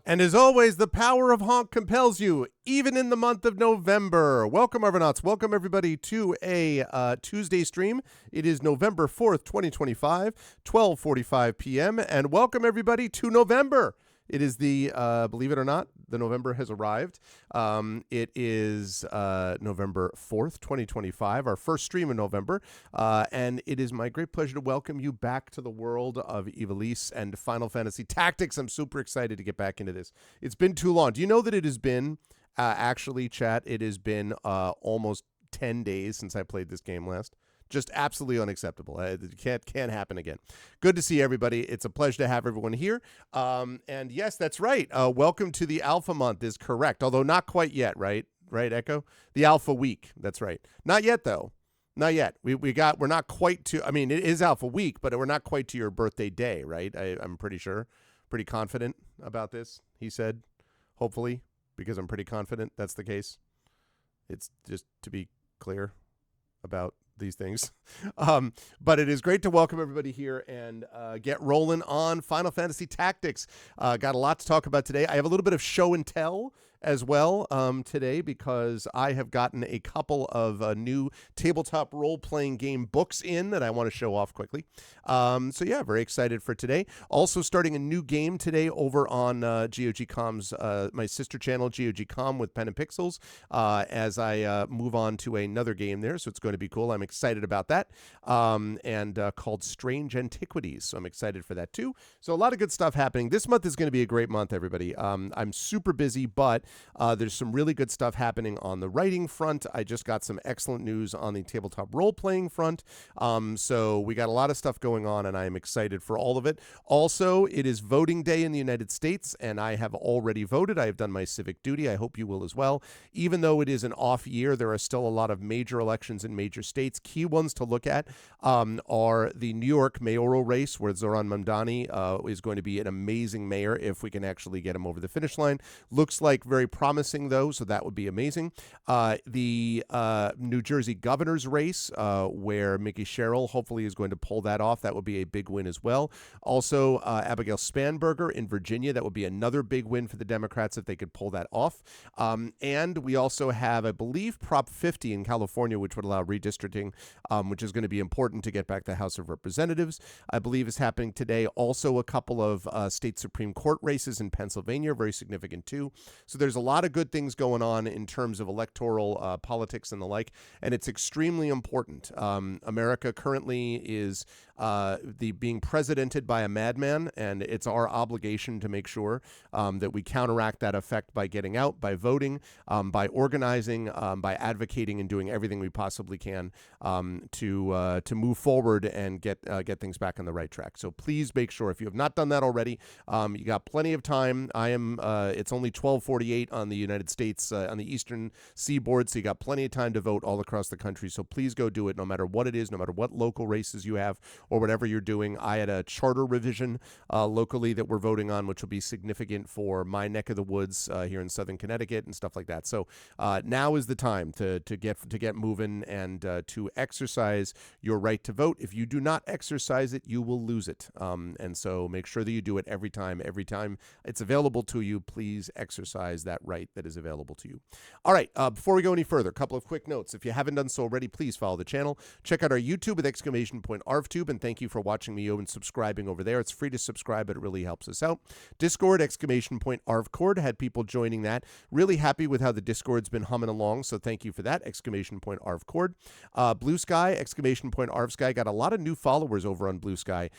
And as always, the power of honk compels you, even in the month of November. Welcome, Arvanauts. Welcome, everybody, to a Tuesday stream. It is November 4th, 2025, 12:45 p.m. And welcome, everybody, to November. It is the, believe it or not, the November has arrived. It is November 4th, 2025, our first stream in November. And it is my great pleasure to welcome you back to the world of Ivalice and Final Fantasy Tactics. I'm super excited to get back into this. It's been too long. Do you know that it has been, actually, chat, it has been almost 10 days since I played this game last? Just absolutely unacceptable. It can't happen again. Good to see everybody. It's a pleasure to have everyone here. And yes, that's right. Welcome to the Alpha Month is correct, although not quite yet, right? Right, Echo? The Alpha Week. That's right. Not yet, though. Not yet. We're not quite to. I mean, it is Alpha Week, but we're not quite to your birthday day, right? I'm pretty sure, pretty confident about this. He said, hopefully, because I'm pretty confident that's the case. It's just to be clear about these things. But it is great to welcome everybody here and get rolling on Final Fantasy Tactics. Got a lot to talk about today. I have a little bit of show and tell as well today because I have gotten a couple of new tabletop role-playing game books in that I want to show off quickly. So yeah, very excited for today. Also starting a new game today over on GOG.com's, my sister channel, GOG.com with Pen and Pixels, as I move on to another game there. So it's going to be cool. I'm excited about that. And called Strange Antiquities. So I'm excited for that too. So a lot of good stuff happening. This month is going to be a great month, everybody. I'm super busy, but there's some really good stuff happening on the writing front. I just got some excellent news on the tabletop role-playing front. So we got a lot of stuff going on, and I am excited for all of it. Also, it is voting day in the United States, and I have already voted. I have done my civic duty. I hope you will as well. Even though it is an off year, there are still a lot of major elections in major states. Key ones to look at are the New York mayoral race, where Zoran Mamdani is going to be an amazing mayor if we can actually get him over the finish line. Looks like very promising, though, so that would be amazing. The New Jersey governor's race, where Mickey Sherrill hopefully is going to pull that off. That would be a big win as well. Also, Abigail Spanberger in Virginia. That would be another big win for the Democrats if they could pull that off. And we also have, I believe, Prop 50 in California, which would allow redistricting, which is going to be important to get back the House of Representatives. I believe is happening today. Also, a couple of state Supreme Court races in Pennsylvania, very significant too. So there's a lot of good things going on in terms of electoral politics and the like, and it's extremely important. America currently is being presidented by a madman, and it's our obligation to make sure that we counteract that effect by getting out, by voting, by organizing, by advocating, and doing everything we possibly can to move forward and get things back on the right track. So please make sure, if you have not done that already, you got plenty of time. It's only 12:48 on the United States, on the Eastern Seaboard, so you got plenty of time to vote all across the country. So please go do it, no matter what it is, no matter what local races you have or whatever you're doing. I had a charter revision locally that we're voting on, which will be significant for my neck of the woods here in Southern Connecticut and stuff like that. So now is the time to get moving and to exercise your right to vote. If you do not exercise it, you will lose it. And so make sure that you do it every time it's available to you. Please exercise that right that is available to you. All right, before we go any further, a couple of quick notes. If you haven't done so already, please follow the channel. Check out our YouTube with !ArvTube, and thank you for watching me and subscribing over there. It's free to subscribe, but it really helps us out. Discord, !ArvCord, had people joining that. Really happy with how the Discord's been humming along, so thank you for that, !ArvCord. Blue Sky, !ArvSky, got a lot of new followers over on Blue Sky,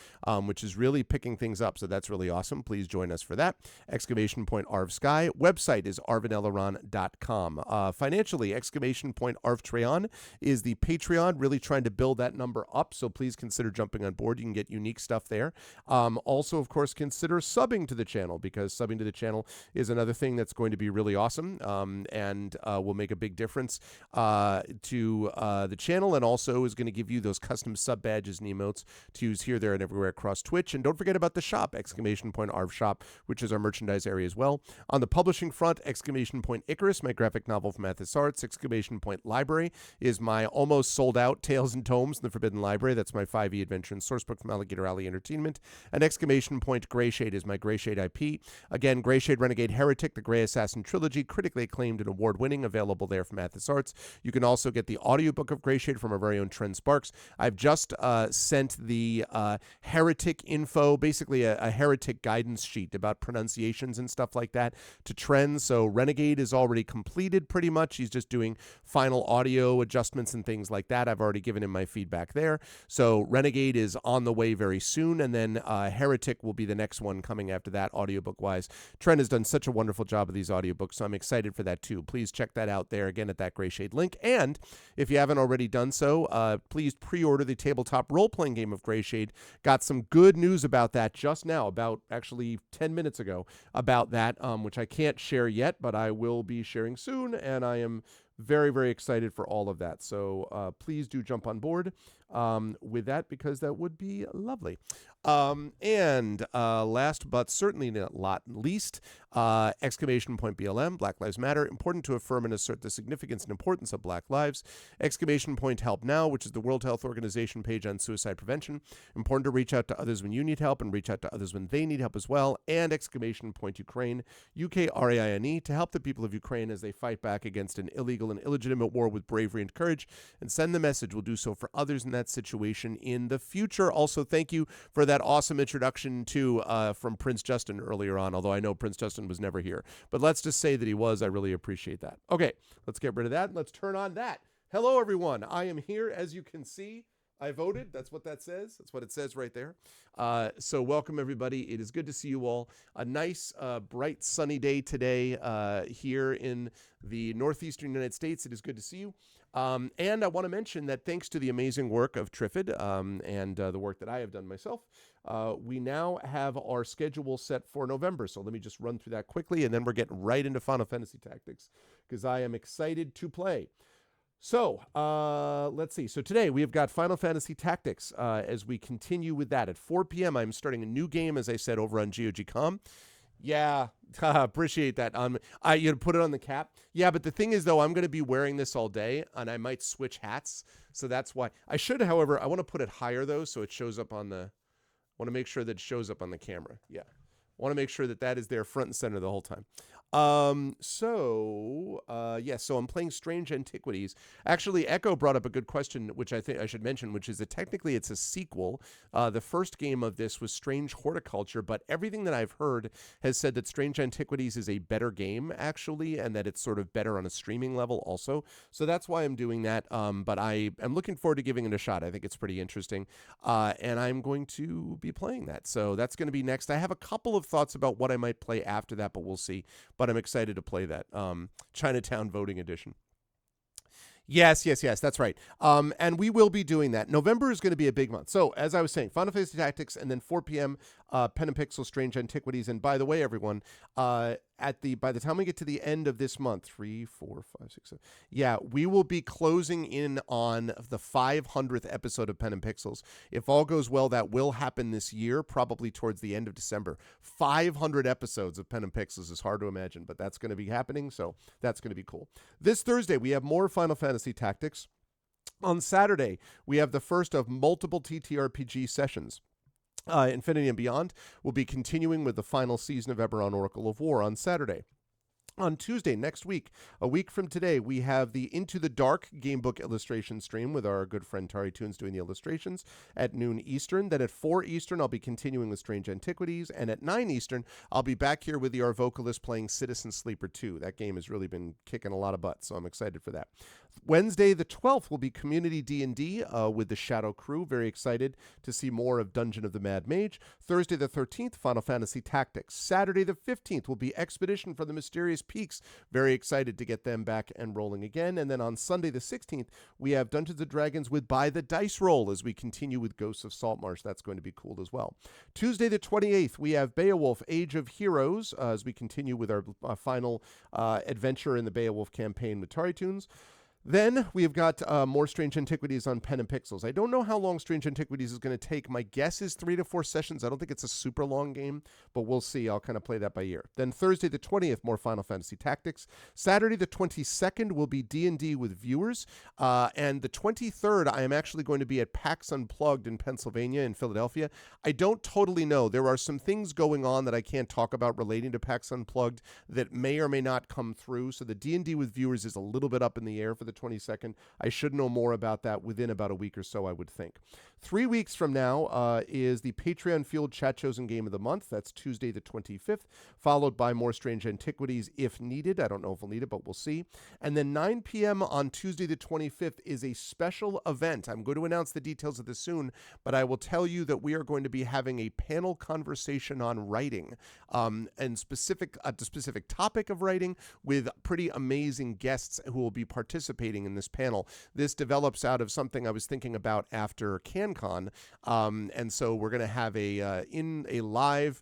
which is really picking things up, so that's really awesome. Please join us for that, !ArvSky. Website is arvanelleron.com. Financially, !ArvTreon is the Patreon, really trying to build that number up, so please consider jumping on board. You can get unique stuff there. Also, of course, consider subbing to the channel, because subbing to the channel is another thing that's going to be really awesome and will make a big difference to the channel, and also is going to give you those custom sub badges and emotes to use here, there, and everywhere across Twitch. And don't forget about the shop, !ArvShop, which is our merchandise area as well. On the publishing front, front, exclamation point Icarus, my graphic novel from Athos Arts. Exclamation point Library is my almost sold out Tales and Tomes in the Forbidden Library. That's my 5e adventure and sourcebook from Alligator Alley Entertainment. And exclamation point Greyshade is my Greyshade IP. Again, Greyshade Renegade Heretic, the Grey Assassin Trilogy, critically acclaimed and award-winning, available there from Athos Arts. You can also get the audiobook of Greyshade from our very own Trent Sparks. I've just sent the heretic info, basically a heretic guidance sheet about pronunciations and stuff like that to Trent. So Renegade is already completed pretty much. He's just doing final audio adjustments and things like that. I've already given him my feedback there. So Renegade is on the way very soon, and then Heretic will be the next one coming after that, audiobook-wise. Trent has done such a wonderful job of these audiobooks, so I'm excited for that too. Please check that out there again at that Greyshade link. And if you haven't already done so, please pre-order the tabletop role-playing game of Greyshade. Got some good news about that just now, about actually 10 minutes ago, about that, which I can't share yet, but I will be sharing soon, and I am very, very excited for all of that. So please do jump on board with that, because that would be lovely. And last but certainly not least, exclamation point BLM, Black Lives Matter, important to affirm and assert the significance and importance of Black lives. Exclamation point Help Now, which is the World Health Organization page on suicide prevention. Important to reach out to others when you need help and reach out to others when they need help as well. And exclamation point Ukraine, UKRAINE, to help the people of Ukraine as they fight back against an illegal and illegitimate war with bravery and courage, and send the message we'll do so for others in that situation in the future. Also, thank you for that awesome introduction to from Prince Justin earlier on, although I know Prince Justin was never here. But let's just say that he was. I really appreciate that. Okay, let's get rid of that. Let's turn on that. Hello, everyone. I am here, as you can see. I voted. That's what that says. That's what it says right there. So welcome, everybody. It is good to see you all. A nice, bright, sunny day today here in the northeastern United States. It is good to see you. And I want to mention that thanks to the amazing work of Triffid and the work that I have done myself, we now have our schedule set for November. So let me just run through that quickly, and then we're getting right into Final Fantasy Tactics, because I am excited to play. So let's see. So today we have got Final Fantasy Tactics as we continue with that. At 4 p.m., I'm starting a new game, as I said, over on GOG.com. Yeah, appreciate that. You put it on the cap. Yeah, but the thing is, though, I'm going to be wearing this all day, and I might switch hats. So that's why. I should, however, I want to put it higher, though, so it shows up on the... I want to make sure that it shows up on the camera. Yeah. I want to make sure that that is there front and center the whole time. So I'm playing Strange Antiquities. Actually, Echo brought up a good question, which I think I should mention, which is that technically it's a sequel. The first game of this was Strange Horticulture, but everything that I've heard has said that Strange Antiquities is a better game, actually, and that it's sort of better on a streaming level also. So that's why I'm doing that. But I am looking forward to giving it a shot. I think it's pretty interesting. And I'm going to be playing that. So that's going to be next. I have a couple of thoughts about what I might play after that, but we'll see. But I'm excited to play that. Chinatown Voting Edition. Yes, that's right. And we will be doing that. November is going to be a big month. So, as I was saying, Final Fantasy Tactics, and then 4 p.m., Pen and Pixel Strange Antiquities. And by the way, everyone, by the time we get to the end of this month, 3, 4, 5, 6, 7, yeah, we will be closing in on the 500th episode of Pen and Pixels. If all goes well, that will happen this year, probably towards the end of December. 500 episodes of Pen and Pixels is hard to imagine, but that's going to be happening, so that's going to be cool. This Thursday, we have more Final Fantasy Tactics. On Saturday, we have the first of multiple TTRPG sessions. Infinity and Beyond will be continuing with the final season of Eberron Oracle of War on Saturday. On Tuesday, next week, a week from today, we have the Into the Dark gamebook illustration stream with our good friend Tari Toons doing the illustrations at noon Eastern. Then at 4 Eastern, I'll be continuing with Strange Antiquities. And at 9 Eastern, I'll be back here with our vocalist playing Citizen Sleeper 2. That game has really been kicking a lot of butt, so I'm excited for that. Wednesday, the 12th, will be Community D&D with the Shadow Crew. Very excited to see more of Dungeon of the Mad Mage. Thursday, the 13th, Final Fantasy Tactics. Saturday, the 15th, will be Expedition for the Mysterious Peaks. Very excited to get them back and rolling again. And then on Sunday, the 16th, we have Dungeons & Dragons with By the Dice Roll as we continue with Ghosts of Saltmarsh. That's going to be cool as well. Tuesday, the 28th, we have Beowulf Age of Heroes as we continue with our final adventure in the Beowulf campaign with Tari Toons. Then we've got more Strange Antiquities on Pen and Pixels. I don't know how long Strange Antiquities is going to take. My guess is 3 to 4 sessions. I don't think it's a super long game, but we'll see. I'll kind of play that by ear. Then Thursday the 20th, more Final Fantasy Tactics. Saturday the 22nd will be D&D with viewers. And the 23rd, I am actually going to be at PAX Unplugged in Pennsylvania, in Philadelphia. I don't totally know. There are some things going on that I can't talk about relating to PAX Unplugged that may or may not come through. So the D&D with viewers is a little bit up in the air for the 22nd. I should know more about that within about a week or so, I would think. 3 weeks from now is the Patreon-fueled Chat Chosen Game of the Month. That's Tuesday the 25th, followed by more Strange Antiquities if needed. I don't know if we'll need it, but we'll see. And then 9 p.m. on Tuesday the 25th is a special event. I'm going to announce the details of this soon, but I will tell you that we are going to be having a panel conversation on writing, and a specific topic of writing with pretty amazing guests who will be participating in this panel. This develops out of something I was thinking about after CanCon, and so we're going to have a live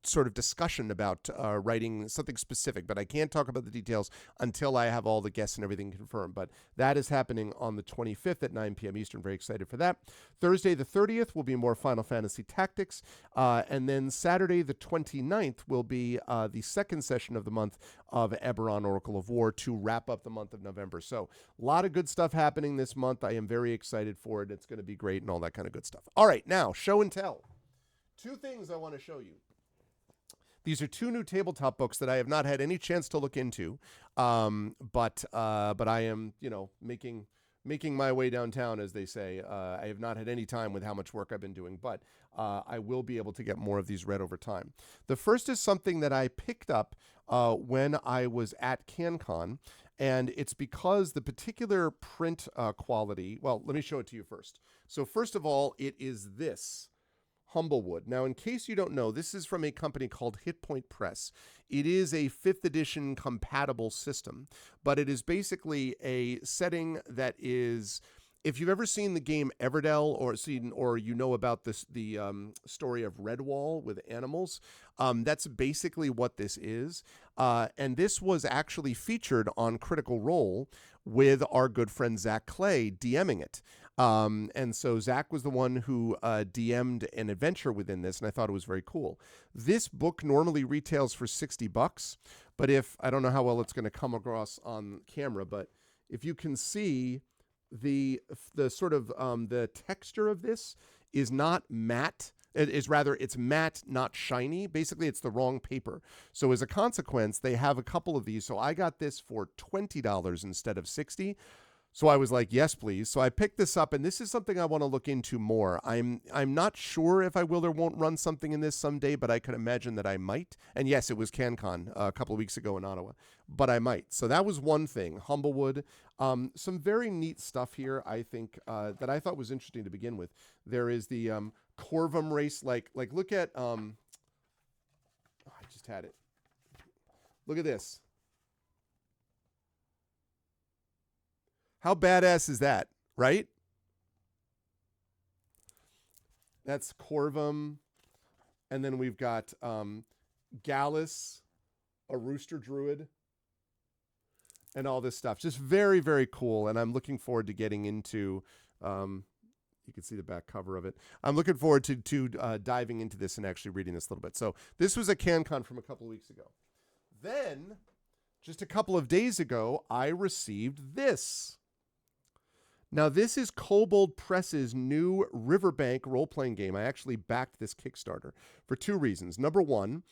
sort of discussion about writing something specific, but I can't talk about the details until I have all the guests and everything confirmed. But that is happening on the 25th at 9 p.m. Eastern. Very excited for that. Thursday the 30th will be more Final Fantasy Tactics, and then Saturday the 29th will be the second session of the month of Eberron Oracle of War to wrap up the month of November. So a lot of good stuff happening this month. I am very excited for it. It's going to be great and all that kind of good stuff. All right, now show and tell. 2 things I want to show you. These are 2 new tabletop books that I have not had any chance to look into, but I am, making my way downtown, as they say. I have not had any time with how much work I've been doing, but I will be able to get more of these read over time. The first is something that I picked up when I was at CanCon, and it's because the particular print quality, well, let me show it to you first. So first of all, it is this. Humblewood. Now, in case you don't know, this is from a company called Hit Point Press. It is a 5th edition compatible system, but it is basically a setting that is, if you've ever seen the game Everdell or you know about the story of Redwall with animals, that's basically what this is. And this was actually featured on Critical Role with our good friend Zach Clay DMing it. And so Zach was the one who DM'd an adventure within this, and I thought it was very cool. This book normally retails for $60, but I don't know how well it's going to come across on camera, but if you can see the sort of the texture of this is not matte. It's matte, not shiny. Basically, it's the wrong paper. So as a consequence, they have a couple of these. So I got this for $20 instead of $60. So I was like, yes, please. So I picked this up, and this is something I want to look into more. I'm not sure if I will or won't run something in this someday, but I could imagine that I might. And yes, it was CanCon a couple of weeks ago in Ottawa, but I might. So that was one thing. Humblewood. Some very neat stuff here, I think, that I thought was interesting to begin with. There is the Corvum race. Like look at, I just had it. Look at this. How badass is that, right? That's Corvum. And then we've got Gallus, a rooster druid, and all this stuff. Just very, very cool. And I'm looking forward to getting into, you can see the back cover of it. I'm looking forward to diving into this and actually reading this a little bit. So this was a CanCon from a couple of weeks ago. Then, just a couple of days ago, I received this. Now, this is Kobold Press's new Riverbank role-playing game. I actually backed this Kickstarter for 2 reasons. Number one,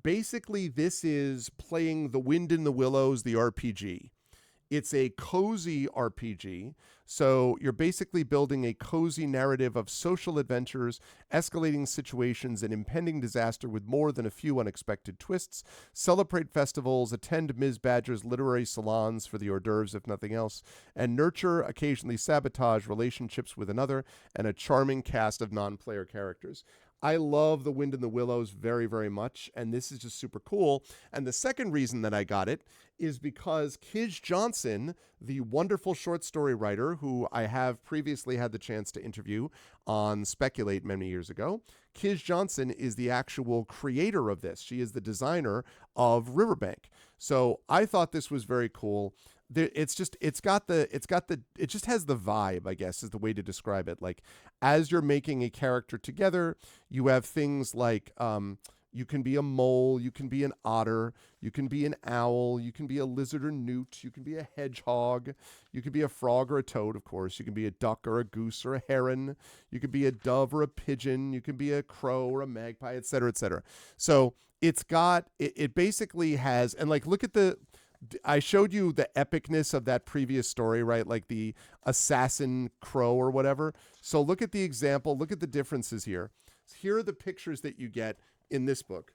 basically this is playing The Wind in the Willows, the RPG. It's a cozy RPG, so you're basically building a cozy narrative of social adventures, escalating situations, and impending disaster with more than a few unexpected twists. Celebrate festivals, attend Ms. Badger's literary salons for the hors d'oeuvres, if nothing else, and nurture, occasionally sabotage relationships with another, and a charming cast of non-player characters. I love The Wind in the Willows very, very much, and this is just super cool. And the second reason that I got it is because Kij Johnson, the wonderful short story writer who I have previously had the chance to interview on Speculate many years ago, Kij Johnson is the actual creator of this. She is the designer of Riverbank. So I thought this was very cool. it just has the vibe, I guess, is the way to describe it. Like, as you're making a character together, you have things like you can be a mole, you can be an otter, you can be an owl, you can be a lizard or newt, you can be a hedgehog, you can be a frog or a toad, of course, you can be a duck or a goose or a heron, you can be a dove or a pigeon, you can be a crow or a magpie, et cetera, et cetera. So it basically has, and like, look at I showed you the epicness of that previous story, right? Like the assassin crow or whatever. So look at the example, look at the differences here. Here are the pictures that you get in this book.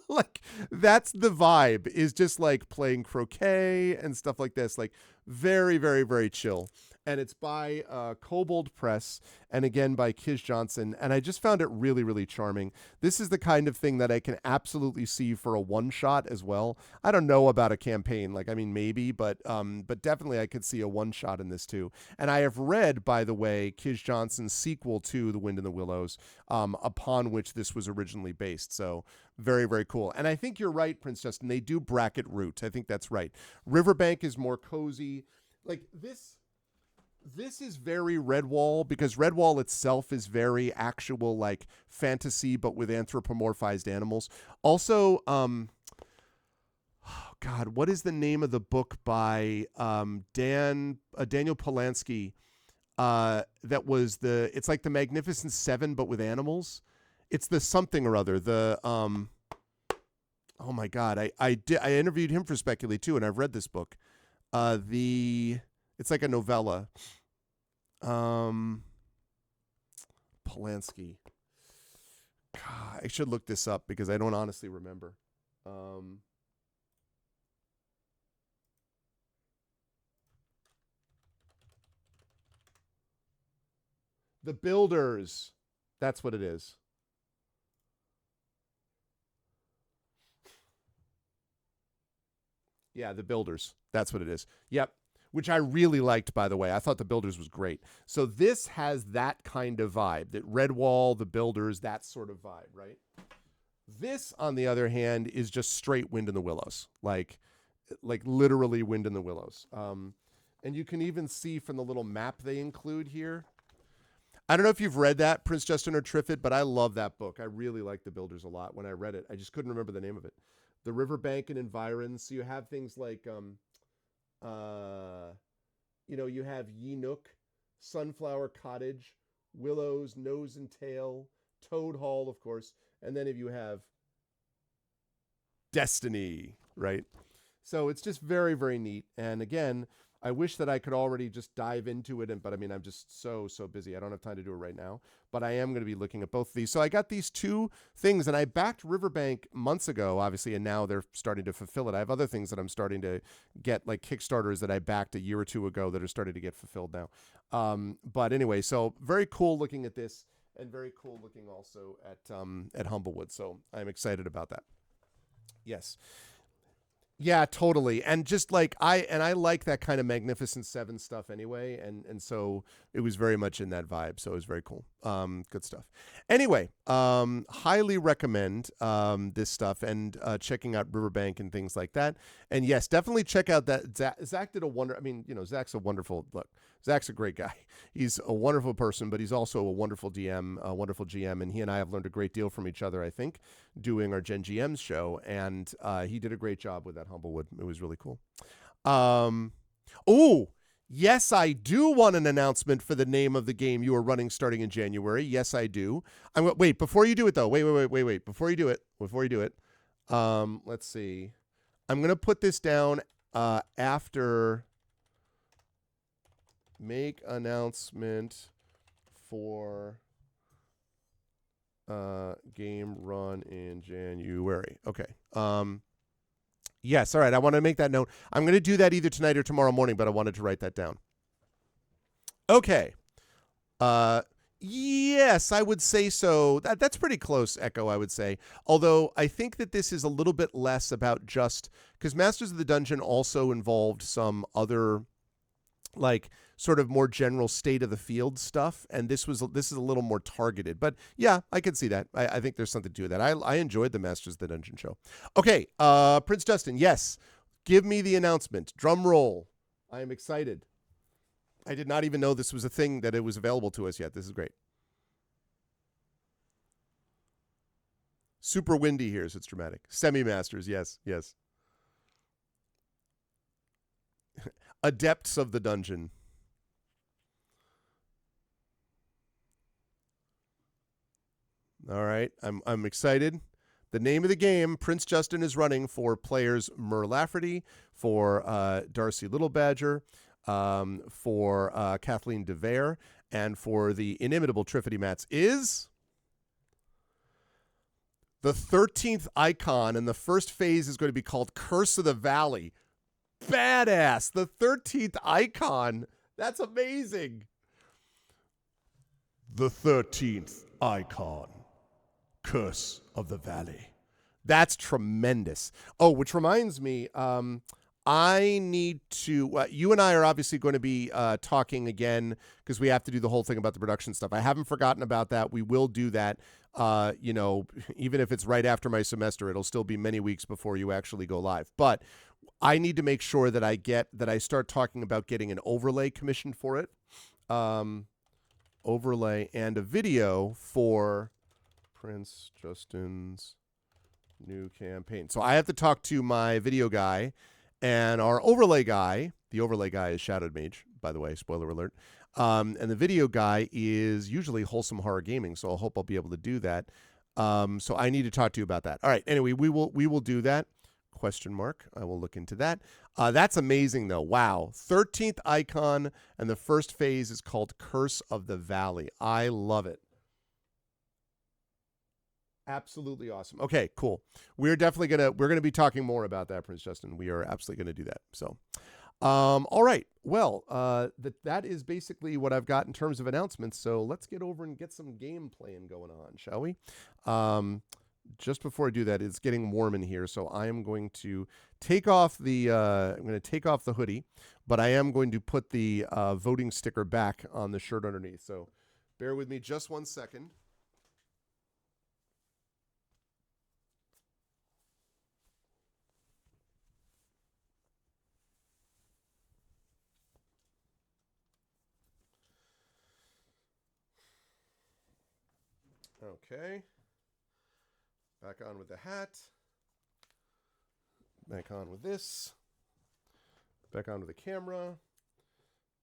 Like, that's the vibe, is just like playing croquet and stuff like this. Like, very, very, very chill. And it's by Kobold Press, and again by Kiz Johnson. And I just found it really, really charming. This is the kind of thing that I can absolutely see for a one-shot as well. I don't know about a campaign. Like, I mean, maybe, but definitely I could see a one-shot in this too. And I have read, by the way, Kiz Johnson's sequel to The Wind in the Willows, upon which this was originally based. So very, very cool. And I think you're right, Prince Justin. They do bracket root. I think that's right. Riverbank is more cozy. Like, this is very Redwall, because Redwall itself is very actual, like, fantasy, but with anthropomorphized animals. Also, oh God, what is the name of the book by Daniel Polanski? That was it's like the Magnificent Seven, but with animals. It's the something or other. Oh my God, I interviewed him for Speculate too, and I've read this book. It's like a novella. Polanski. God, I should look this up because I don't honestly remember. The Builders. That's what it is. Yeah, The Builders. That's what it is. Yep. Which I really liked, by the way. I thought The Builders was great. So this has that kind of vibe, that Redwall, The Builders, that sort of vibe, right? This, on the other hand, is just straight Wind in the Willows, like literally Wind in the Willows. And you can even see from the little map they include here. I don't know if you've read that, Prince Justin or Triffid, but I love that book. I really like The Builders a lot when I read it. I just couldn't remember the name of it. The Riverbank and Environs. So you have things like you have Yeenook, Sunflower Cottage, Willows, Nose and Tail, Toad Hall, of course, and then if you have Destiny, right? So it's just very, very neat. And again, I wish that I could already just dive into it, but I mean, I'm just so busy. I don't have time to do it right now, but I am going to be looking at both of these. So I got these two things, and I backed Riverbank months ago, obviously, and now they're starting to fulfill it. I have other things that I'm starting to get, like Kickstarters that I backed a year or two ago that are starting to get fulfilled now. But anyway, so very cool looking at this, and very cool looking also at Humblewood. So I'm excited about that. Yes. Yeah, totally. And just like I like that kind of Magnificent Seven stuff anyway. And so it was very much in that vibe. So it was very cool. Good stuff. Anyway, highly recommend this stuff and checking out Riverbank and things like that. And yes, definitely check out that Zach did Zach's a wonderful Zach's a great guy. He's a wonderful person, but he's also a wonderful DM, a wonderful GM, and he and I have learned a great deal from each other, I think, doing our Gen GMs show, and he did a great job with that Humblewood. It was really cool. Yes, I do want an announcement for the name of the game you are running starting in January. Yes, I do. Wait, before you do it, though. Wait. Before you do it, let's see. I'm going to put this down after... Make announcement for game run in January. Okay. Yes, all right. I want to make that note. I'm going to do that either tonight or tomorrow morning, but I wanted to write that down. Okay. Yes, I would say so. That's pretty close, Echo, I would say. Although I think that this is a little bit less about just... Because Masters of the Dungeon also involved some other... like sort of more general state of the field stuff, and this is a little more targeted. But yeah, I can see that. I think there's something to that. I enjoyed the Masters of the Dungeon show. Okay, Prince Justin, yes. Give me the announcement. Drum roll. I am excited. I did not even know this was a thing that it was available to us yet. This is great. Super windy here, so it's dramatic. Semi-masters, yes. Adepts of the dungeon. All right, I'm excited. The name of the game, Prince Justin is running for players Mur Lafferty, for Darcy Little Badger, for Kathleen DeVere, and for the inimitable Triffity Mats is the 13th icon, and the first phase is going to be called Curse of the Valley. Badass. The 13th icon. That's amazing. The 13th icon. Curse of the Valley. That's tremendous. Oh, which reminds me, I need to, you and I are obviously going to be talking again because we have to do the whole thing about the production stuff. I haven't forgotten about that. We will do that. Even if it's right after my semester, it'll still be many weeks before you actually go live. But I need to make sure that I start talking about getting an overlay commissioned for it. Overlay and a video for Prince Justin's new campaign. So I have to talk to my video guy and our overlay guy. The overlay guy is Shadowed Mage, by the way, spoiler alert. And the video guy is usually Wholesome Horror Gaming, so I hope I'll be able to do that. So I need to talk to you about that. All right, anyway, we will do that. Question mark. I will look into that. That's amazing, though. Wow. 13th icon, and the first phase is called Curse of the Valley. I love it. Absolutely awesome. Okay, cool. We're gonna be talking more about that, Prince Justin. We are absolutely gonna do that. So, all right. Well, that is basically what I've got in terms of announcements. So let's get over and get some game playing going on, shall we? Just before I do that, it's getting warm in here, so I am going to take off the hoodie, but I am going to put the voting sticker back on the shirt underneath. So bear with me just 1 second. Okay. Back on with the hat. Back on with this. Back on with the camera.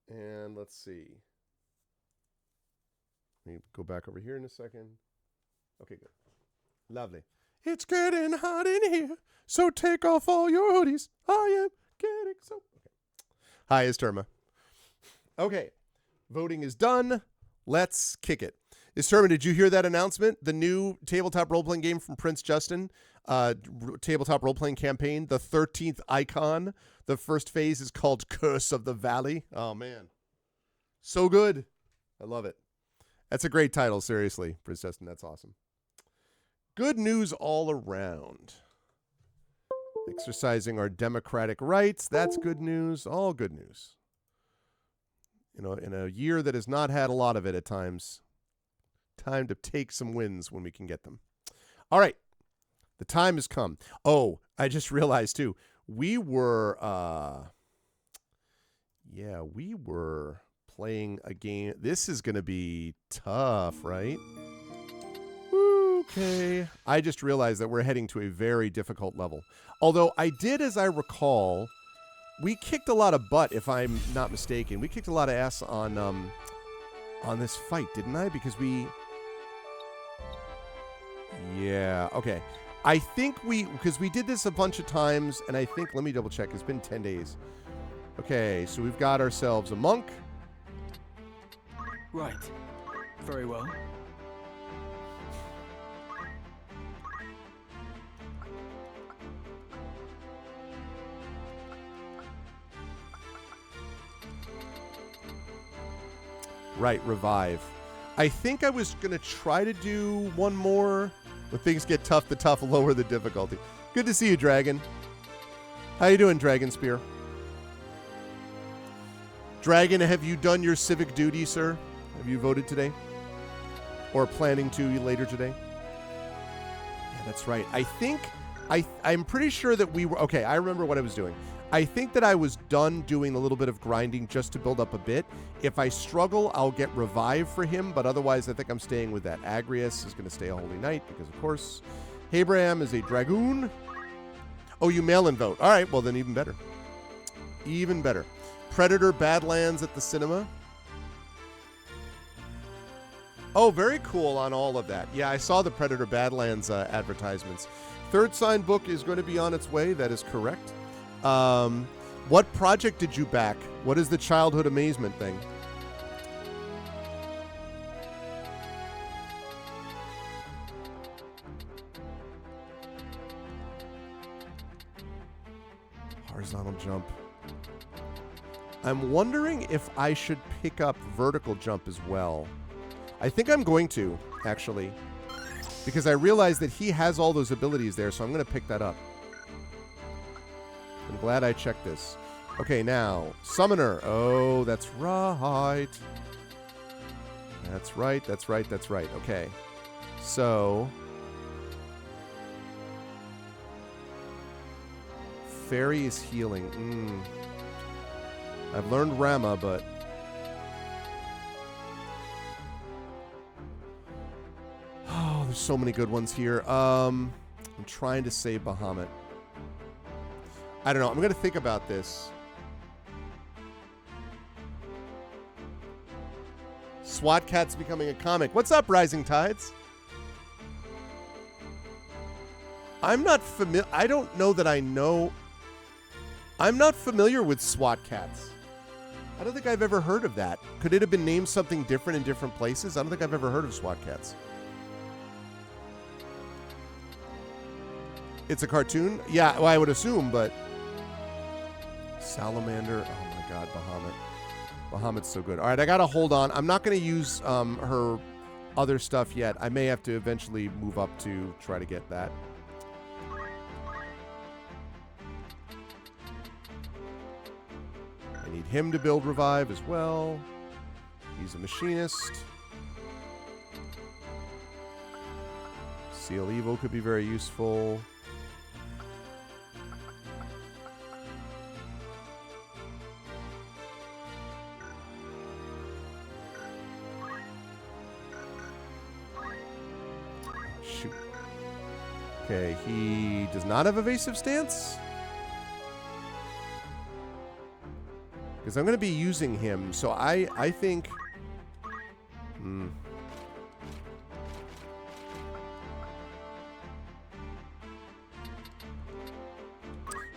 And let's see. Let me go back over here in a second. Okay, good. Lovely. It's getting hot in here, so take off all your hoodies. I am getting so... Okay. Hi, it's Terma. Okay. Voting is done. Let's kick it. Terma, did you hear that announcement? The new tabletop role-playing game from Prince Justin, tabletop role-playing campaign, the 13th icon. The first phase is called Curse of the Valley. Oh, man. So good. I love it. That's a great title, seriously, Prince Justin. That's awesome. Good news all around. Exercising our democratic rights. That's good news. All good news. You know, in a year that has not had a lot of it at times. Time to take some wins when we can get them. All right. The time has come. Oh, I just realized too. We were playing a game. This is going to be tough, right? Okay. I just realized that we're heading to a very difficult level. Although I did, as I recall, we kicked a lot of butt, if I'm not mistaken. We kicked a lot of ass on this fight, didn't I? Because we... Yeah, okay. I think because we did this a bunch of times, and I think, let me double check, it's been 10 days. Okay, so we've got ourselves a monk. Right. Very well. Right, revive. I think I was going to try to do one more. When things get tough, the tough lower the difficulty. Good to see you, Dragon. How you doing, Dragon Spear? Dragon, have you done your civic duty, sir? Have you voted today? Or planning to later today? Yeah, that's right. I think, I'm pretty sure that we were, okay, I remember what I was doing. I think that I was done doing a little bit of grinding just to build up a bit. If I struggle, I'll get revive for him, but otherwise I think I'm staying with that. Agrius is going to stay a Holy Knight because, of course, Abraham is a Dragoon. Oh, you mail-in vote. All right, well, then even better. Even better. Predator Badlands at the cinema. Oh, very cool on all of that. Yeah, I saw the Predator Badlands advertisements. Third Sign book is going to be on its way. That is correct. What project did you back? What is the childhood amazement thing? Horizontal jump. I'm wondering if I should pick up vertical jump as well. I think I'm going to, actually, because I realize that he has all those abilities there, so I'm going to pick that up. I'm glad I checked this. Okay, now, Summoner. Oh, that's right. That's right, that's right, that's right. Okay. So, Fairy is healing. I've learned Rama, but... Oh, there's so many good ones here. I'm trying to save Bahamut. I don't know. I'm going to think about this. SWAT Cat's becoming a comic. What's up, Rising Tides? I'm not familiar. I don't know that I know. I'm not familiar with SWAT Cats. I don't think I've ever heard of that. Could it have been named something different in different places? I don't think I've ever heard of SWAT Cats. It's a cartoon? Yeah, well, I would assume, but... Salamander. Oh, my God, Bahamut. Bahamut's so good. All right, I got to hold on. I'm not going to use her other stuff yet. I may have to eventually move up to try to get that. I need him to build revive as well. He's a machinist. Seal Evo could be very useful. Shoot. Okay, he does not have evasive stance. Because I'm going to be using him, so I think... You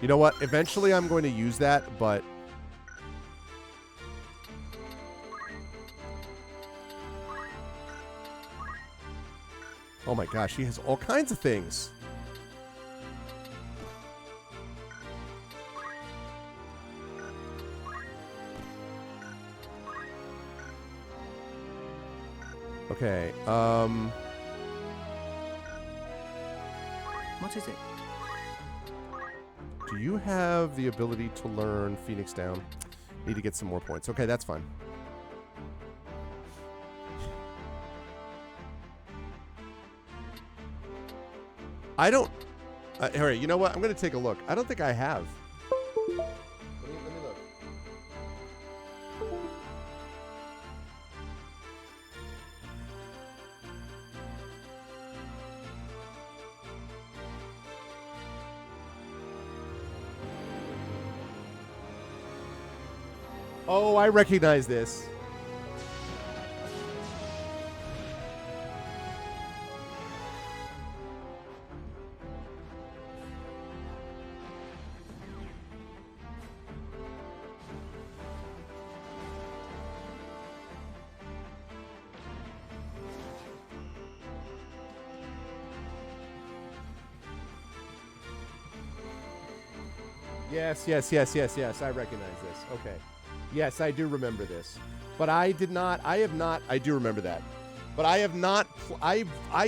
know what? Eventually I'm going to use that, but... Oh my gosh, he has all kinds of things. Okay, What is it? do you have the ability to learn Phoenix Down? Need to get some more points. Okay, that's fine. I don't... all right, you know what? I'm going to take a look. I don't think I have. Let me look. Oh, I recognize this. Yes. I recognize this. Okay. Yes, I do remember this. But I did not, I do remember that. But I have not, I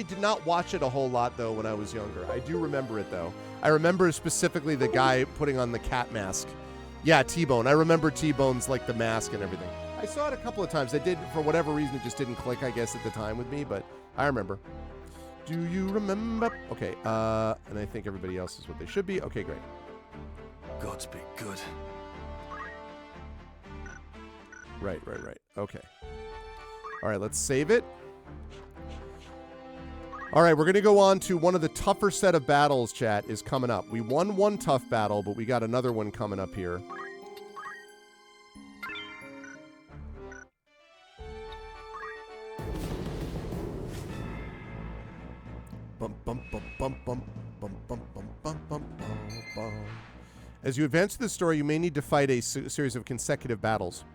did not watch it a whole lot, though, when I was younger. I do remember it, though. I remember specifically the guy putting on the cat mask. Yeah, T-Bone. I remember T-Bone's, like, the mask and everything. I saw it a couple of times. I did, for whatever reason, it just didn't click, I guess, at the time with me, but I remember. Do you remember? Okay, and I think everybody else is what they should be. Okay, great. gods be good. Right. Okay. All right, let's save it. All right, we're going to go on to one of the tougher set of battles, chat, is coming up. We won one tough battle, but we got another one coming up here. Bum, bum, bum, bum, bum, bum, bum, bum, bum, bum, bum. As you advance through the story, you may need to fight a series of consecutive battles.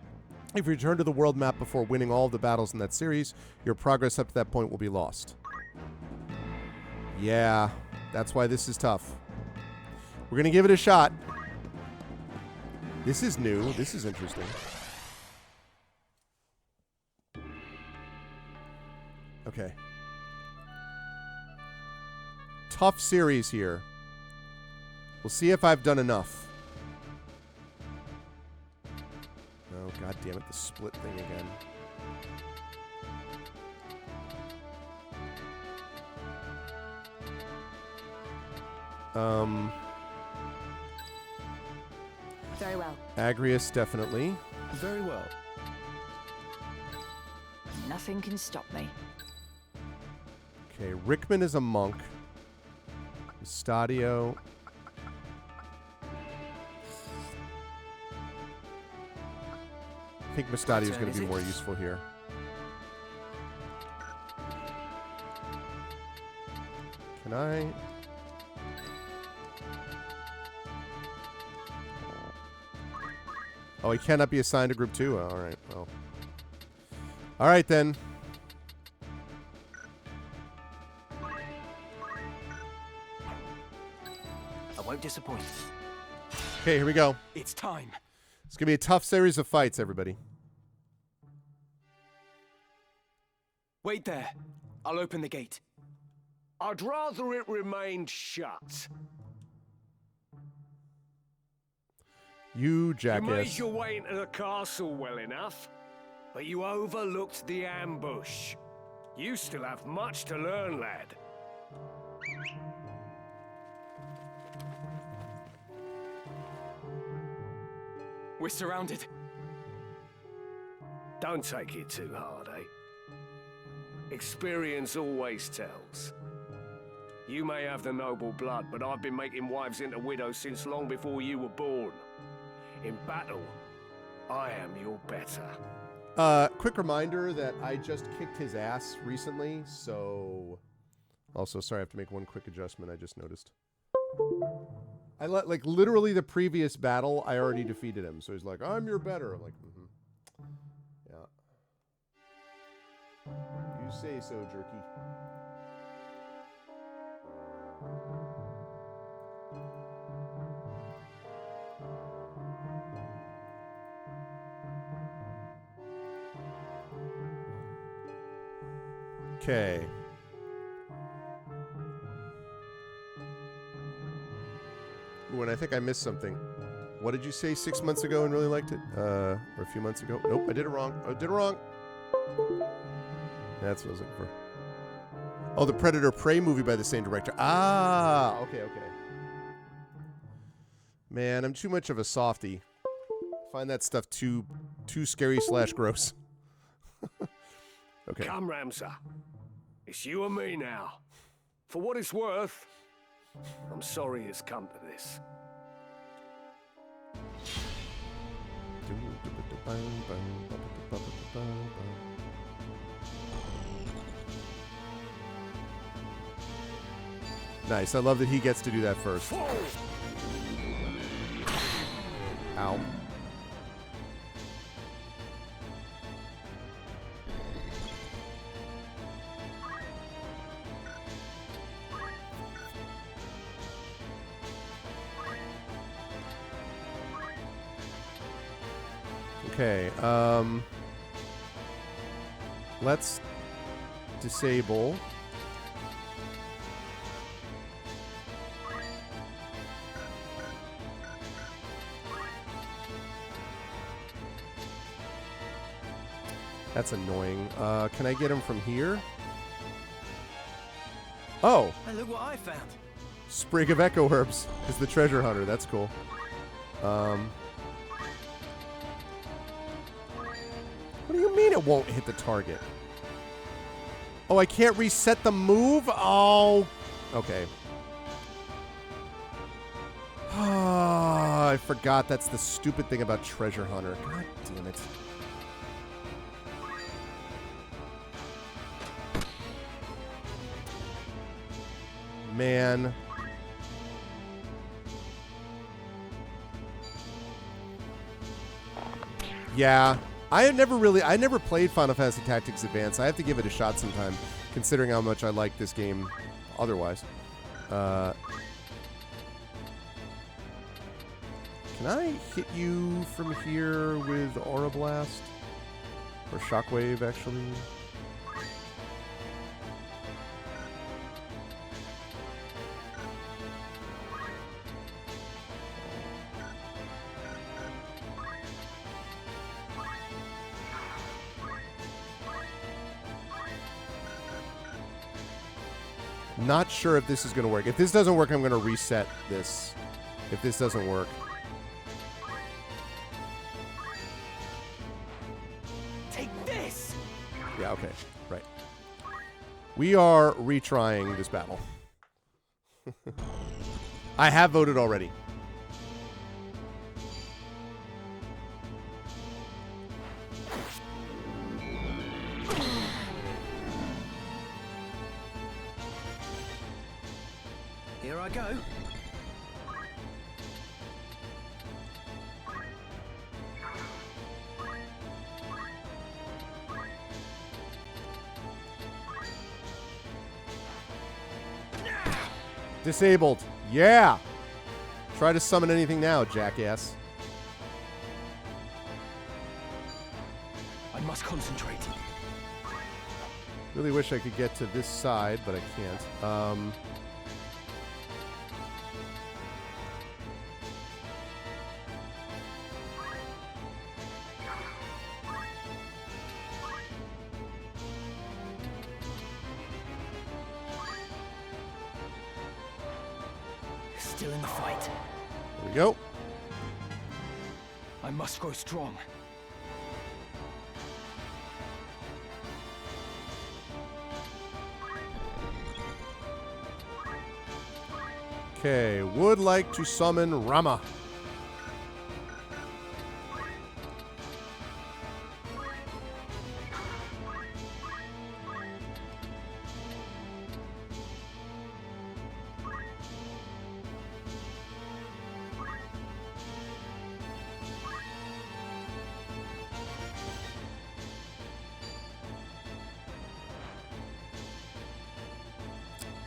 If you return to the world map before winning all of the battles in that series, your progress up to that point will be lost. Yeah, that's why this is tough. We're going to give it a shot. This is new. This is interesting. Okay. Tough series here. We'll see if I've done enough. Oh, god damn it, the split thing again. Very well. Agrius, definitely. Very well. Nothing can stop me. Okay, Rickman is a monk. Stadio. I think Mustadio is going to be more useful here. Can I? Oh, he cannot be assigned to group 2. All right. Well. All right then. I won't disappoint. Okay, here we go. It's time. It's going to be a tough series of fights, everybody. Wait there. I'll open the gate. I'd rather it remained shut. You You jackass. made your way into the castle well enough, but you overlooked the ambush. You still have much to learn, lad. We're surrounded. Don't take it too hard, eh? Experience always tells. You may have the noble blood, but I've been making wives into widows since long before you were born. In battle, I am your better. Quick reminder that I just kicked his ass recently, so... Also, sorry, I have to make one quick adjustment I just noticed. Like, literally the previous battle, I already defeated him. So he's like, I'm your better. I'm like, Yeah. You say so, jerky. Okay. Ooh, and I think I missed something. What did you say 6 months ago and really liked it? Or a few months ago? Nope, I did it wrong. I did it wrong. That's what I was looking for. Oh, the Predator Prey movie by the same director. Ah, okay. Man, I'm too much of a softie. Find that stuff too scary / gross. Okay. Come, Ramsar. It's you and me now. For what it's worth, I'm sorry it's come to this. Nice. I love that he gets to do that first. Ow. Okay, let's disable. That's annoying. Can I get him from here? Oh! And look what I found. Sprig of Echo Herbs is the treasure hunter. That's cool. What do you mean it won't hit the target? Oh, I can't reset the move? Oh, okay. I forgot that's the stupid thing about Treasure Hunter. God damn it. Man. Yeah. I never played Final Fantasy Tactics Advance. I have to give it a shot sometime, considering how much I like this game otherwise. Can I hit you from here with Aura Blast? Or Shockwave, actually? Not sure if this is going to work. If this doesn't work, I'm going to reset this. If this doesn't work. Take this! Yeah, okay. Right. We are retrying this battle. I have voted already. Here I go. Disabled. Yeah. Try to summon anything now, jackass. I must concentrate. Really wish I could get to this side, but I can't. Still in the fight. There we go. I must grow strong. Okay, would like to summon Rama.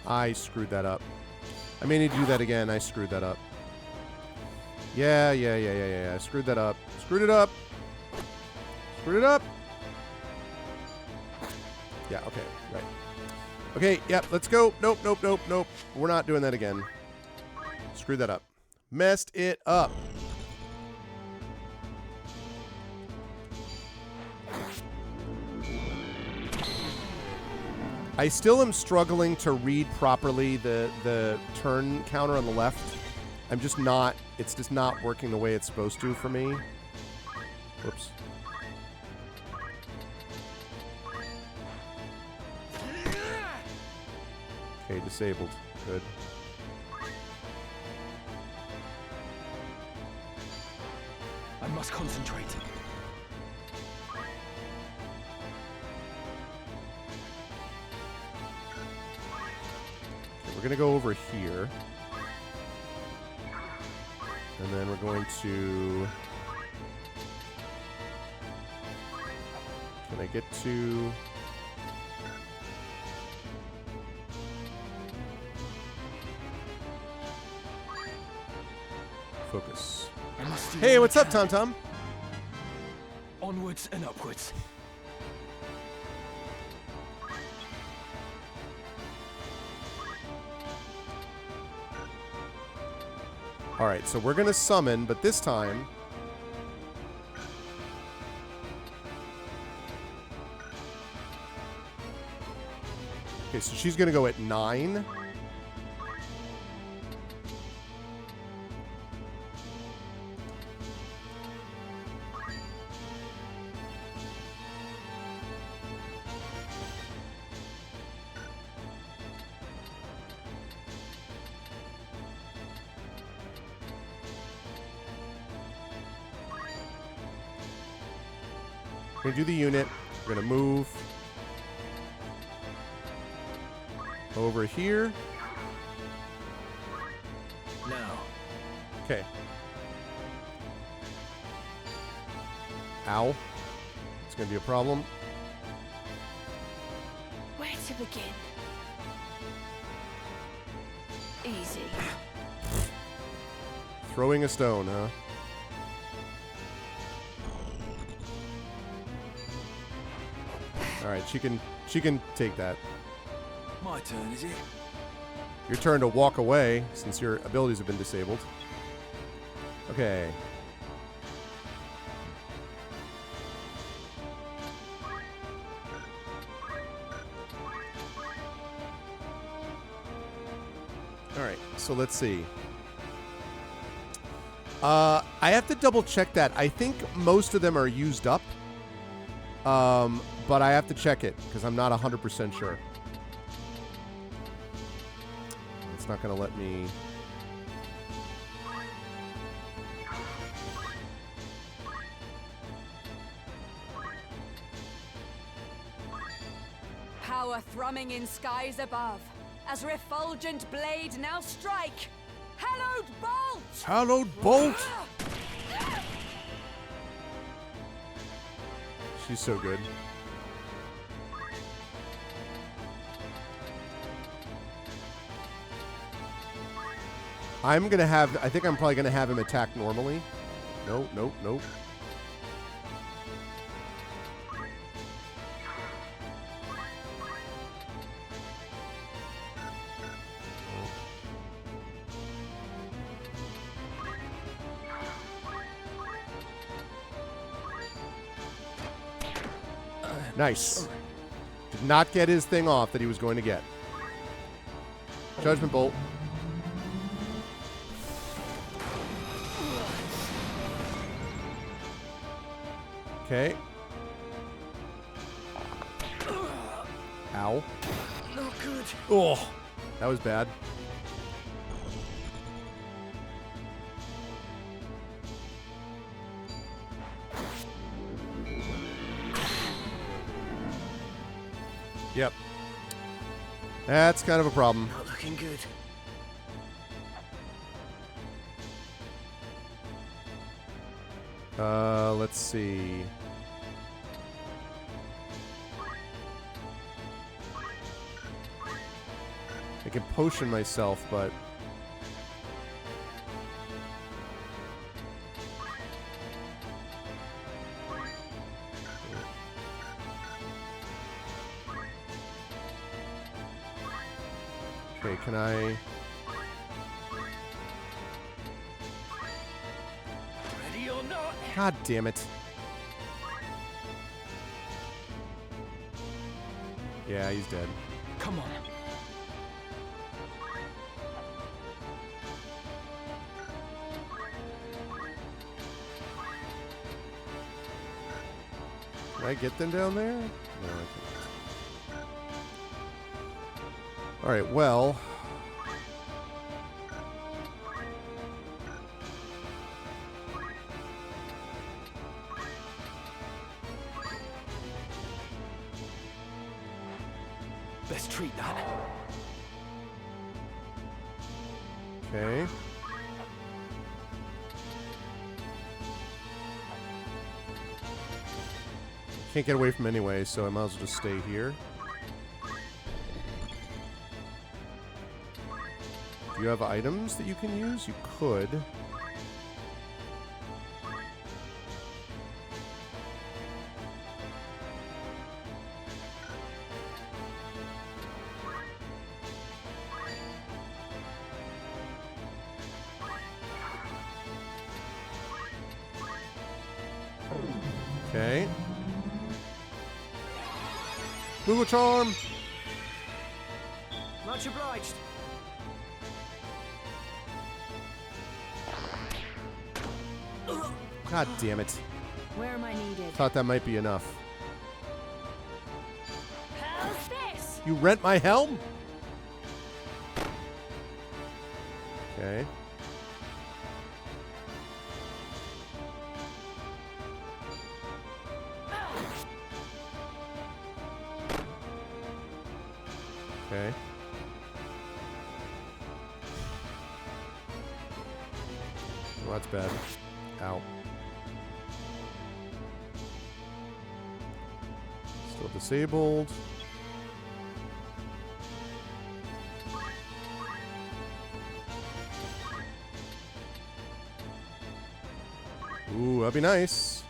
I screwed that up. I may need to do that again. I screwed that up. Yeah. I screwed that up. Screwed it up. Screwed it up. Yeah, okay, right. Okay, yep, let's go. Nope. We're not doing that again. Screwed that up. Messed it up. I still am struggling to read properly the turn counter on the left. I'm just not, it's just not working the way it's supposed to for me. Whoops. Okay, disabled. Good. I must concentrate. We're going to go over here. And then we're going to... Can I get to... Focus. I must do Hey, what what's I up, can. Tom? Onwards and upwards. Alright, so we're going to summon, but this time... Okay, so she's going to go at 9. We're going to do the unit. We're going to move over here. Now. Okay. Ow. It's going to be a problem. Where to begin? Easy. Throwing a stone, huh? All right, she can take that. My turn, is it? Your turn to walk away since your abilities have been disabled. Okay. All right, so let's see. I have to double check that. I think most of them are used up. But I have to check it because I'm not 100% sure. It's not going to let me... Power thrumming in skies above, as refulgent blade now strike. Hallowed bolt! Hallowed bolt! She's so good. I'm gonna have... I think I'm probably gonna have him attack normally. Nope, nope, nope. Nice. Did not get his thing off that he was going to get. Judgment Bolt. Okay. Ow. Not good. Oh, that was bad. Yep. That's kind of a problem. Not looking good. Let's see. I can potion myself, but... Okay, can I... Ready or not? God damn it. Yeah, he's dead. Come on. Can I get them down there? No, I can't. Alright, well... Let's treat that. Okay. Can't get away from anyway, so I might as well just stay here. Do you have items that you can use? You could. Okay. Google Charm! Much obliged. God damn it. Where am I needed? Thought that might be enough. How's this? You rent my helm? Okay. Okay. Well, that's bad. Ow. Still disabled. Ooh, that'd be nice.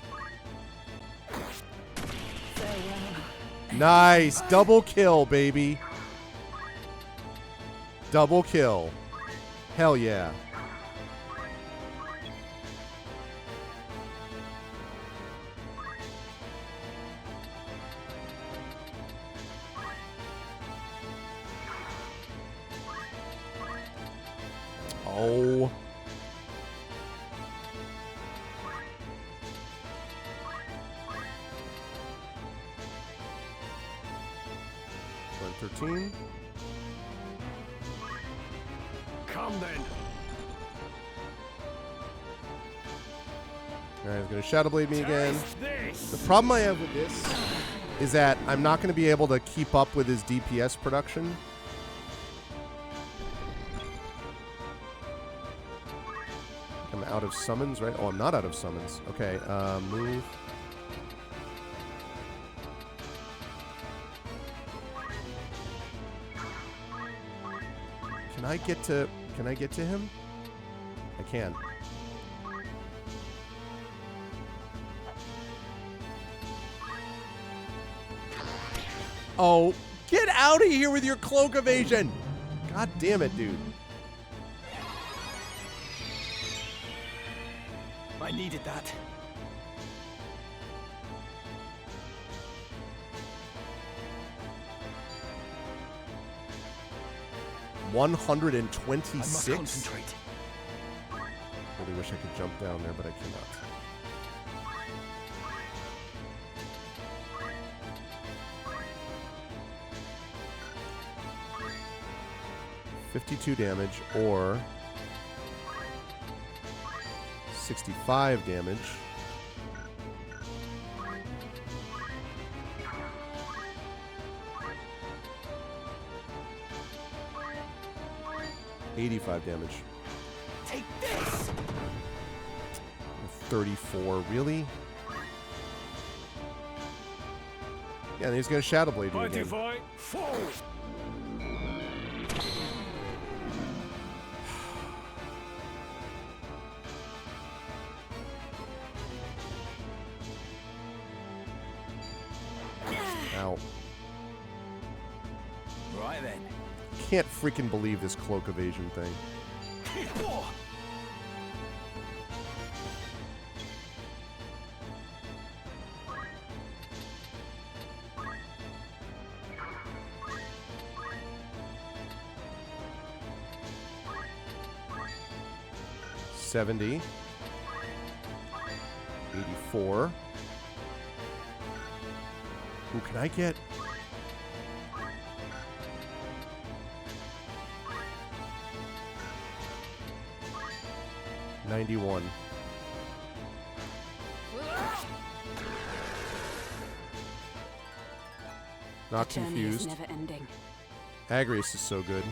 Nice. Double kill, baby. Double kill. Hell yeah. Oh. One 13. Come then. Alright, he's gonna Shadow Blade me again. This. The problem I have with this is that I'm not gonna be able to keep up with his DPS production. I'm out of summons, right? Oh, I'm not out of summons. Okay, move. Can I get to him? I can. Oh, get out of here with your cloak evasion! God damn it, dude. I needed that. I must 126? concentrate. Really wish I could jump down there, but I cannot. $52 damage or 65 damage. $85 damage. Take this. 34, really? Yeah, and he's gonna Shadow Blade me again. Mighty fall. Ow. Right then. Can't freaking believe this cloak evasion thing. $70. 84. Ooh, can I get... $91. Not The journey is confused. never ending. Agrius is so good.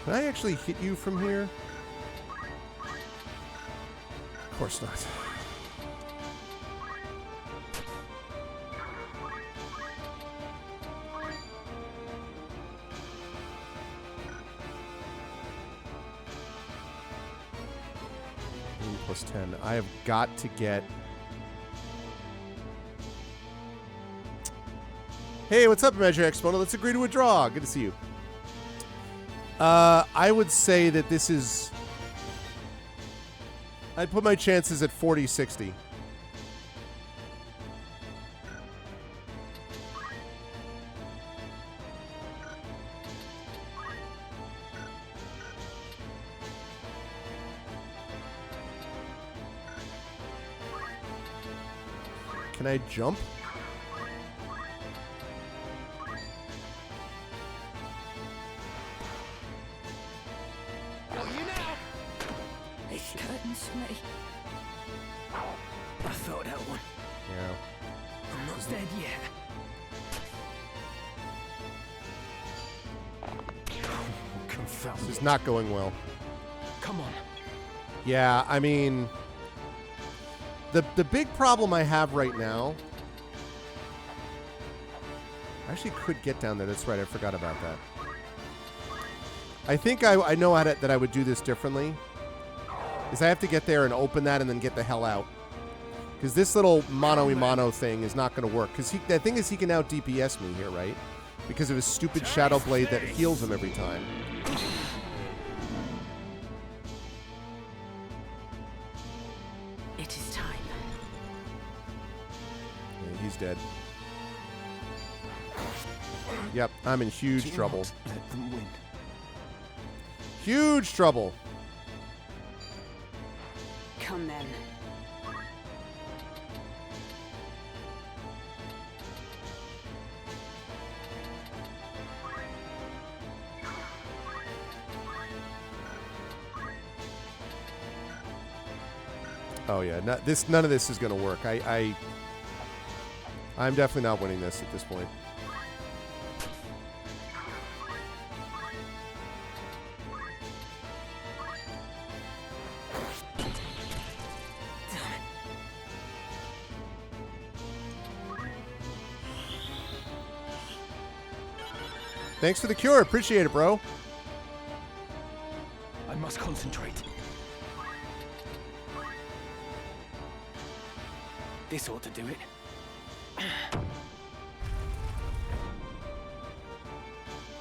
Can I actually hit you from here? Of course not. Plus 10. I have got to get... Hey, what's up, Imaginary Exponent? Let's agree to a draw. Good to see you. I would say that this is... I'd put my chances at 40-60. Can I jump? Got you now. miss me. I felt that one. Yeah. I'm not dead yet. Confound This is it. not going well. Come on. Yeah, I mean, the big problem I have right now. I actually could get down there. That's right. I forgot about that. I think I know that I would do this differently. Is I have to get there and open that and then get the hell out. Because this little mono-y-mono thing is not going to work. Because the thing is he can out DPS me here, right? Because of his stupid Shadow Blade that heals him every time. It is time. Yeah, he's dead. Yep, I'm in huge trouble. Let them win. Huge trouble. Come then. Oh yeah, none of this is going to work. I'm definitely not winning this at this point. Thanks for the cure. Appreciate it, bro. I must concentrate. This ought to do it.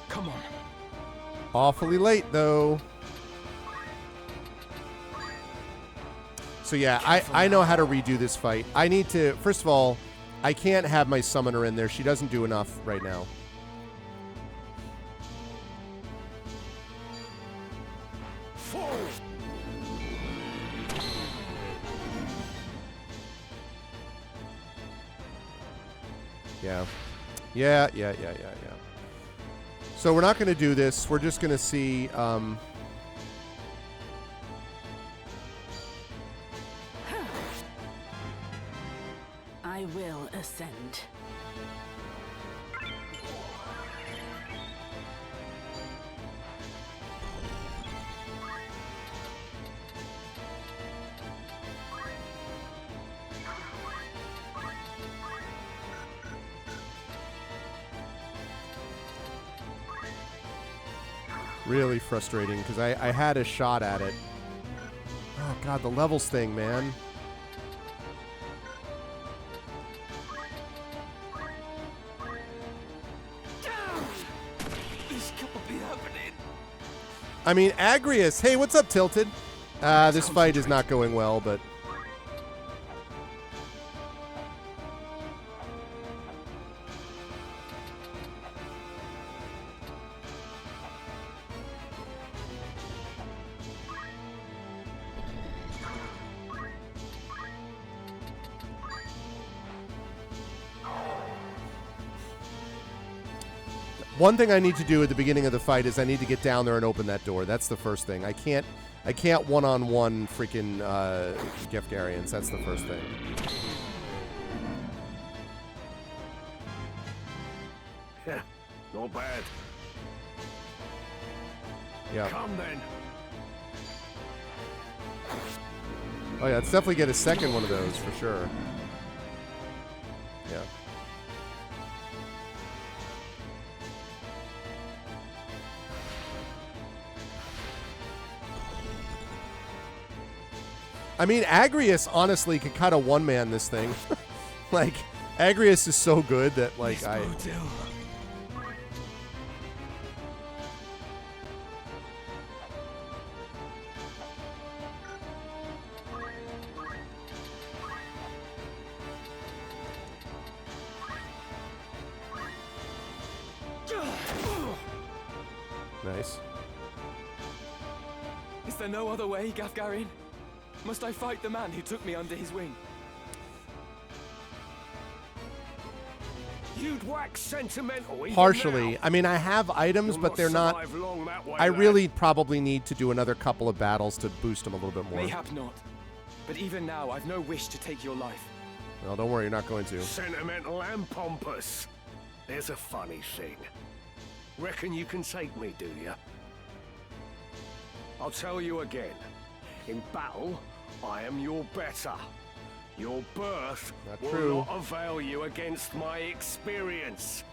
Come on. Awfully late, though. So yeah, I know how to redo this fight. I need to... First of all, I can't have my summoner in there. She doesn't do enough right now. Yeah. So we're not going to do this. We're just going to see... I will ascend. Really frustrating, because I had a shot at it. Oh, God, the levels thing, man. This can't be happening. I mean, Agrius. Hey, what's up, Tilted? This fight is not going well, but... One thing I need to do at the beginning of the fight is I need to get down there and open that door. That's the first thing. I can't one-on-one freaking Gefgarians. That's the first thing. Yeah, not bad. Yeah. Come then. Oh yeah, let's definitely get a second one of those for sure. Yeah. I mean, Agrius honestly could kind of one-man this thing. Like, Agrius is so good that, like, This I... motel. Nice. Is there no other way, Gafgarian? Must I fight the man who took me under his wing? you'd wax sentimental even Partially. now. I mean, I have items, You'll but they're not. survive long that way, I lad. really probably need to do another couple of battles to boost them a little bit more. Mayhap not. But even now, I've no wish to take your life. Well, don't worry, you're not going to. Sentimental and pompous. There's a funny thing. Reckon you can take me, do ya? I'll tell you again. In battle, I am your better. Your birth Not will true. not avail you against my experience.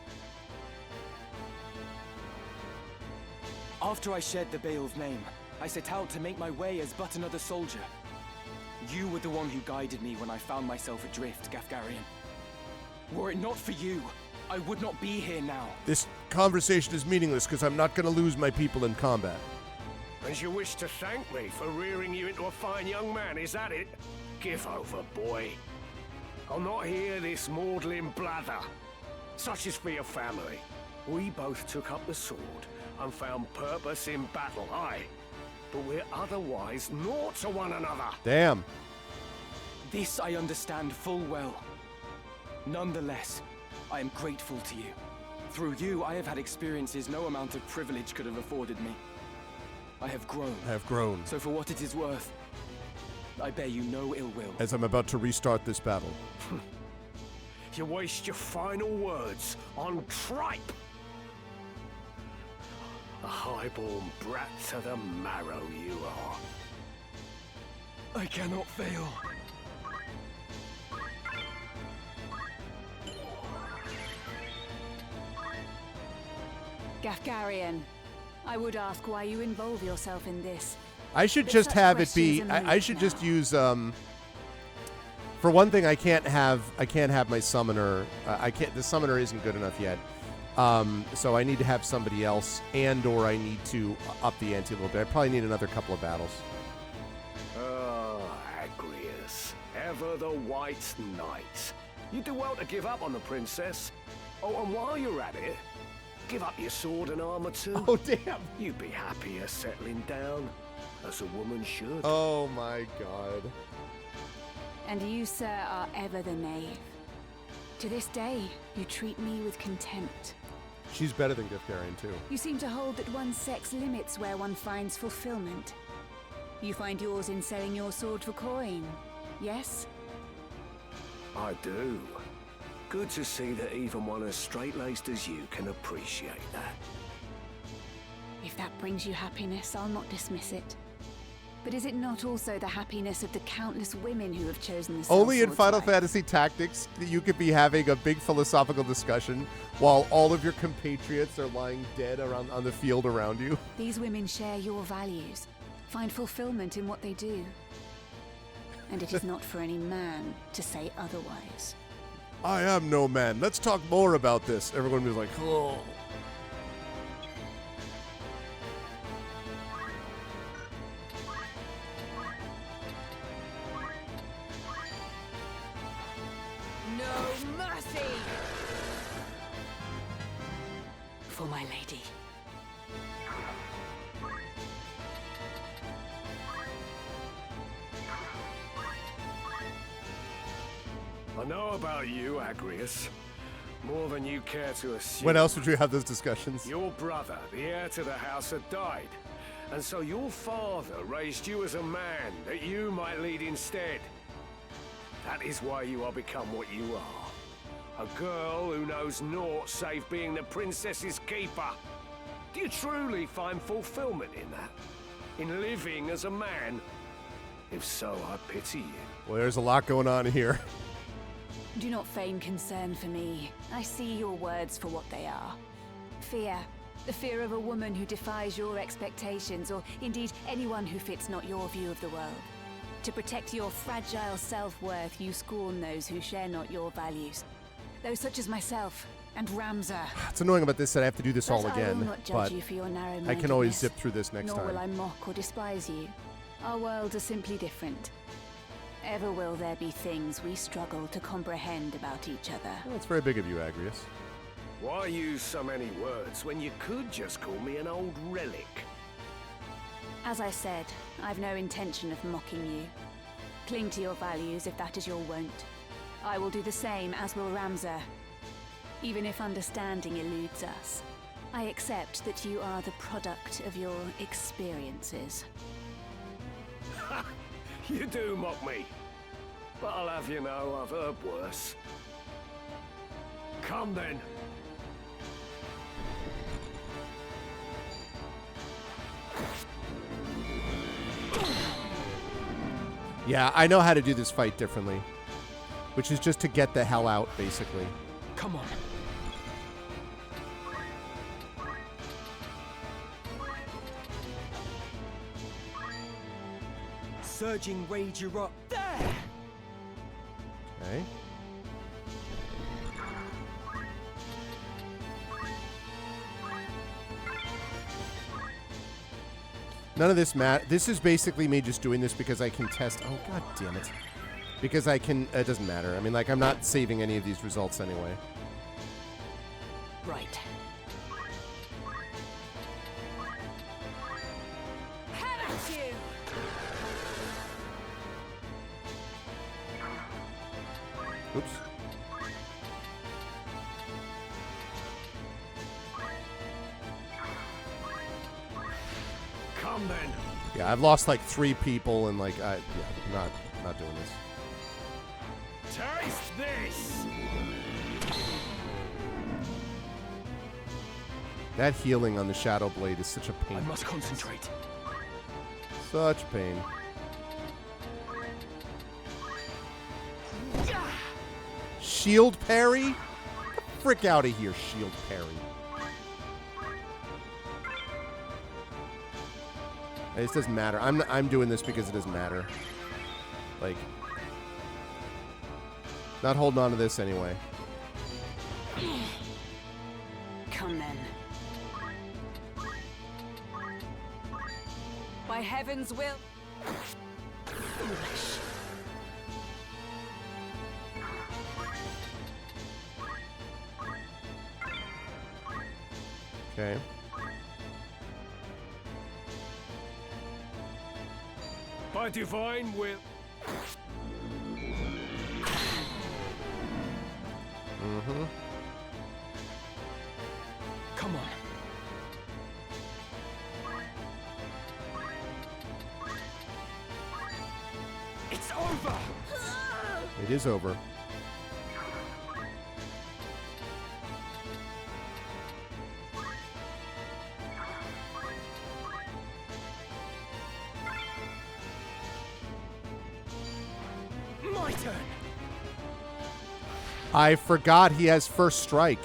After I shed the Beowulf name, I set out to make my way as but another soldier. You were the one who guided me when I found myself adrift, Gafgarian. Were it not for you, I would not be here now. This conversation is meaningless because I'm not going to lose my people in combat. And you wish to thank me for rearing you into a fine young man, is that it? Give over, boy. I'll not hear this maudlin blather. Such is for your family. We both took up the sword and found purpose in battle, aye. But we're otherwise naught to one another. Damn. This I understand full well. Nonetheless, I am grateful to you. Through you, I have had experiences no amount of privilege could have afforded me. I have grown. I have grown. So for what it is worth, I bear you no ill will. As I'm about to restart this battle. You waste your final words on tripe. A highborn brat to the marrow you are. I cannot fail. Gafgarian, I would ask why you involve yourself in this. I should But just such have it be. questions are I moot should just now. use. For one thing, I can't have my summoner. I can't. The summoner isn't good enough yet. So I need to have somebody else, and/or I need to up the ante a little bit. I probably need another couple of battles. Oh, Agrius, ever the White Knight. You do well to give up on the princess. Oh, and while you're at it, give up your sword and armor too. Oh damn! You'd be happier settling down, as a woman should. Oh my god! And you, sir, are ever the knave. To this day, you treat me with contempt. She's better than Gifgarian too. You seem to hold that one's sex limits where one finds fulfillment. You find yours in selling your sword for coin, yes? I do. Good to see that even one as straight-laced as you can appreciate that. If that brings you happiness, I'll not dismiss it. But is it not also the happiness of the countless women who have chosen the Only in sellsword's Final life? Fantasy Tactics that you could be having a big philosophical discussion while all of your compatriots are lying dead around on the field around you. These women share your values, find fulfillment in what they do. And it is not for any man to say otherwise. I am no man. Let's talk more about this. Everyone was like, oh. No mercy! For my lady. I know about you, Agrius. More than you care to assume. When else would you have those discussions? Your brother, the heir to the house, had died. And so your father raised you as a man that you might lead instead. That is why you are become what you are. A girl who knows naught save being the princess's keeper. Do you truly find fulfillment in that? In living as a man? If so, I pity you. Well, there's a lot going on here. Do not feign concern for me. I see your words for what they are. Fear. The fear of a woman who defies your expectations, or indeed anyone who fits not your view of the world. To protect your fragile self-worth, you scorn those who share not your values. Those such as myself and Ramza. It's annoying about this that I have to do this all But I will again, not judge but you for your narrow I can always zip through this next nor will I time. mock or despise you. Our worlds are simply different. Ever will there be things we struggle to comprehend about each other. Well, that's very big of you, Agrius. Why use so many words when you could just call me an old relic? As I said, I've no intention of mocking you. Cling to your values if that is your wont. I will do the same, as will Ramza. Even if understanding eludes us, I accept that you are the product of your experiences. You do mock me. But I'll have you know I've heard worse. Come then. Yeah, I know how to do this fight differently. Which is just to get the hell out, basically. Come on. Surging rage erupt. There! Okay. None of this this is basically me just doing this because I can test. Oh, god damn it. Because I can. It doesn't matter. I mean, like, I'm not saving any of these results anyway. Right. Have at you! Oops. Come then. Yeah, I've lost like 3 people and like yeah, not doing this. Taste this. That healing on the Shadow Blade is such a pain. I must concentrate. Such pain. Shield parry? Get the frick out of here, shield parry. This doesn't matter. I'm doing this because it doesn't matter. Like, not holding on to this anyway. Come then. By heaven's will. Foolish. Okay. By divine will. Mm-hmm. Come on. It's over! It is over. My turn! I forgot he has first strike.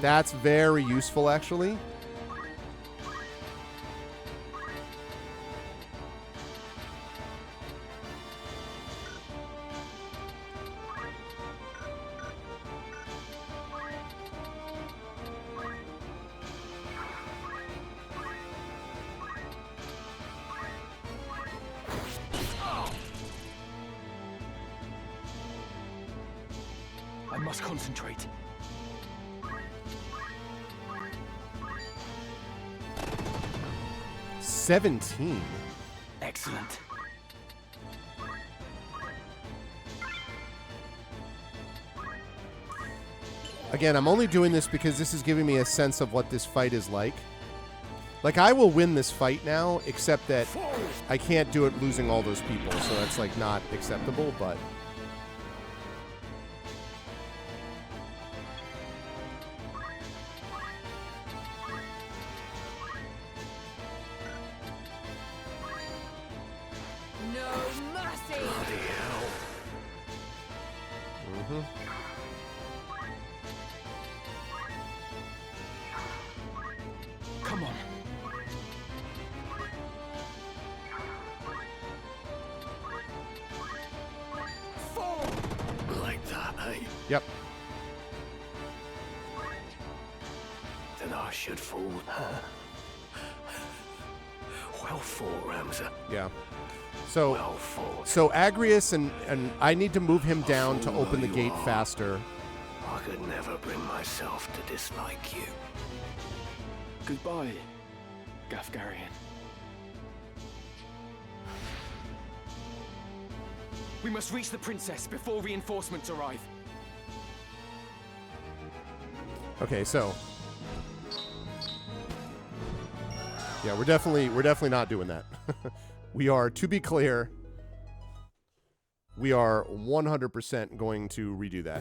That's very useful, actually. I must concentrate. $17. Excellent. Again, I'm only doing this because this is giving me a sense of what this fight is like. Like, I will win this fight now, except that I can't do it losing all those people, so that's, like, not acceptable, but... No mercy! Bloody hell. Mm-hmm. Come on. Fall! Like that, eh? Yep. Then I should fall. Well fought, Ramza. Yeah. So... Well fought. So Agrius and I need to move him down to open the gate faster. I could never bring myself to dislike you. Goodbye, Gafgarian. We must reach the princess before reinforcements arrive. Okay, so yeah, we're definitely not doing that. We are, to be clear, we are 100% going to redo that.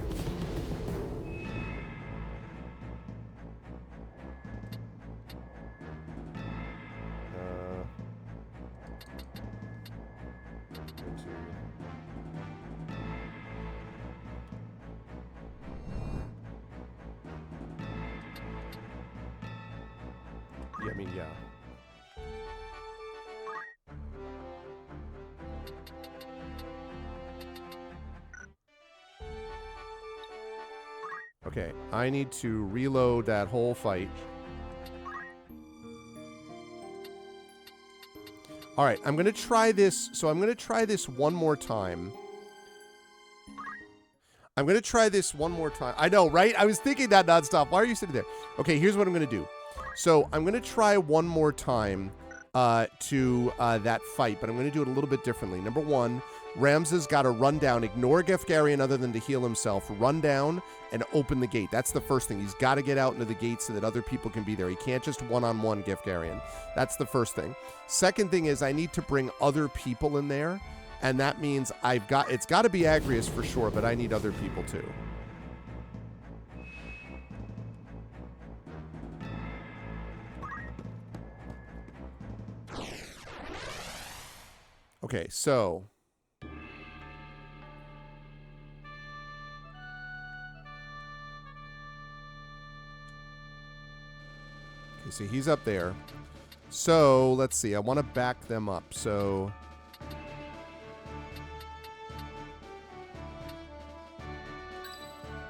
Yeah, I mean, yeah. Okay, I need to reload that whole fight. All right, I'm going to try this. So I'm going to try this one more time. I'm going to try this one more time. I know, right? I was thinking that nonstop. Why are you sitting there? Okay, here's what I'm going to do. So I'm going to try one more time to that fight, but I'm going to do it a little bit differently. Number one, Ramses got to run down, ignore Gefgarian other than to heal himself, run down and open the gate. That's the first thing. He's got to get out into the gate so that other people can be there. He can't just one-on-one Gefgarian. That's the first thing. Second thing is I need to bring other people in there, and that means it's got to be Agrius for sure, but I need other people too. Okay, so see, he's up there. So, let's see. I want to back them up. So,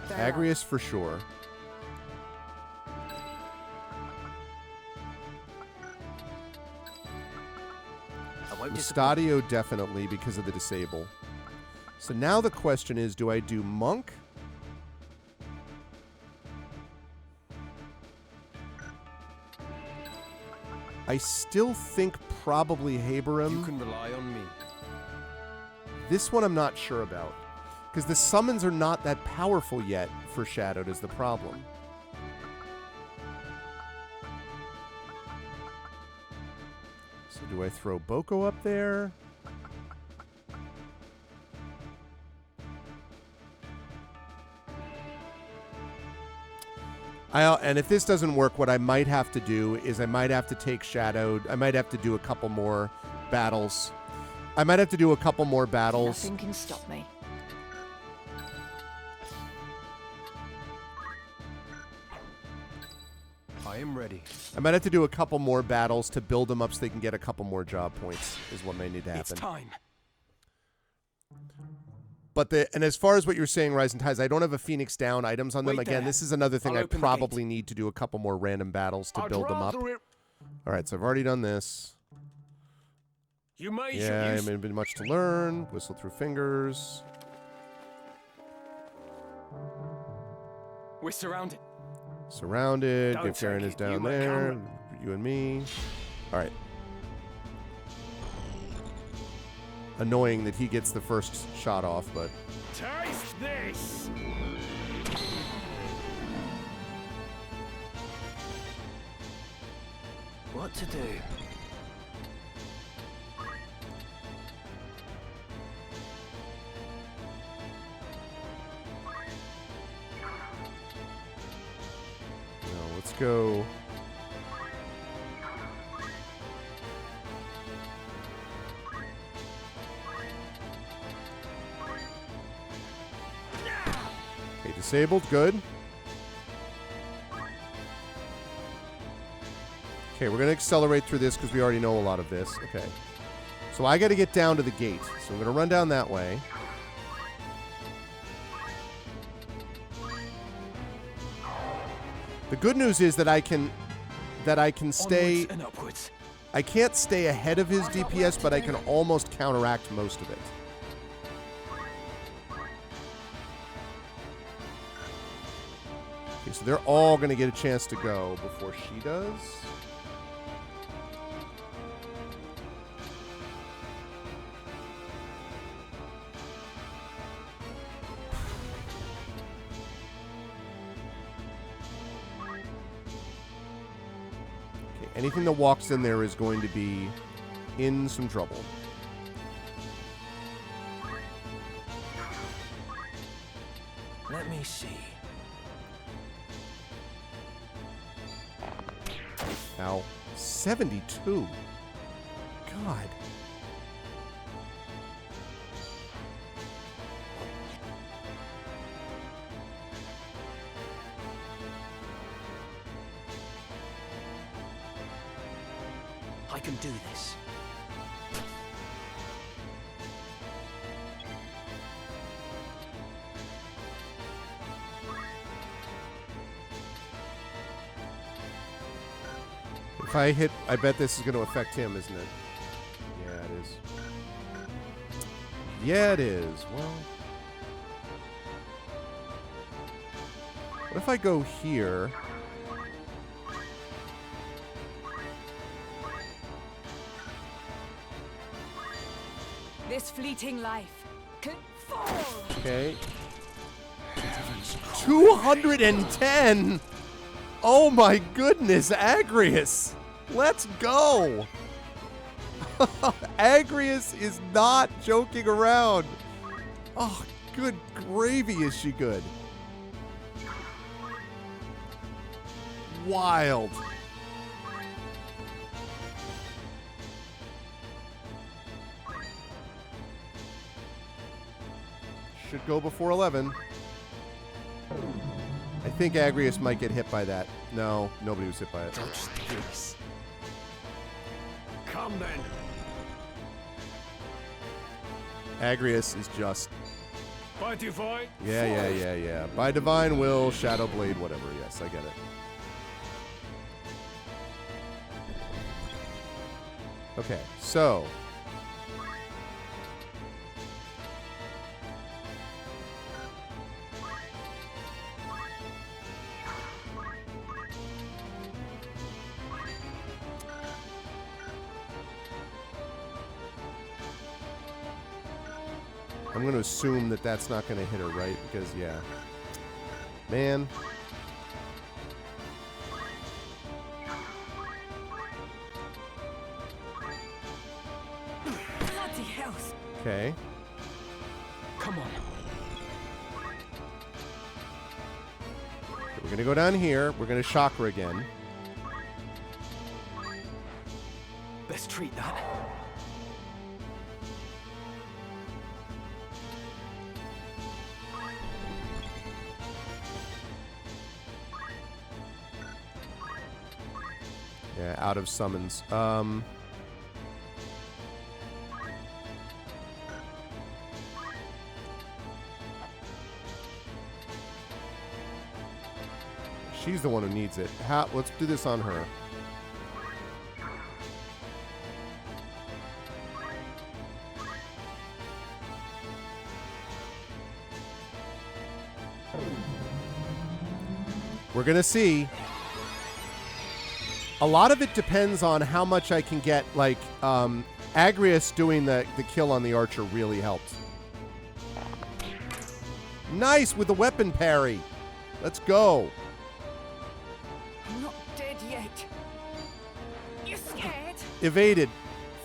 Agrius for sure. Stadio definitely because of the disable. So now the question is, do I do Monk? I still think probably Haberim. You can rely on me. This one I'm not sure about. Because the summons are not that powerful yet for Shadowed is the problem. So do I throw Boko up there? And if this doesn't work, what I might have to do is I might have to take Shadowed. I might have to do a couple more battles. Nothing can stop me. I am ready. I might have to do a couple more battles to build them up so they can get a couple more job points is what may need to happen. It's time. But and as far as what you're saying, Rise and Ties, I don't have a Phoenix Down items on them. Wait Again, there. this is another thing I'll I open the probably gate. need to do a couple more random battles to I'd build them up. rather it- All right, so I've already done this. You made Yeah, your I use. haven't been much to learn. Whistle through fingers. We're surrounded. Surrounded. Don't Gifgarin take is it. down You may there. come. You and me. All right. Annoying that he gets the first shot off, but Taste this. What to do? no, let's go. Okay, disabled, good. Okay, we're going to accelerate through this because we already know a lot of this. Okay. So I got to get down to the gate. So I'm going to run down that way. The good news is that I can stay. Onwards and upwards. I can't stay ahead of his DPS, but I can almost counteract most of it. Okay, so they're all going to get a chance to go before she does. Anything that walks in there is going to be in some trouble. Let me see. Ow. 72. God. I can do this. If I hit, I bet this is going to affect him, isn't it? Yeah, it is. Yeah, it is. Well, what if I go here? This fleeting life could fall. Okay. 210! Oh my goodness, Agrius! Let's go! Agrius is not joking around. Oh, good gravy, is she good. Wild. Should go before 11. I think Agrius might get hit by that. No, nobody was hit by it. Touch this. Come then. Agrius is just... By divine. Yeah. By divine will, Shadow Blade, whatever. Yes, I get it. Okay, so... I'm going to assume that that's not going to hit her, right? Because, yeah. Man. Bloody hell. Okay. Come on. We're going to go down here. We're going to shock her again. Let's treat that. Yeah, out of summons. She's the one who needs it. Let's do this on her. We're gonna see. A lot of it depends on how much I can get. Like, Agrius doing the kill on the archer really helped. Nice with the weapon parry. Let's go. I'm not dead yet. You scared? Evaded.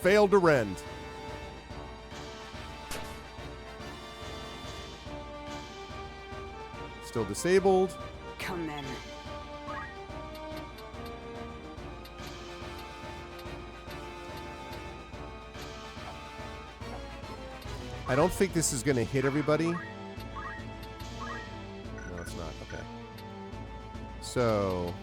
Failed to rend. Still disabled. Come then. I don't think this is going to hit everybody. No, it's not. Okay. So...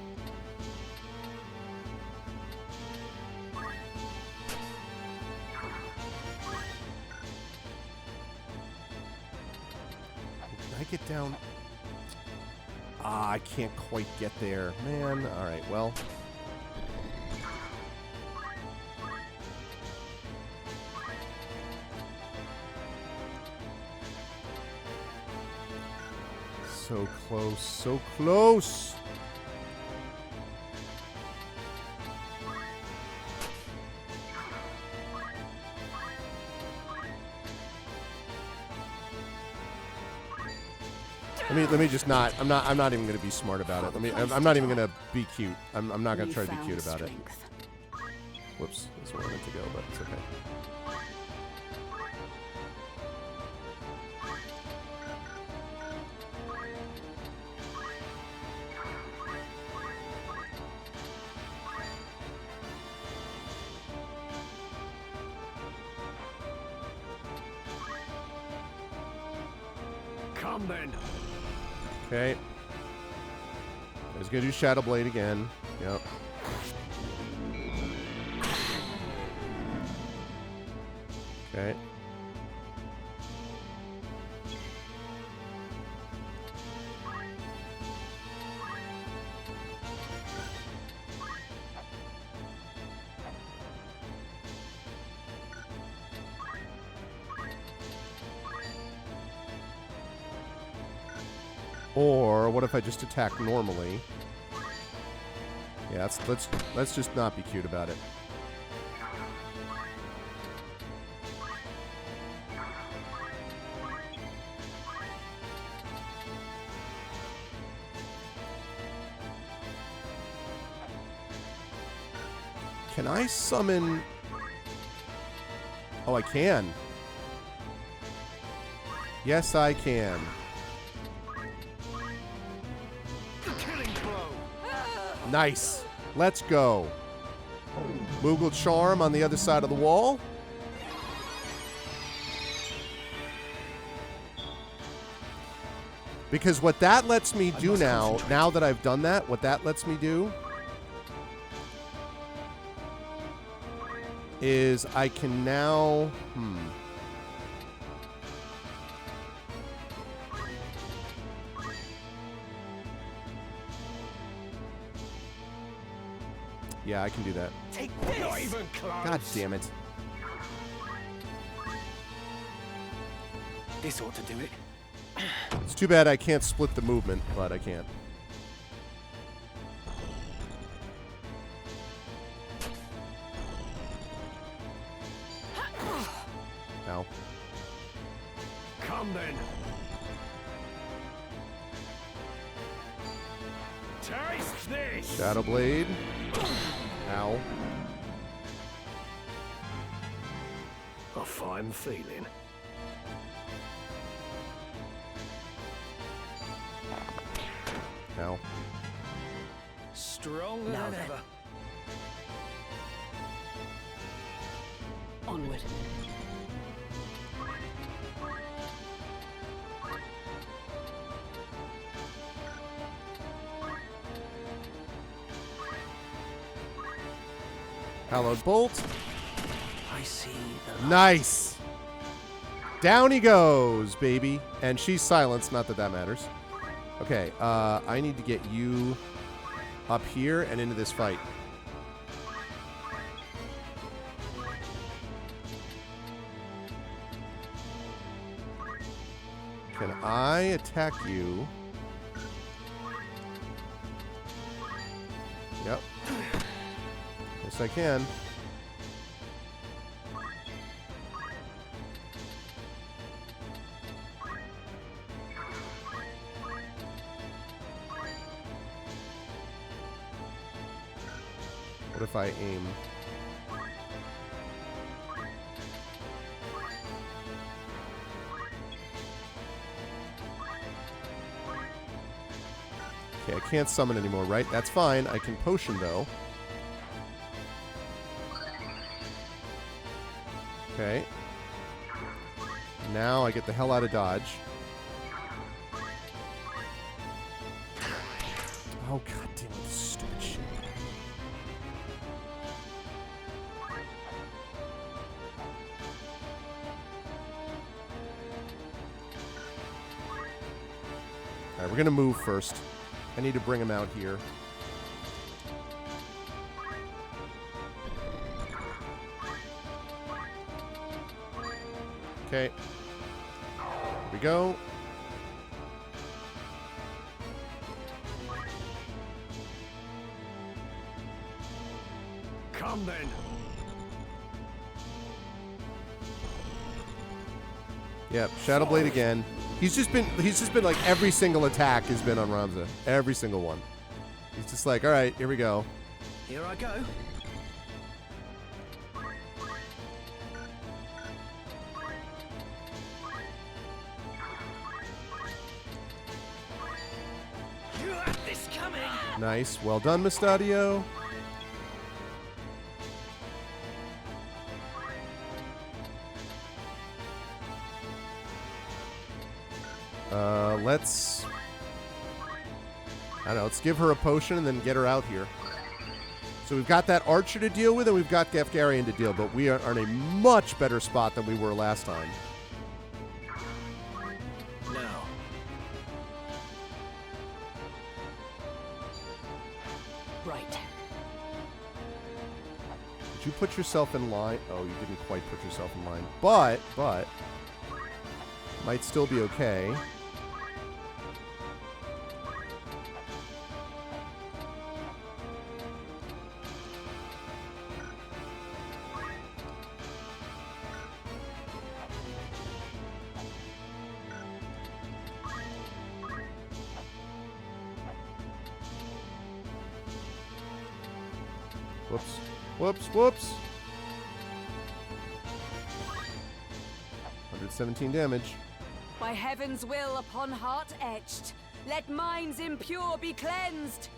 Can I get down? Ah, I can't quite get there. Man, alright, well... So close, so close! Let me just not. I'm not even going to be smart about it. I'm not even going to be cute. I'm not going to try to be cute about it. Whoops, that's where I meant to go, but it's okay. Come then. Okay. I was gonna do Shadow Blade again. Yep. Okay. Or what if I just attack normally? Yeah, let's just not be cute about it. Can I summon... Oh, I can. Yes, I can. Nice. Let's go. Moogle Charm on the other side of the wall. Because what that lets me do now that I've done that, what that lets me do is I can now... Yeah, I can do that. Take this! Not even close. God damn it. This ought to do it. It's too bad I can't split the movement, but I can. Ow. Come then. Taste this. Shadow Blade. Ow. A fine feeling. Ow. Stronger Now than then. ever. Onward. Hallowed Bolt. I see the light. Nice. Down he goes, baby. And she's silenced. Not that that matters. Okay, I need to get you up here and into this fight. Can I attack you? Yep. Yes, I can. What if I aim? Okay, I can't summon anymore, right? That's fine. I can potion, though. Okay. Now I get the hell out of dodge. Oh, god damn it, stupid shit. Alright, we're gonna move first. I need to bring him out here. Okay. Here we go. Come then. Yep, Shadow Blade again. He's just been like every single attack has been on Ramza. Every single one. He's just like, all right, here we go. Here I go. Nice. Well done, Mustadio. Let's... I don't know. Let's give her a potion and then get her out here. So we've got that archer to deal with, and we've got Gefgarian to deal, but we are in a much better spot than we were last time. Now. Right. Did you put yourself in line? Oh, you didn't quite put yourself in line. But, might still be okay. Whoops. Whoops, whoops. 117 damage. By heaven's will upon heart etched, let minds impure be cleansed.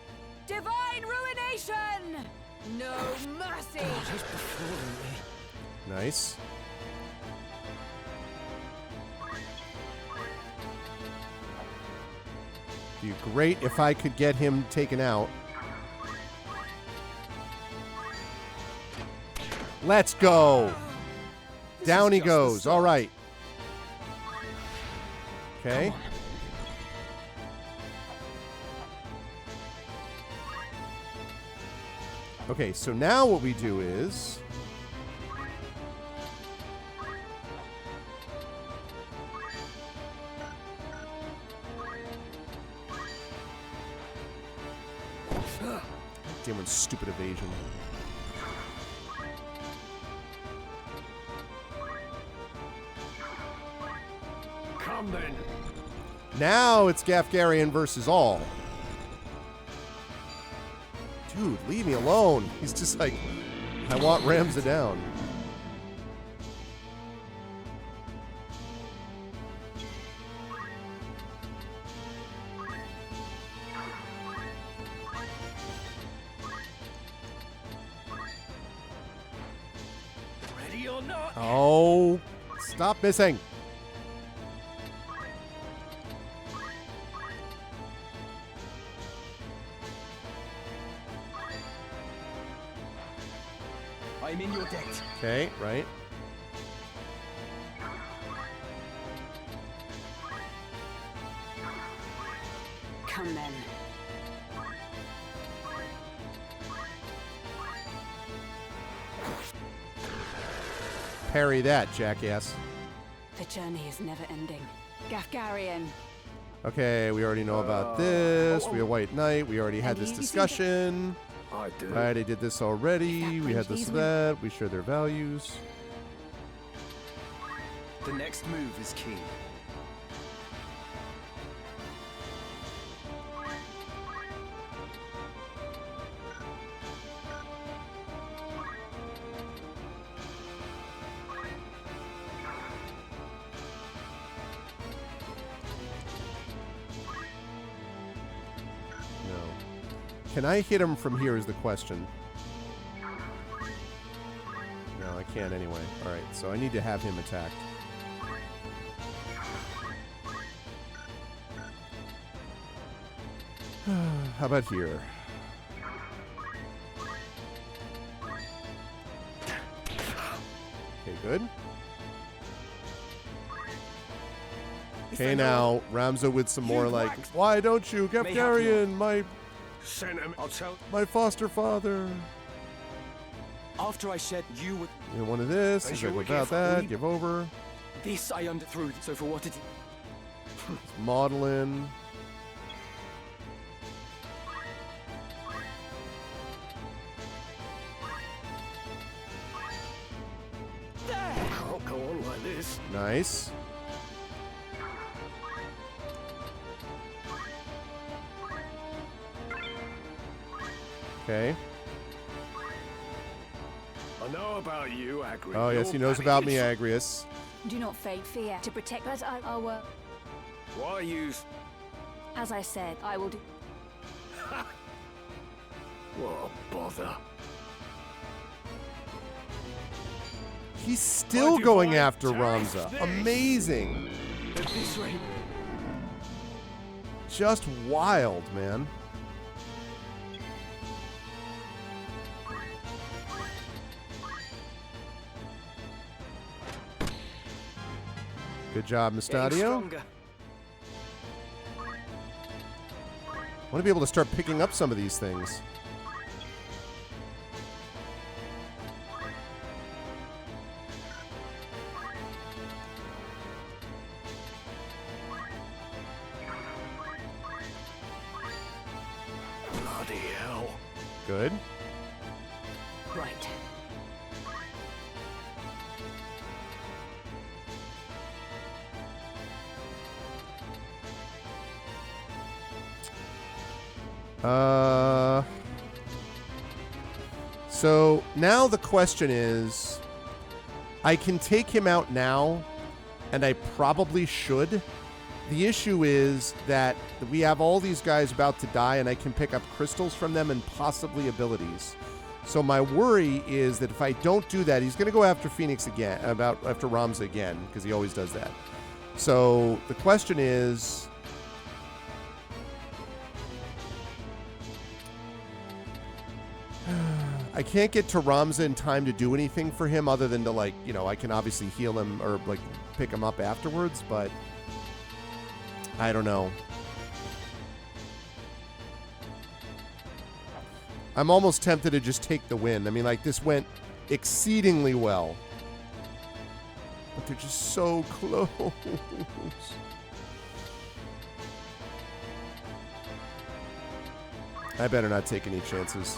Divine ruination! No mercy! He's befooling me. Nice. Be great if I could get him taken out. Let's go. Down he goes. All right. Okay. Okay, so now what we do is... Damn one stupid evasion. Come then. Now it's Gefgarian versus all. Dude, leave me alone. He's just like, I want Ramza down. Ready or not? Oh, stop missing. I'm in your debt. Okay, right. Come then. Parry that, jackass. The journey is never ending. Gefgarian. Okay, we already know about this. We have White Knight. We already had And this you discussion. I do. Right, I did this already. We had this and that. We share their values. The next move is key. No. Can I hit him from here is the question. No, I can't anyway. Alright, so I need to have him attacked. How about here? Okay, good. Okay, now Ramza with some more like, why don't you, Gefgarian, Send him. I'll tell. my foster father. After I shed, you would. You know, one of this. He's you like, were without careful. that, give over. This I underthrew. So for what it. Modeling. Can't go on like this. Nice. Okay. I know about you, Agri. Oh, yes, he knows about me, Agrius. Do not feign fear to protect us. Why use? As I said, I will do. What a bother. He's still I going divide after task Ramza. this. Amazing. At this rate, Just wild, man. Good job, getting Mustadio. stronger. I want to be able to start picking up some of these things. Bloody hell. Good. Right. So now the question is, I can take him out now, and I probably should. The issue is that we have all these guys about to die, and I can pick up crystals from them and possibly abilities. So my worry is that if I don't do that, he's going to go after Phoenix again, after Ramza again, because he always does that. So the question is, I can't get to Ramza in time to do anything for him other than to, like, you know, I can obviously heal him or, like, pick him up afterwards, but I don't know. I'm almost tempted to just take the win. I mean, like, this went exceedingly well. But they're just so close. I better not take any chances.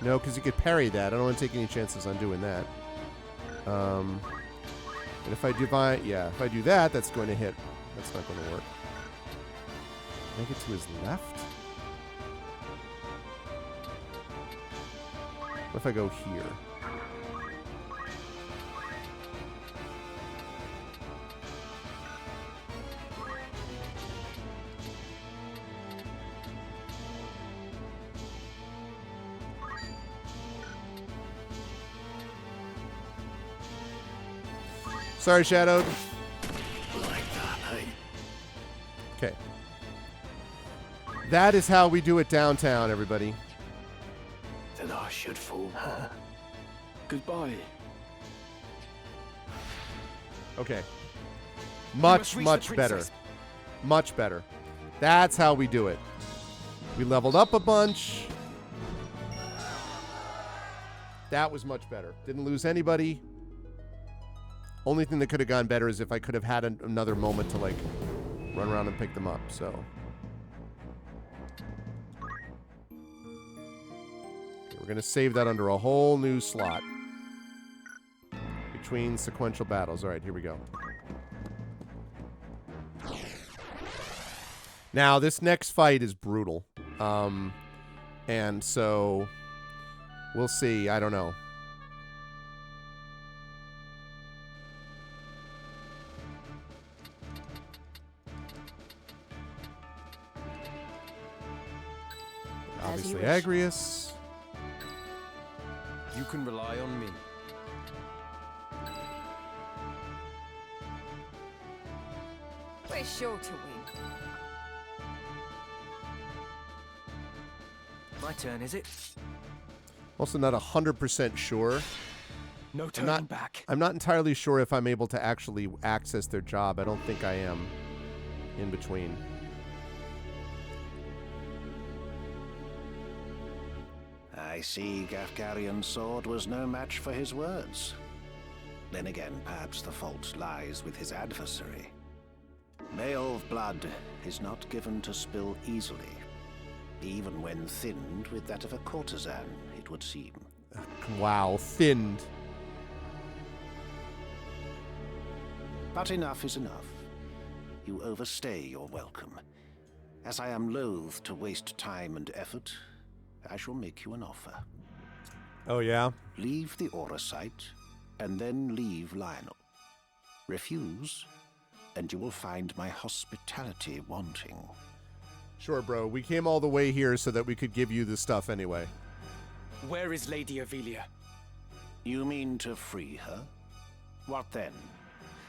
No, because you could parry that. I don't want to take any chances on doing that. And if I if I do that, that's going to hit. That's not going to work. Can I get to his left? What if I go here? Sorry, Shadowed. Like that, hey? Okay. That is how we do it downtown, everybody. Then I should fall. Goodbye. Okay. must Much, reach much the better. princess. Much better. That's how we do it. We leveled up a bunch. That was much better. Didn't lose anybody. Only thing that could have gone better is if I could have had another moment to, like, run around and pick them up, so. Okay, we're going to save that under a whole new slot. Between sequential battles. All right, here we go. Now, this next fight is brutal. And so, we'll see. I don't know. As you Obviously, wish. Agrius. You can rely on me. We're sure to win. My turn, is it? Also not 100% sure. No turning back. I'm not entirely sure if I'm able to actually access their job. I don't think I am in between. I see Gafgarian's sword was no match for his words. Then again, perhaps the fault lies with his adversary. Male blood is not given to spill easily, even when thinned with that of a courtesan, it would seem. Wow, thinned. But enough is enough. You overstay your welcome. As I am loath to waste time and effort, I shall make you an offer. Oh, yeah? Leave the Aura site, and then leave Lionel. Refuse, and you will find my hospitality wanting. Sure, bro. We came all the way here so that we could give you the stuff anyway. Where is Lady Ivalice? You mean to free her? What then?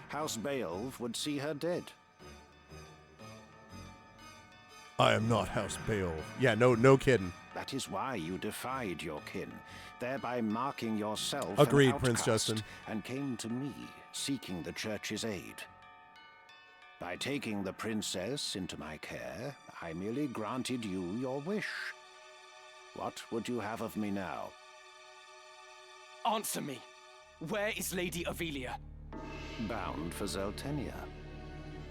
House Beowulf would see her dead. I am not House Beowulf. Yeah, no kidding. That is why you defied your kin, thereby marking yourself Agreed, an Prince outcast, Justin. and came to me, seeking the church's aid. By taking the princess into my care, I merely granted you your wish. What would you have of me now? Answer me. Where is Lady Ivalice? Bound for Zeltenia.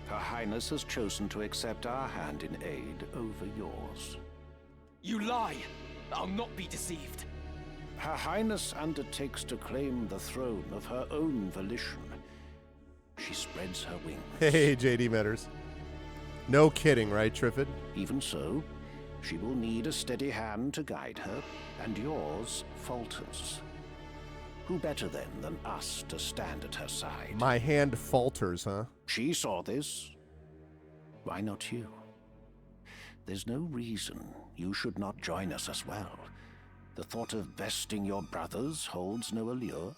Her Highness has chosen to accept our hand in aid over yours. You lie! I'll not be deceived. Her Highness undertakes to claim the throne of her own volition. She spreads her wings. Hey, JD Metters. No kidding, right, Triffid? Even so, she will need a steady hand to guide her, and yours falters. Who better then than us to stand at her side? My hand falters, huh? She saw this. Why not you? There's no reason you should not join us as well. The thought of besting your brothers holds no allure.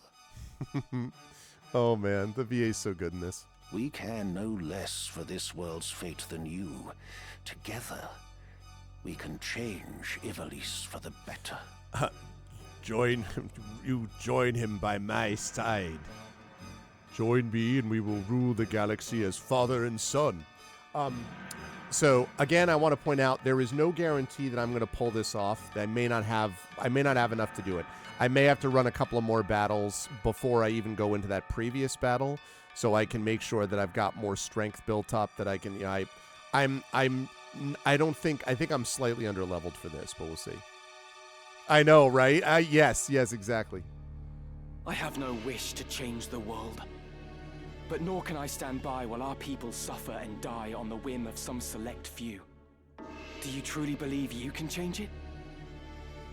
Oh man, the VA's so good in this. We care no less for this world's fate than you. Together, we can change Ivalice for the better. You join him by my side. Join me and we will rule the galaxy as father and son. So again, I want to point out there is no guarantee that I'm going to pull this off. I may not have enough to do it. I may have to run a couple of more battles before I even go into that previous battle, so I can make sure that I've got more strength built up. That I can. You know, I think I'm slightly underleveled for this, but we'll see. I know, right? Yes, exactly. I have no wish to change the world. But nor can I stand by while our people suffer and die on the whim of some select few. Do you truly believe you can change it?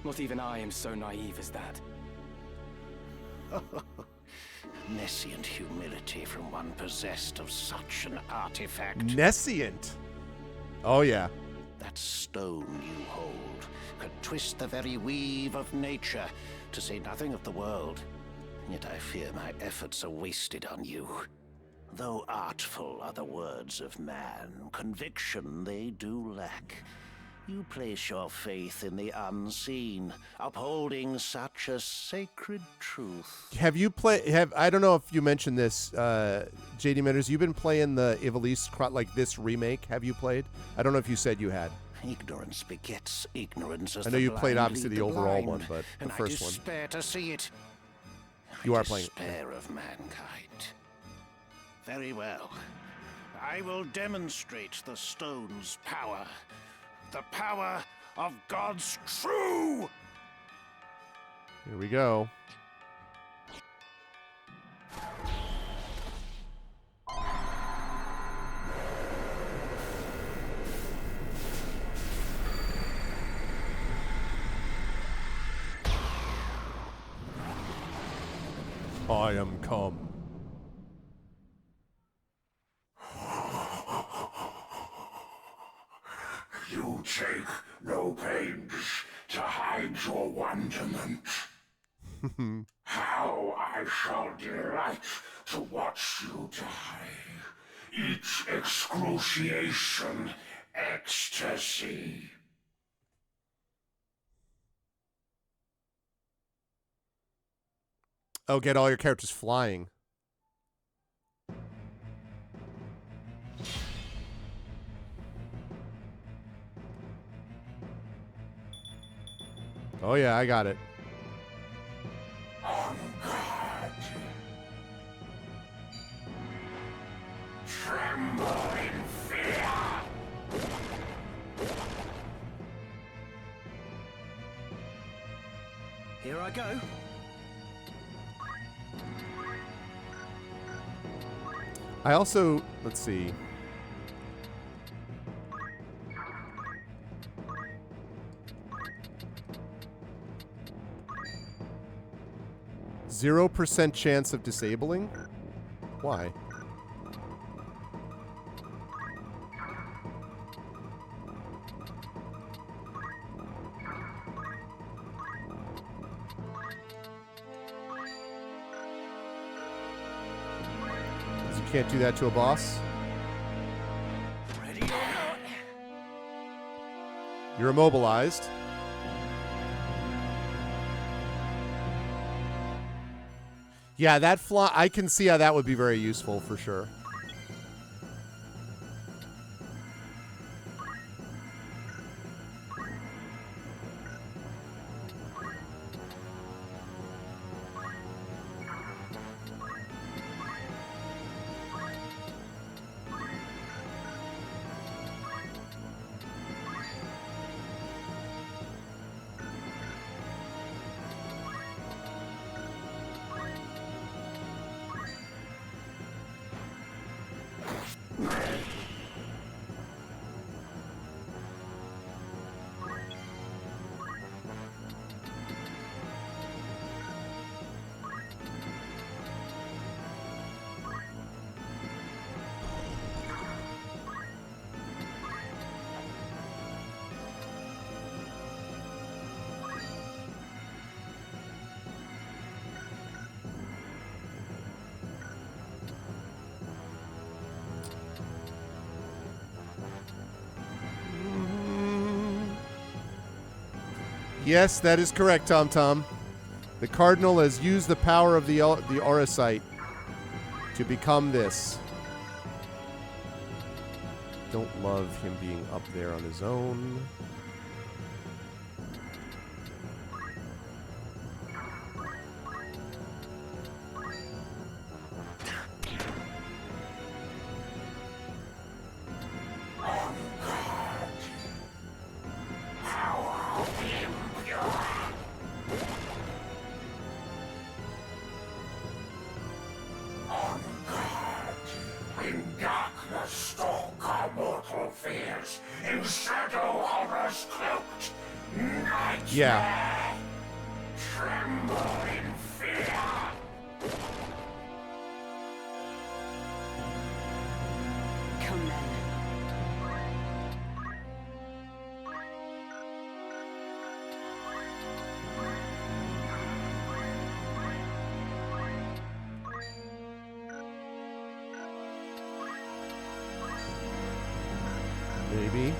Not even I am so naive as that. Nescient humility from one possessed of such an artifact. Nescient? Oh, yeah. That stone you hold could twist the very weave of nature, to say nothing of the world. Yet I fear my efforts are wasted on you. Though artful are the words of man, conviction they do lack. You place your faith in the unseen, upholding such a sacred truth. Have you I don't know if you mentioned this, JD Metters, you've been playing the Ivalice, like this remake. Have you played? I don't know if you said you had. Ignorance begets ignorance. As I know the you played blind obviously lead the overall blind, one, but the and first I one. despair to see it. You I are playing it. despair of mankind. Very well. I will demonstrate the stone's power. The power of God's true! Here we go. I am come. You take no pains to hide your wonderment. How I shall delight to watch you die. Each excruciation, ecstasy. Oh, get all your characters flying. Oh yeah, I got it. On guard. Tremble in fear. Here I go. I also, let's see. 0% chance of disabling? Why? Because you can't do that to a boss? Ready or not? You're immobilized. Yeah, that fly, I can see how that would be very useful for sure. Yes, that is correct, Tom Tom. The Cardinal has used the power of the Auracite to become this. Don't love him being up there on his own. Yeah. Tremble in fear. Come then. Maybe.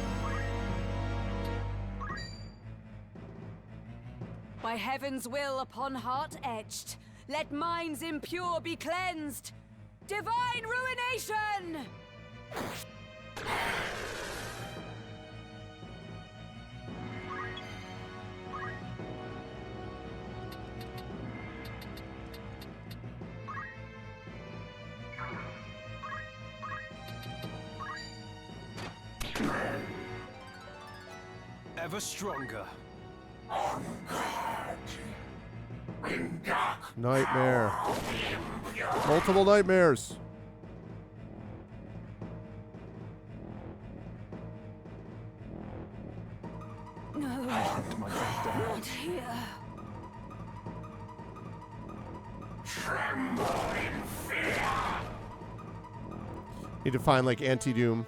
By heaven's will upon heart etched, let minds impure be cleansed. Divine ruination! Ever stronger. On guard. In dark Nightmare. power of the impure. Multiple nightmares. No, not here. Tremble in fear. Need to find like anti-doom.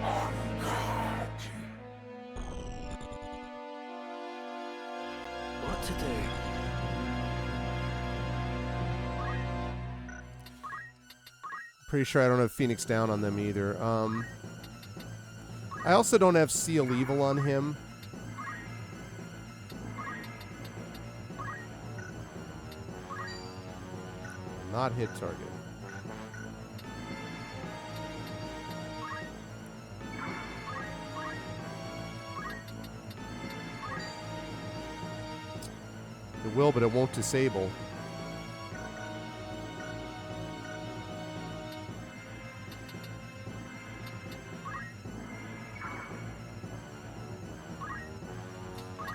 On guard. What to do? Pretty sure I don't have Phoenix down on them either. I also don't have Seal Evil on him. Not hit target. It will, but it won't disable.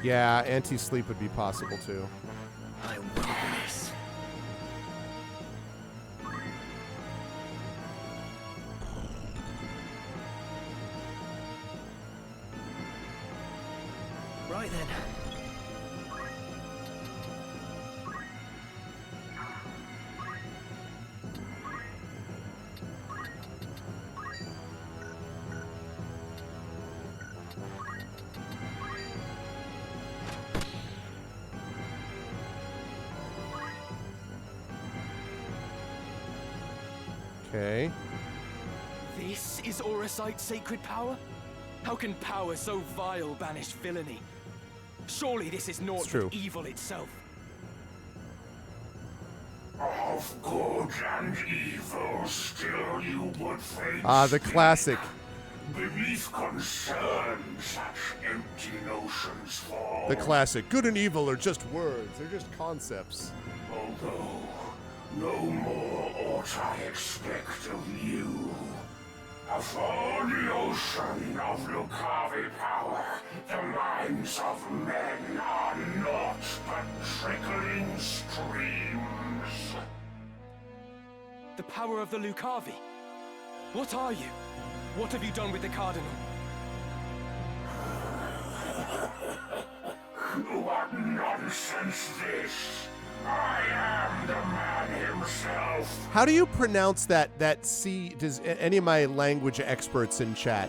Yeah, anti-sleep would be possible too. I will Right then. Okay. This is Auracite's sacred power? How can power so vile banish villainy? Surely this is naught It's true. but evil itself. Of good and evil still you would fain Ah, the speak. classic. Beneath concern such empty notions fall. The classic. Good and evil are just words. They're just concepts. Although no more ought I expect of you. Afore the ocean of Lucavi power, the minds of men are naught but trickling streams. The power of the Lucavi. What are you? What have you done with the Cardinal? What nonsense this! I am the man himself. How do you pronounce that C? Does any of my language experts in chat,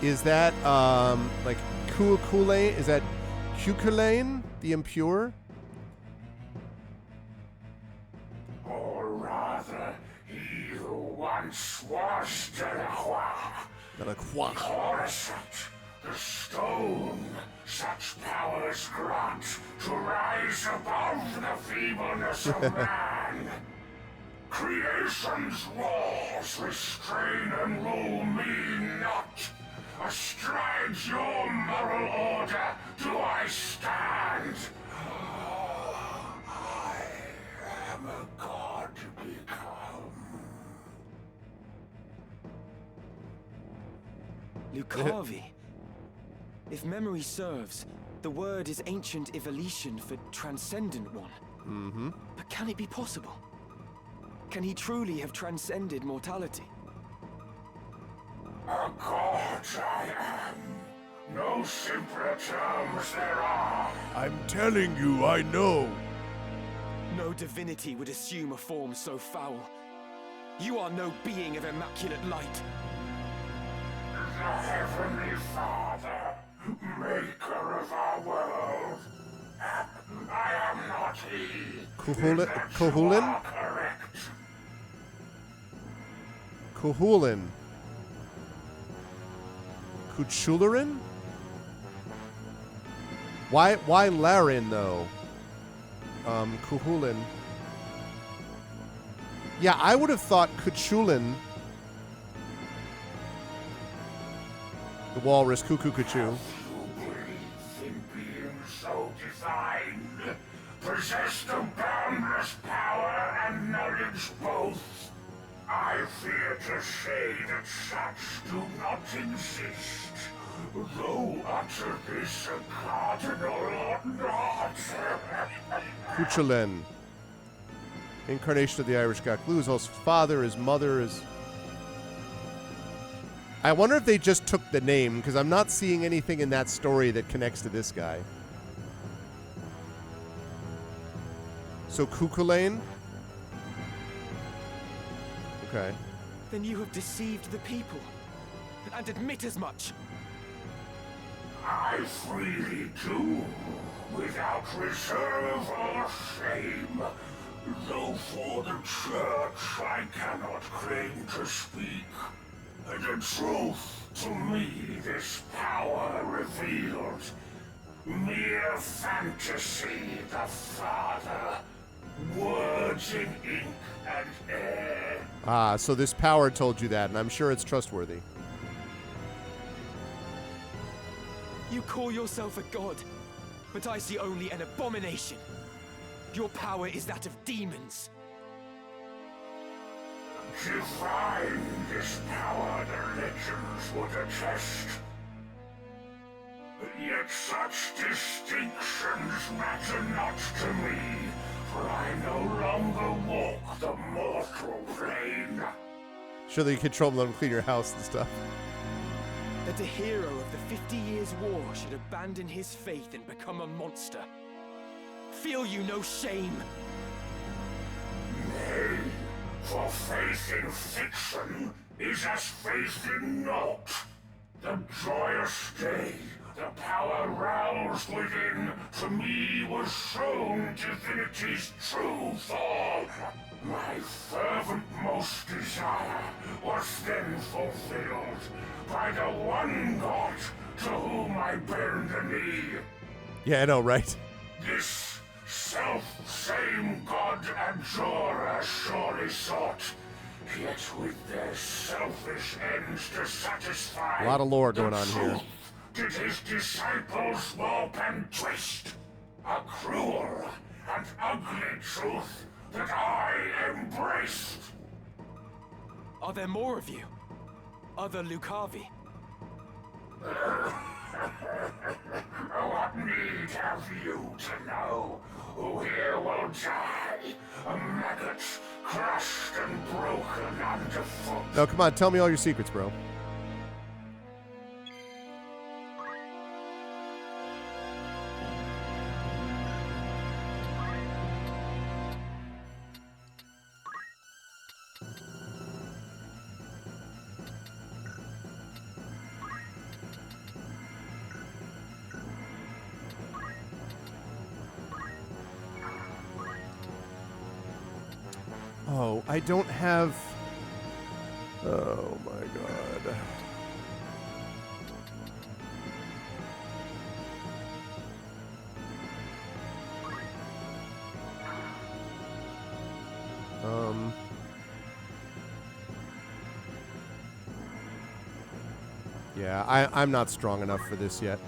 is that like Kukulane? Is that Kukulane, the impure? Or rather, he who once was Delacroix. Coruscant, the stone, such powers grant to rise above the feebleness of man. Creation's laws restrain and rule me not. Astride your moral order do I stand. I am a god become. Lucavi. If memory serves, the word is ancient Ivalician for transcendent one. Mm-hmm. But can it be possible? Can he truly have transcended mortality? A god I am. No simpler terms there are. I'm telling you, I know. No divinity would assume a form so foul. You are no being of immaculate light. The Heavenly Father, maker of our world. I am not he. Kuhulin? You are correct. Kuhulin. Kuchularin? Why Larin though? Kuhulin. Yeah, I would have thought Kuchulin. The walrus, Cuckoo Cuckoo. You believe in being so divine, possessed of boundless power and knowledge both. I fear to say that such do not exist, though utter this a cardinal or not. Cuchulain. Incarnation of the Irish Gaclú. His host father, his mother, is... I wonder if they just took the name, because I'm not seeing anything in that story that connects to this guy. So Cuchulain? Okay. Then you have deceived the people, and admit as much. I freely do, without reserve or shame. Though for the church I cannot claim to speak. And in truth, to me this power revealed. Mere fantasy, the Father. Words in ink and air. Ah, so this power told you that, and I'm sure it's trustworthy. You call yourself a god, but I see only an abomination. Your power is that of demons. Divine this power the legends would attest. Yet such distinctions matter not to me, for I no longer walk the mortal plane. Sure that you control them, let them clean your house and stuff. That a hero of the 50 Years' War should abandon his faith and become a monster. Feel you no shame? Nay, for faith in fiction is as faith in naught. The joyous day, the power roused within, to me was shown divinity's true form. My fervent most desire was then fulfilled by the one God to whom I bend the knee. Yeah, I know, right? This self-same God Abjurer surely sought, yet with their selfish ends to satisfy. A lot of lore going the on here. truth did his disciples warp and twist. A cruel and ugly truth that I embraced. Are there more of you? Other Lucavi? What need have you to know? Who here will die? A maggot, crushed and broken underfoot. No, come on, tell me all your secrets, bro. Oh, I don't have... Oh my god. Yeah, I'm not strong enough for this yet.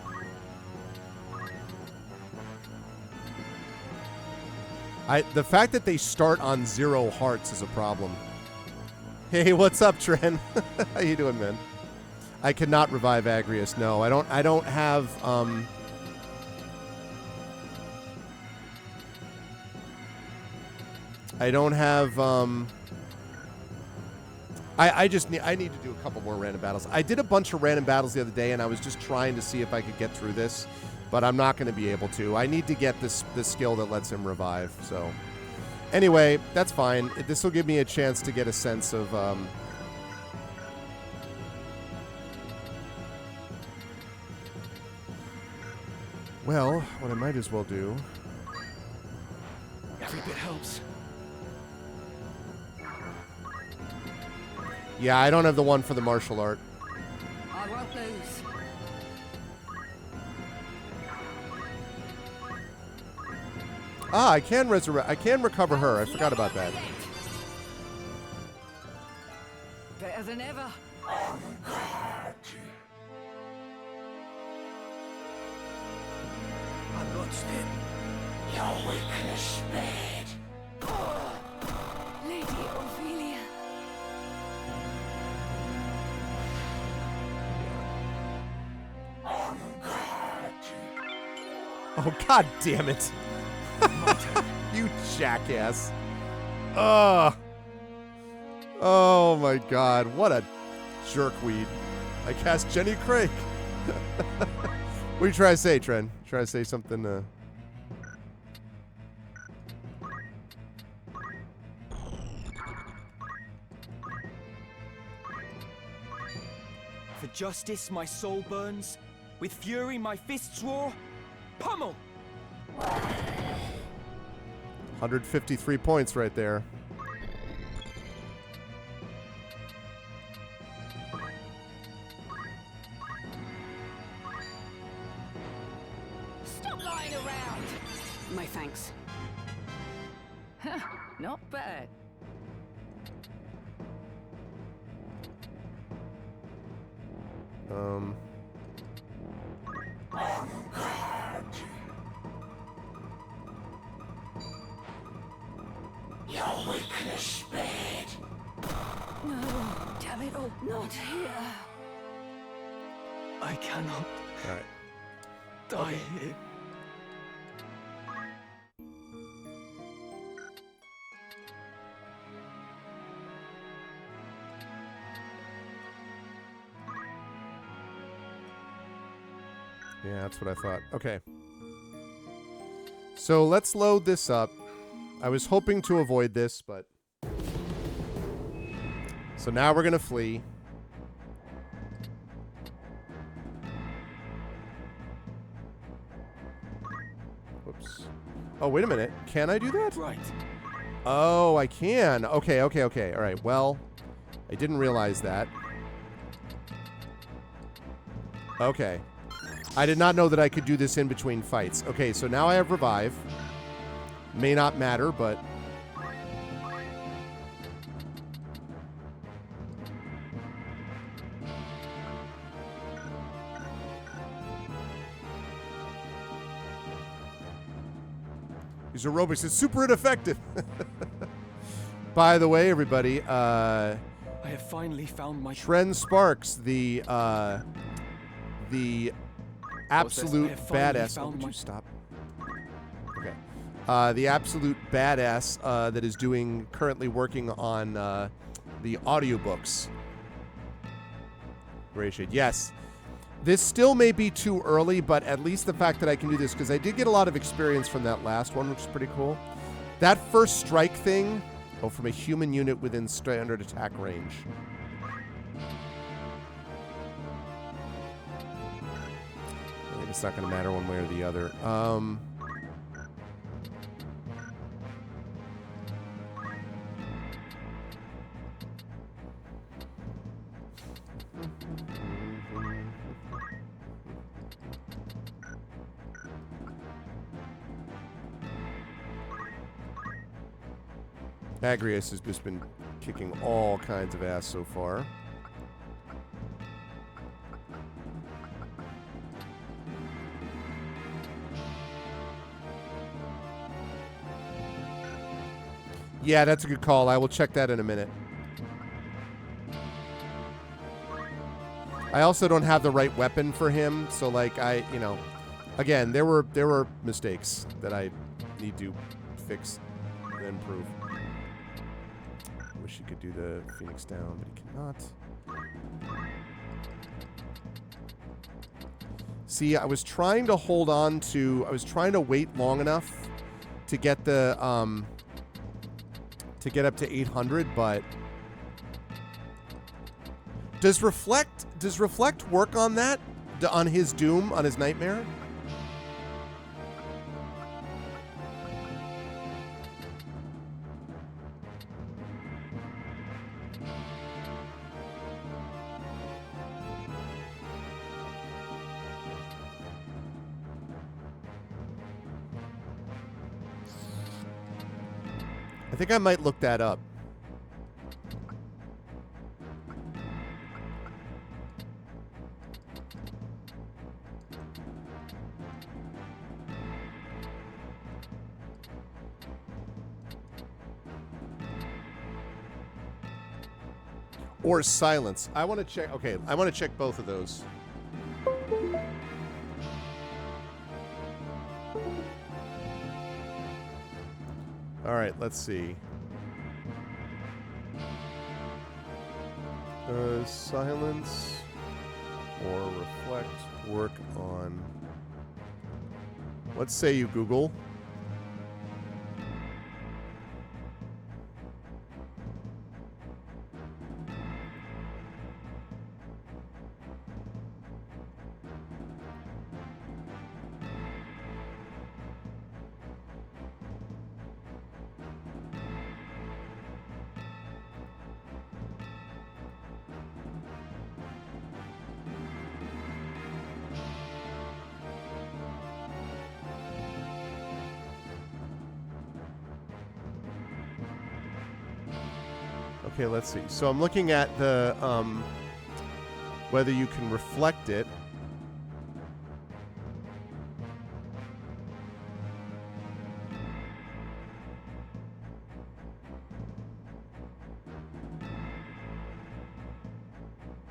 The fact that they start on 0 hearts is a problem. Hey, what's up, Tren? How you doing, man? I cannot revive Agrius. No, I don't have I don't have I need to do a couple more random battles. I did a bunch of random battles the other day, and I was just trying to see if I could get through this, but I'm not going to be able to. I need to get this skill that lets him revive. So, anyway, that's fine. This will give me a chance to get a sense of well, what I might as well do. Every bit helps. Yeah, I don't have the one for the martial art. I won't lose. Ah, I can resurrect. I can recover her. I forgot about that. Better than ever. I'm not still. Your weakness spared. Lady Ophelia. Oh, god damn it. You jackass. Ugh. Oh my god, what a jerkweed. I cast Jenny Craig. What are you trying to say, Tren? Try to say something, For justice my soul burns. With fury my fists roar. Pummel! 153 points right there. Stop lying around. My thanks. Not bad. Your weakness spared. No, damn it all, not here. I cannot All right. die here. Yeah, that's what I thought. Okay. So let's load this up. I was hoping to avoid this, but... So now we're going to flee. Whoops. Oh, wait a minute. Can I do that? Right. Oh, I can. Okay, okay, okay. All right, well, I didn't realize that. Okay. I did not know that I could do this in between fights. Okay, so now I have revive. May not matter, but... These aerobics is super ineffective. By the way, everybody, I have finally found my... Tren Sparks, the absolute badass. Oh, would you stop? Okay. The absolute badass that is currently working on the audiobooks. Gracious. Yes. This still may be too early, but at least the fact that I can do this, because I did get a lot of experience from that last one, which is pretty cool. That first strike thing, from a human unit within standard attack range. I think it's not going to matter one way or the other. Agrius has just been kicking all kinds of ass so far. Yeah, that's a good call. I will check that in a minute. I also don't have the right weapon for him, so like again, there were mistakes that I need to fix and improve. Wish he could do the Phoenix down, but he cannot. See, I was trying to hold on to... I was trying to wait long enough to get the... to get up to 800, but... Does Reflect work on that? On his Doom? On his Nightmare? I think I might look that up. Or silence. I want to check. Okay, I want to check both of those. All right, let's see. Does silence or reflect work on... What say you, Google? Okay, let's see. So I'm looking at the whether you can reflect it.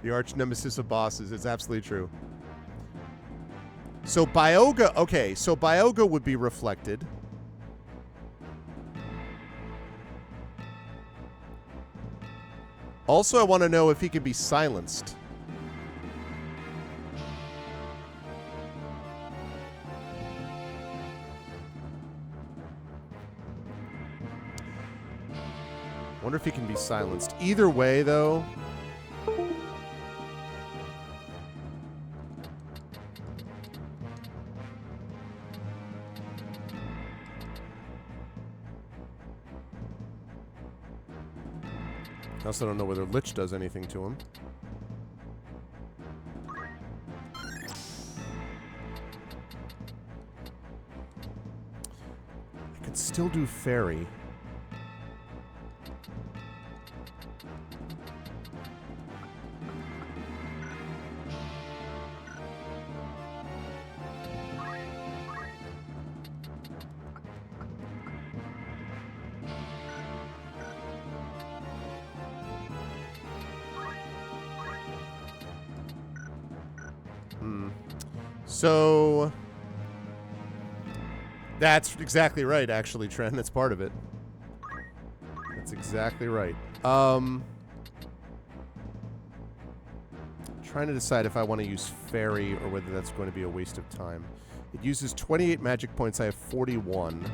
The arch nemesis of bosses. It's absolutely true. So Bioga, okay, so Bioga would be reflected. Also, I want to know if he can be silenced. Wonder if he can be silenced. Either way, though. I also don't know whether Lich does anything to him. I could still do Fairy. So that's exactly right, actually, Trent. That's part of it. That's exactly right. Trying to decide if I want to use Fairy or whether that's going to be a waste of time. It uses 28 magic points. I have 41.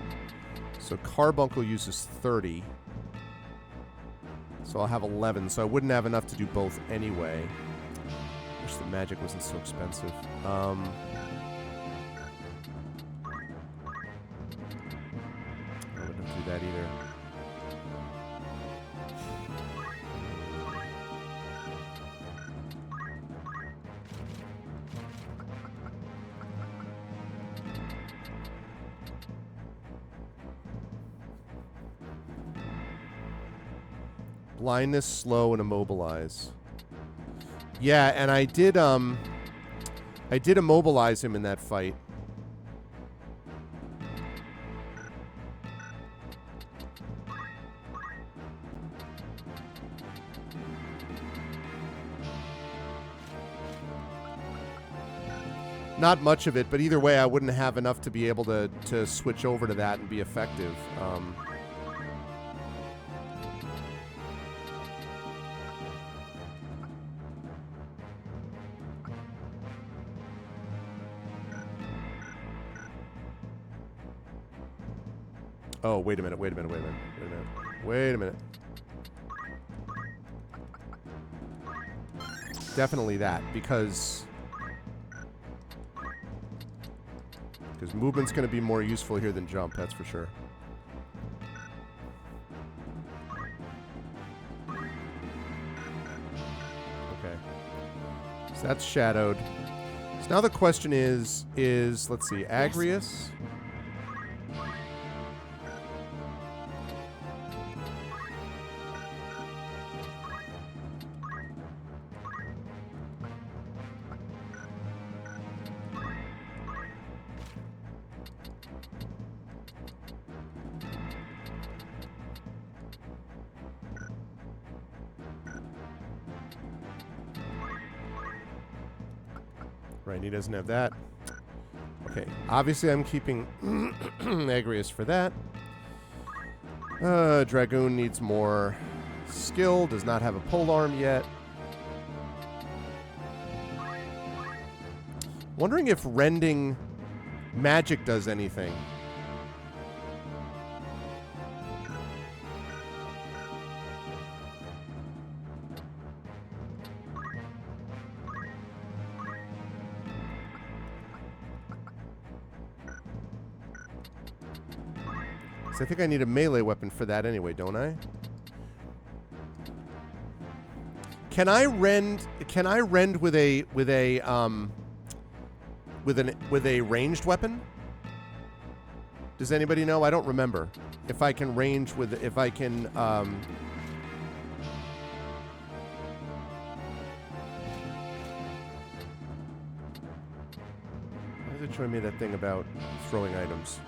So Carbuncle uses 30. So I'll have 11. So I wouldn't have enough to do both anyway. Wish the magic wasn't so expensive. I wouldn't do that either. Blindness, slow, and immobilize. Yeah, and I did immobilize him in that fight. Not much of it, but either way, I wouldn't have enough to be able to switch over to that and be effective. Oh, wait a minute. Definitely that, because movement's going to be more useful here than jump, that's for sure. Okay. So that's shadowed. So now the question is let's see, Agrius. Right, he doesn't have that. Okay, obviously I'm keeping Agrius for that. Dragoon needs more skill, does not have a polearm yet. Wondering if rending magic does anything. I think I need a melee weapon for that anyway, don't I? Can I rend with a ranged weapon? Does anybody know? I don't remember if I can range with Why is it showing me that thing about throwing items?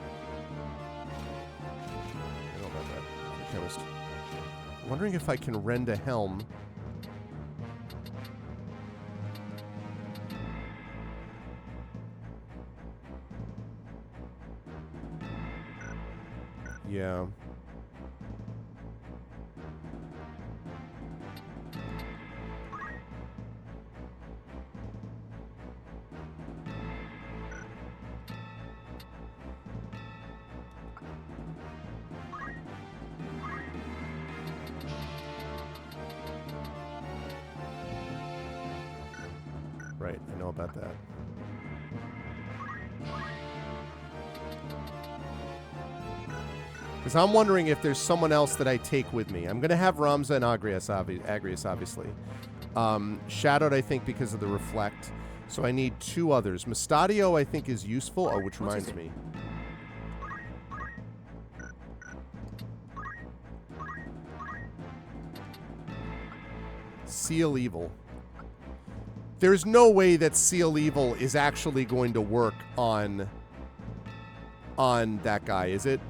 Chemist. Wondering if I can rend a helm. Yeah. Right, I know about that. Because I'm wondering if there's someone else that I take with me. I'm going to have Ramza and Agrias, obviously. Shadowed, I think, because of the Reflect. So I need 2 others. Mustadio, I think, is useful. Oh, which reminds me. Seal Evil. There's no way that Seal Evil is actually going to work on that guy, is it?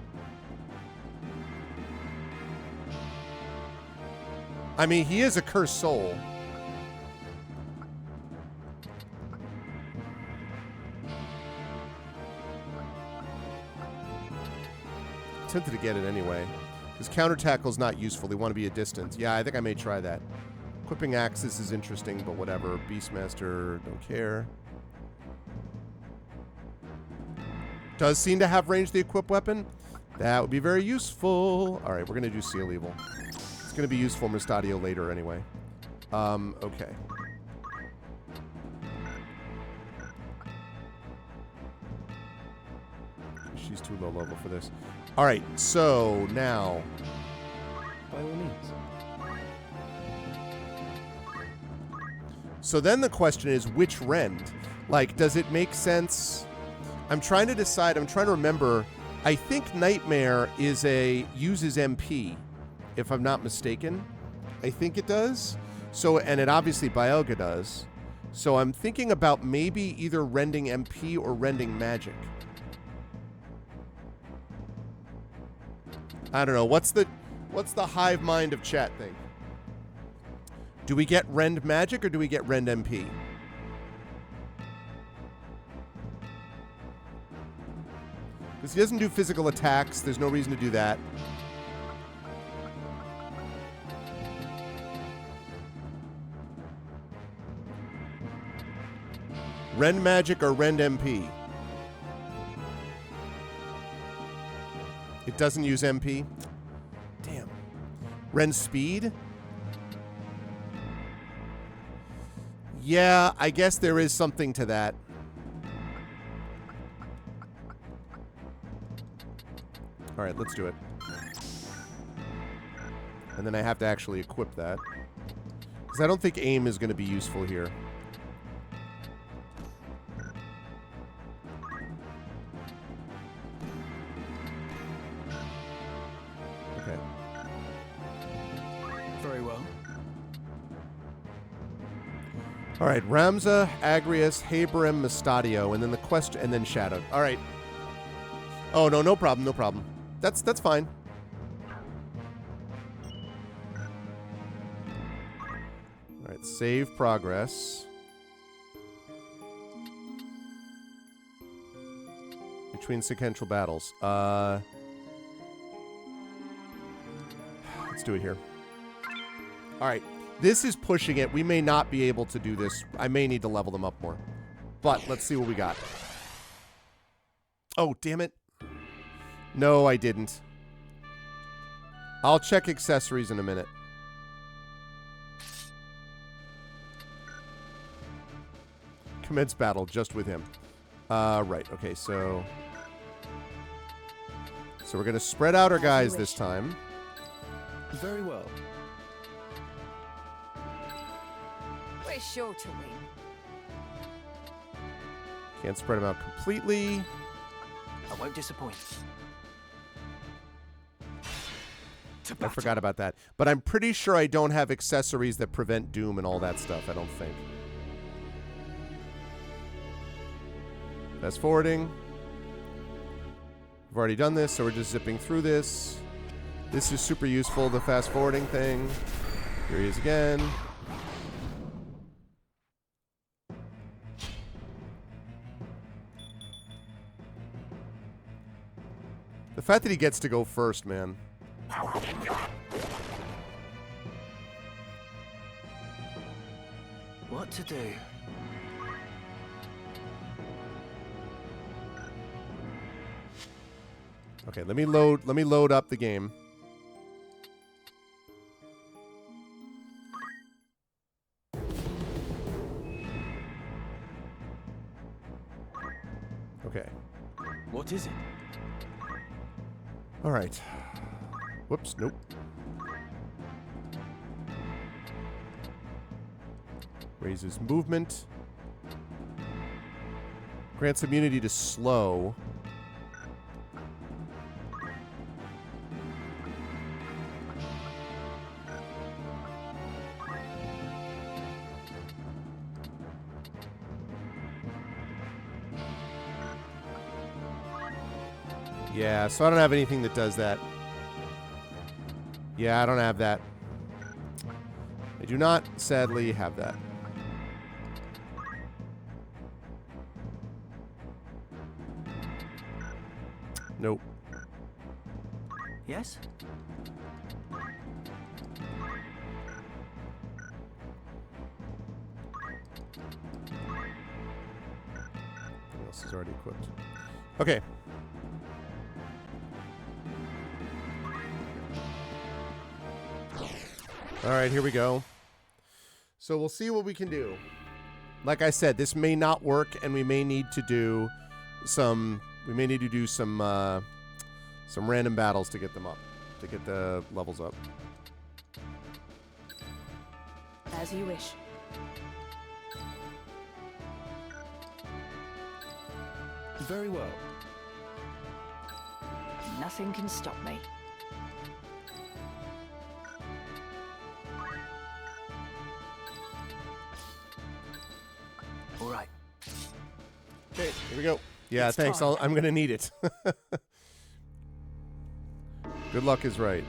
I mean, he is a cursed soul. I'm tempted to get it anyway. Because counter tackle's not useful. They want to be a distance. Yeah, I think I may try that. Equipping Axis is interesting, but whatever. Beastmaster, don't care. Does seem to have range the equip weapon. That would be very useful. All right, we're going to do Seal Evil. It's going to be useful Mustadio later anyway. Okay. She's too low level for this. All right, so now... By all means. So then the question is, which rend? Like, does it make sense? I'm trying to decide. I'm trying to remember. I think Nightmare uses MP, if I'm not mistaken. I think it does. So, and it obviously Bielga does. So I'm thinking about maybe either rending MP or rending magic. I don't know. What's the hive mind of chat thing? Do we get rend magic or do we get rend MP? Because he doesn't do physical attacks. There's no reason to do that. Rend magic or rend MP? It doesn't use MP? Damn. Rend speed? Yeah, I guess there is something to that. All right, let's do it. And then I have to actually equip that. Because I don't think aim is going to be useful here. Okay. Very well. All right, Ramza, Agrias, Haberim, Mustadio, and then the question, and then Shadowed. All right. Oh no, no problem, no problem. That's fine. All right, save progress. Between sequential battles. Let's do it here. All right. This is pushing it. We may not be able to do this. I may need to level them up more. But let's see what we got. Oh, damn it. No, I didn't. I'll check accessories in a minute. Commence battle just with him. Right. Okay, so... So we're going to spread out our guys this time. Very well. We're sure to win. Can't spread them out completely. I won't disappoint. I forgot about that. But I'm pretty sure I don't have accessories that prevent doom and all that stuff, I don't think. Fast forwarding. We've already done this, so we're just zipping through this. This is super useful, the fast forwarding thing. Here he is again. The fact that he gets to go first, man. What to do? Okay, let me load up the game. What is it? All right. Whoops, nope. Raises movement. Grants immunity to slow. Yeah, so I don't have anything that does that. Yeah, I don't have that. I do not, sadly, have that. Nope. Yes? What else is already equipped? Okay. All right, here we go. So we'll see what we can do. Like I said, this may not work, and we may need to do some. We may need to do some random battles to get them up, to get the levels up. As you wish. Very well. Nothing can stop me. All right. Okay, here we go. Yeah, It's thanks. time. I'm gonna need it. Good luck is right.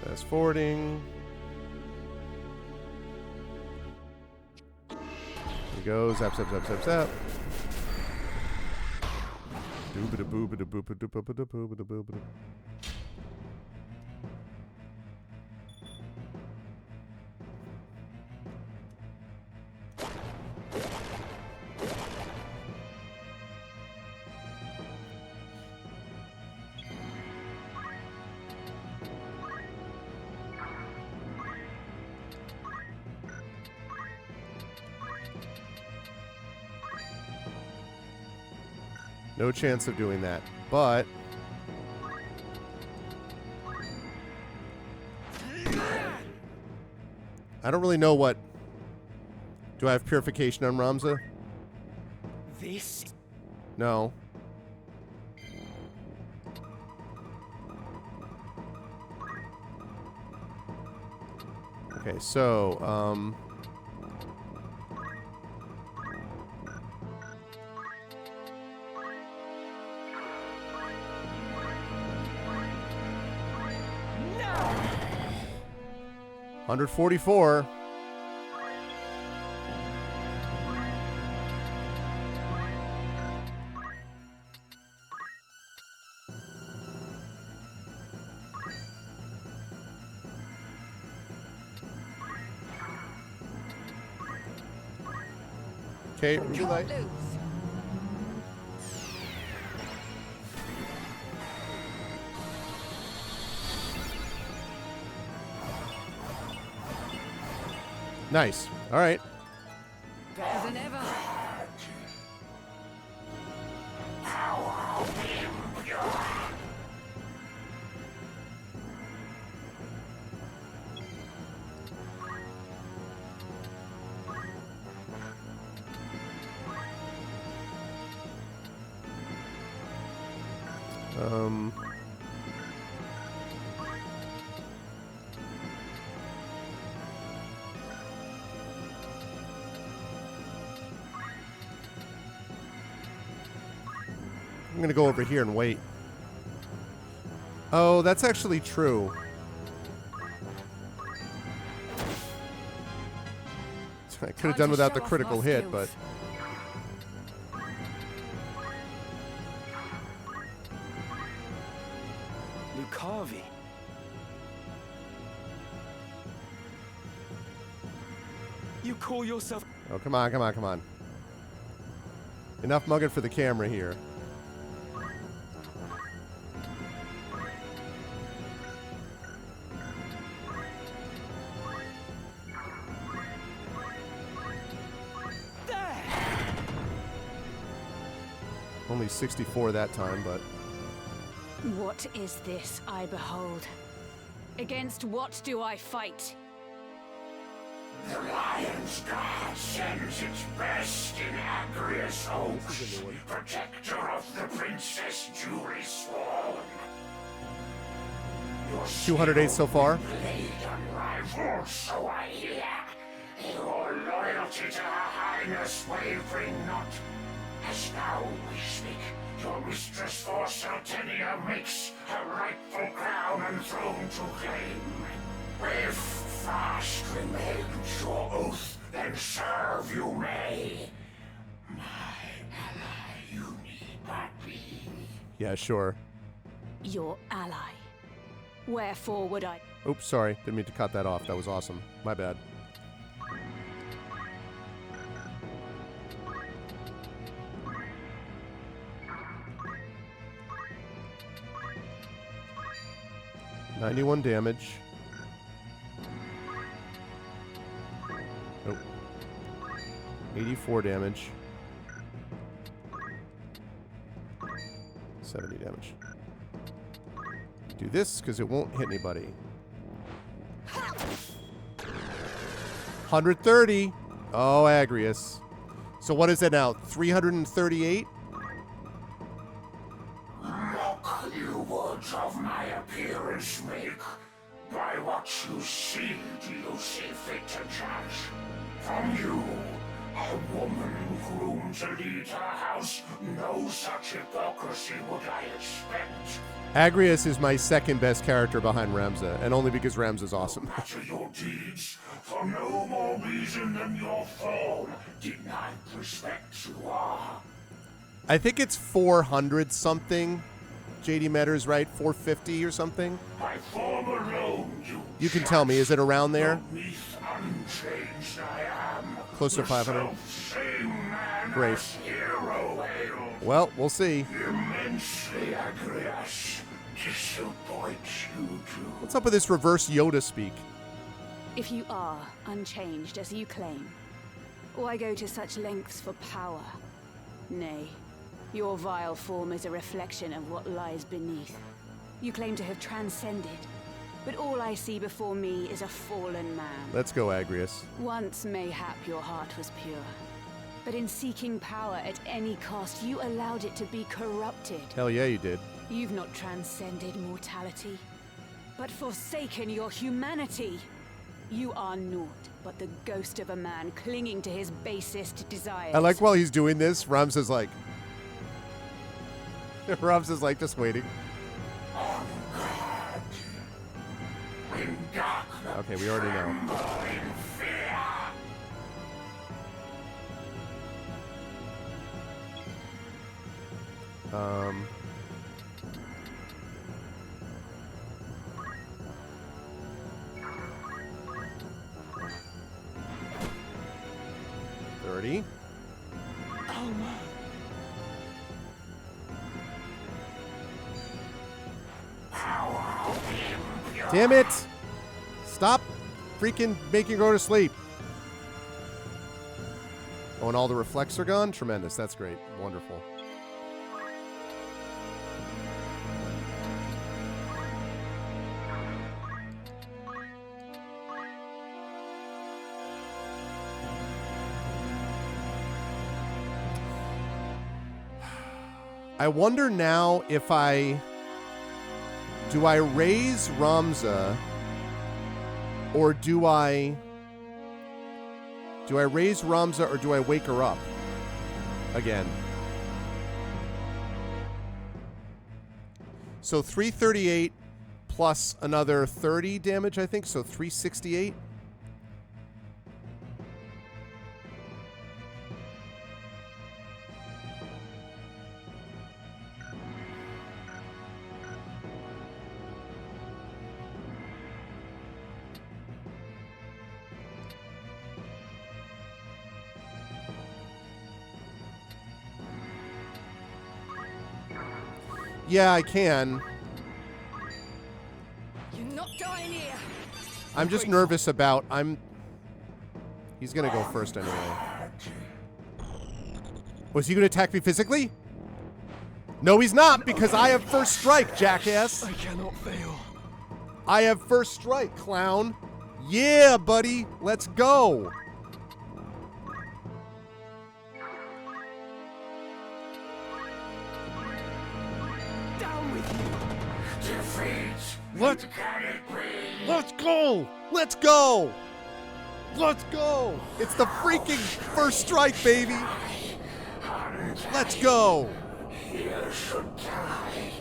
Fast forwarding. Here we go. Zap, zap, zap, zap, zap. Doobada-boobada-boobada-boobada-boobada-boobada. No chance of doing that, but I don't really know what. Do I have purification on Ramza? This? No. Okay, so, 144. Okay, relight. Nice. All right. Better than ever. I'm going to go over here and wait. Oh, that's actually true. I could have done without the critical hit, but... Lucavi. You call yourself... Oh, come on, come on, come on. Enough mugging for the camera here. Only 64 that time, but... What is this I behold? Against what do I fight? The Lion's Guard sends its best in Agrius Oaks, protector of the Princess Julie Swan. 208 so far. Blade unrivaled, so I hear. Your loyalty to Her Highness wavering not. As now we speak, your mistress for Saltenia makes her rightful crown and throne to claim. If fast remains your oath, then serve you may. My ally, you need but be. Yeah, sure. Your ally. Wherefore would I... Oops, sorry. Didn't mean to cut that off. That was awesome. My bad. $91 damage. Nope. 84 damage. 70 damage. Do this, because it won't hit anybody. 130. Oh, Agrius. So what is it now? 338? Mock you words of my appearance make. By what you see do you see fit to judge? From you, a woman groomed to lead her house, no such hypocrisy would I expect. Agrius is my second best character behind Ramza, and only because Ramza's awesome. Matter your deeds, for no more reason than your form denied respect you are. I think it's 400 something. JD Metter's right, 450 or something. By form alone You can tell me, is it around there? Beneath unchanged I am. Close to 500. Self-same man Great. as hero hail. Well, we'll see. Immensely Agrius. Disappoint you too. What's up with this reverse Yoda speak? If you are unchanged as you claim, why go to such lengths for power? Nay, your vile form is a reflection of what lies beneath. You claim to have transcended, but all I see before me is a fallen man. Let's go, Agrius. Once, mayhap, your heart was pure. But in seeking power at any cost, you allowed it to be corrupted. Hell yeah, you did. You've not transcended mortality, but forsaken your humanity. You are naught but the ghost of a man clinging to his basest desires. I like while he's doing this, Ramza's like... Ramza's like, just waiting. On guard. In darkness. Okay, we already know. Tremble in fear. Um... 30. Damn it! Stop freaking making her go to sleep. Oh, and all the reflects are gone? Tremendous. That's great. Wonderful. I wonder now if do I raise Ramza or do I raise Ramza or do I wake her up again? So 338 plus another 30 damage, I think, so 368. Yeah, I can. You're not dying here. I'm just nervous about... He's gonna go first anyway. Was he gonna attack me physically? No, he's not, because I have first strike, jackass. I cannot fail. I have first strike, clown. Yeah, buddy. Let's go. Down with you. Defeat. Let's Can it be? Let's go. Let's go. Let's go. It's the freaking first strike, baby. Let's go. You should die.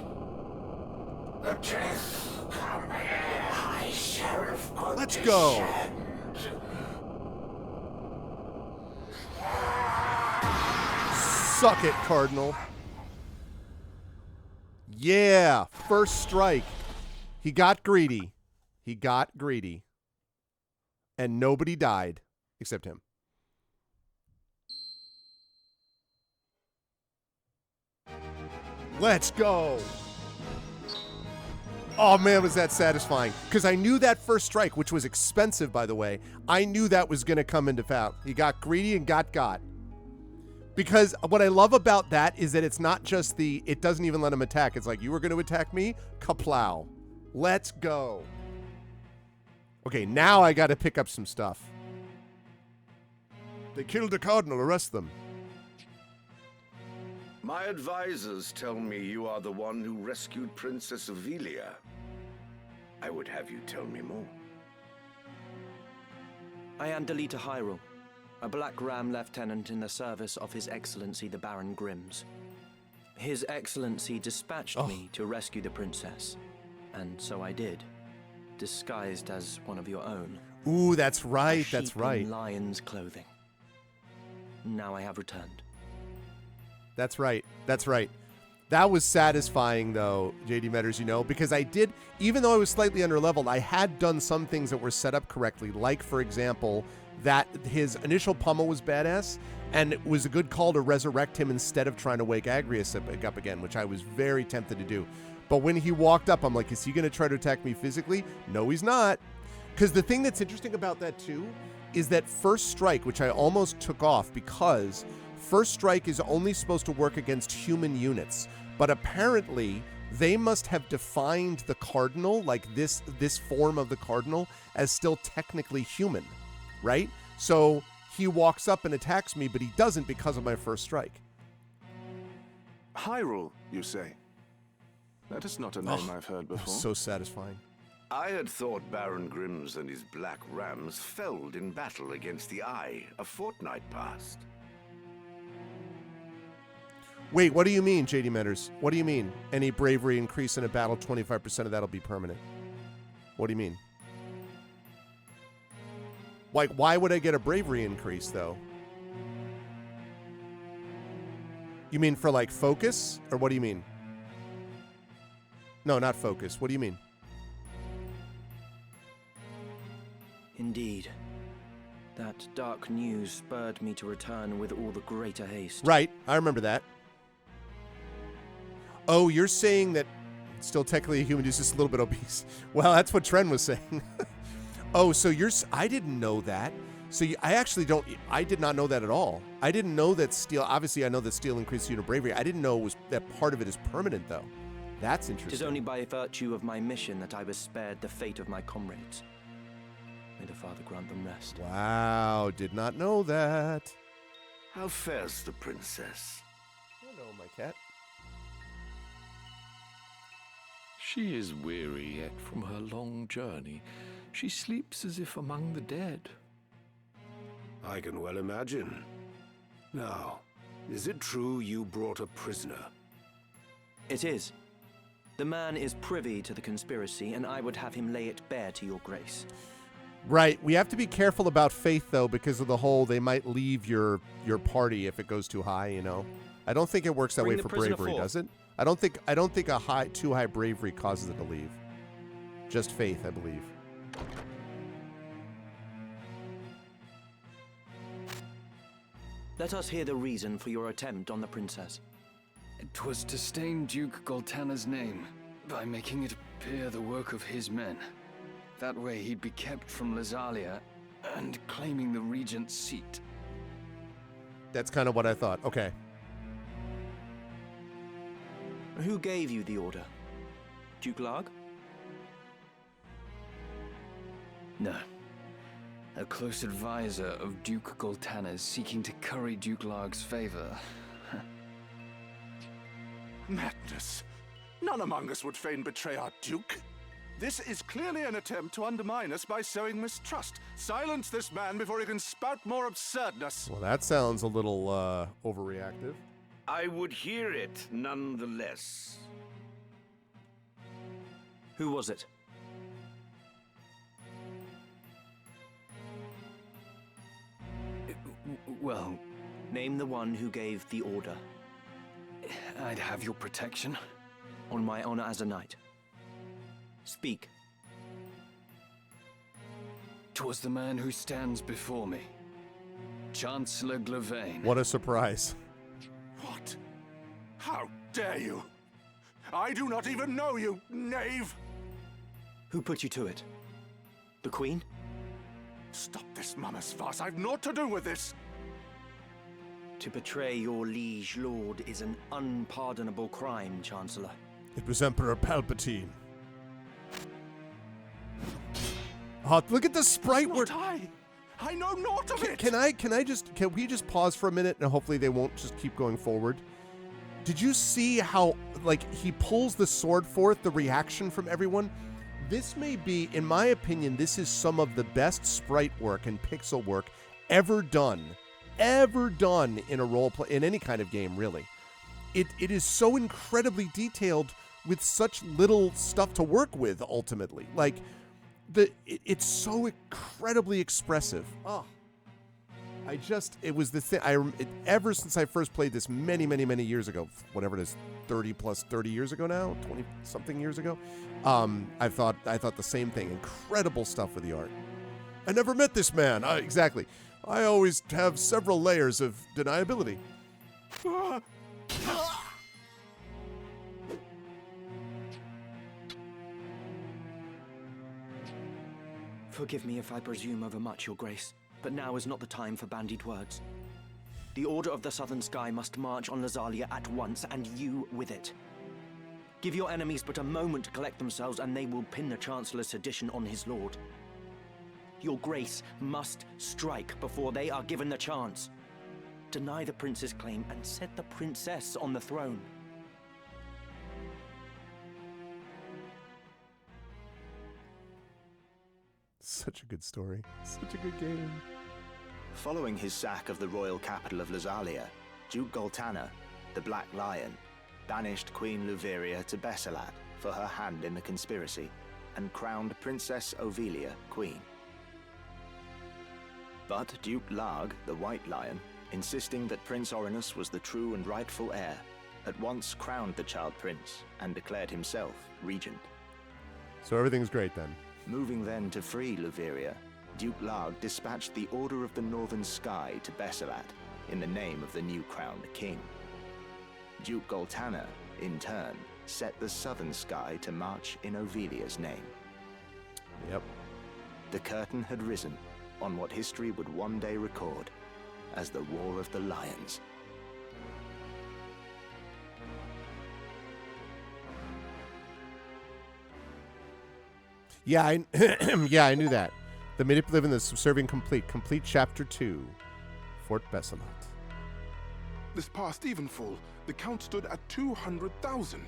The death come here, High Sheriff. Let's go. Suck it, Cardinal. Yeah, first strike. He got greedy. He got greedy. And nobody died except him. Let's go. Oh, man, was that satisfying. Because I knew that first strike, which was expensive, by the way, I knew that was going to come into foul. He got greedy and got. Because what I love about that is that it's not just it doesn't even let him attack. It's like, you were going to attack me? Kaplow. Let's go. Okay, now I got to pick up some stuff. They killed the Cardinal. Arrest them. My advisors tell me you are the one who rescued Princess Ivalice. I would have you tell me more. I am Delita Hyrule, a Black Ram lieutenant in the service of His Excellency the Baron Grimms. His Excellency dispatched me to rescue the princess, and so I did, disguised as one of your own. Ooh, that's right, a that's sheep right. in lion's clothing. Now I have returned. That's right. That's right. That was satisfying, though, JD Metters, because I did, even though I was slightly underleveled, I had done some things that were set up correctly. Like, for example, that his initial pummel was badass, and it was a good call to resurrect him instead of trying to wake Agrius up again, which I was very tempted to do. But when he walked up, I'm like, is he going to try to attack me physically? No, he's not. Because the thing that's interesting about that, too, is that first strike, which I almost took off because first strike is only supposed to work against human units, but apparently they must have defined the Cardinal, like this form of the Cardinal, as still technically human, right? So he walks up and attacks me, but he doesn't because of my first strike. Hyrule, you say? That is not a name I've heard before. So satisfying. I had thought Baron Grimms and his Black Rams felled in battle against the Eye a fortnight past. Wait, what do you mean, JD Metters? What do you mean? Any bravery increase in a battle, 25% of that'll be permanent. What do you mean? Like, why would I get a bravery increase, though? You mean for, like, focus? Or what do you mean? No, not focus. What do you mean? Indeed. That dark news spurred me to return with all the greater haste. Right, I remember that. Oh, you're saying that still technically a human is just a little bit obese. Well, that's what Tren was saying. Oh, so I didn't know that. So I did not know that at all. I didn't know that steel, obviously I know that steel increases unit bravery. I didn't know that part of it is permanent, though. That's interesting. It is only by virtue of my mission that I was spared the fate of my comrades. May the Father grant them rest. Wow, did not know that. How fares the princess? Hello, my cat. She is weary yet from her long journey. She sleeps as if among the dead. I can well imagine. Now, is it true you brought a prisoner? It is. The man is privy to the conspiracy, and I would have him lay it bare to your grace. Right. We have to be careful about Faith, though, because of the whole they might leave your party if it goes too high, I don't think it works that way for bravery, does it? I don't think a too high bravery causes it to leave. Just Faith, I believe. Let us hear the reason for your attempt on the princess. It was to stain Duke Goltana's name by making it appear the work of his men. That way he'd be kept from Lazalia and claiming the regent's seat. That's kind of what I thought. Okay. Who gave you the order? Duke Larg? No. A close advisor of Duke Goltana's seeking to curry Duke Larg's favor. Madness. None among us would fain betray our Duke. This is clearly an attempt to undermine us by sowing mistrust. Silence this man before he can spout more absurdness. Well, that sounds a little overreactive. I would hear it nonetheless. Who was it? Well, Name the one who gave the order. I'd have your protection. On my honor as a knight. Speak. 'Twas the man who stands before me. Chancellor Glavain. What a surprise. What? How dare you? I do not even know you, knave! Who put you to it? The Queen? Stop this mammoth farce. I've naught to do with this. To betray your liege lord is an unpardonable crime, Chancellor. It was Emperor Palpatine. Oh, look at the sprite work. I know naught of it. Can we just pause for a minute and hopefully they won't just keep going forward? Did you see how, like, he pulls the sword forth, the reaction from everyone? This may be, in my opinion, this is some of the best sprite work and pixel work ever done in a role play, in any kind of game, really. It is so incredibly detailed with such little stuff to work with, ultimately. Like, it's so incredibly expressive. Oh. It was the thing. Ever since I first played this many years ago, whatever it is, 30 years ago now, 20 something years ago, I thought the same thing. Incredible stuff with the art. I never met this man. Exactly. I always have several layers of deniability. Forgive me if I presume overmuch, Your Grace, but now is not the time for bandied words. The Order of the Southern Sky must march on Lazalia at once, and you with it. Give your enemies but a moment to collect themselves, and they will pin the Chancellor's sedition on his lord. Your Grace must strike before they are given the chance. Deny the prince's claim and set the princess on the throne. Such a good story. Such a good game. Following his sack of the royal capital of Lazalia, Duke Goltana, the Black Lion, banished Queen Luveria to Besselat for her hand in the conspiracy, and crowned Princess Ovelia queen. But Duke Larg, the White Lion, insisting that Prince Orinus was the true and rightful heir, at once crowned the child prince and declared himself regent. So everything's great then. Moving then to free Luveria, Duke Larg dispatched the Order of the Northern Sky to Besselat in the name of the new crowned king. Duke Goltana, in turn, set the Southern Sky to march in Ovelia's name. Yep. The curtain had risen on what history would one day record as the War of the Lions. Yeah, I knew that. The manipulative and the subservient complete. Complete chapter 2. Fort Besselat. This past evenfall, the count stood at 200,000.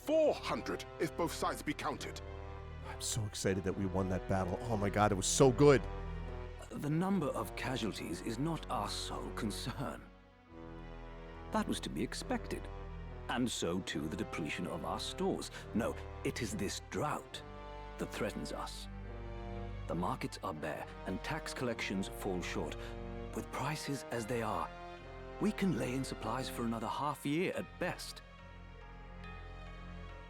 400 if both sides be counted. I'm so excited that we won that battle. Oh my god, it was so good. The number of casualties is not our sole concern. That was to be expected. And so too the depletion of our stores. No, it is this drought that threatens us. The markets are bare and tax collections fall short. With prices as they are, we can lay in supplies for another half year at best.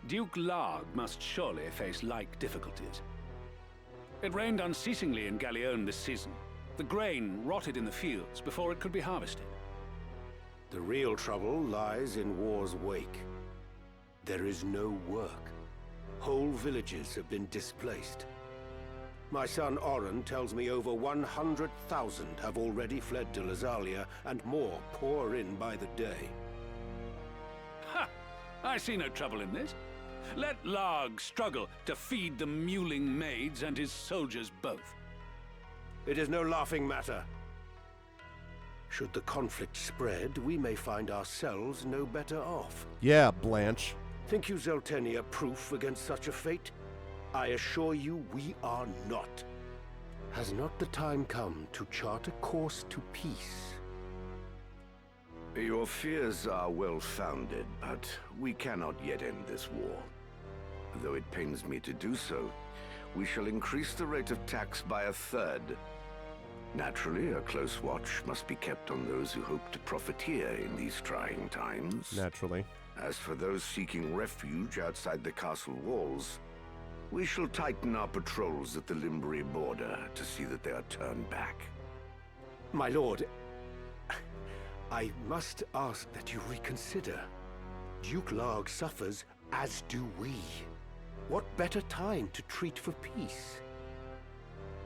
Duke Larg must surely face like difficulties. It rained unceasingly in Galleon this season. The grain rotted in the fields before it could be harvested. The real trouble lies in war's wake. There is no work. Whole villages have been displaced. My son Oren tells me over 100,000 have already fled to Lazalia, and more pour in by the day. Ha! I see no trouble in this. Let Larg struggle to feed the mewling maids and his soldiers both. It is no laughing matter. Should the conflict spread, we may find ourselves no better off. Yeah, Blanche. Think you Zeltenia proof against such a fate? I assure you we are not. Has not the time come to chart a course to peace? Your fears are well-founded, but we cannot yet end this war. Though it pains me to do so, we shall increase the rate of tax by 1/3. Naturally, a close watch must be kept on those who hope to profiteer in these trying times. Naturally. As for those seeking refuge outside the castle walls, we shall tighten our patrols at the Limbri border to see that they are turned back. My lord, I must ask that you reconsider. Duke Larg suffers, as do we. What better time to treat for peace?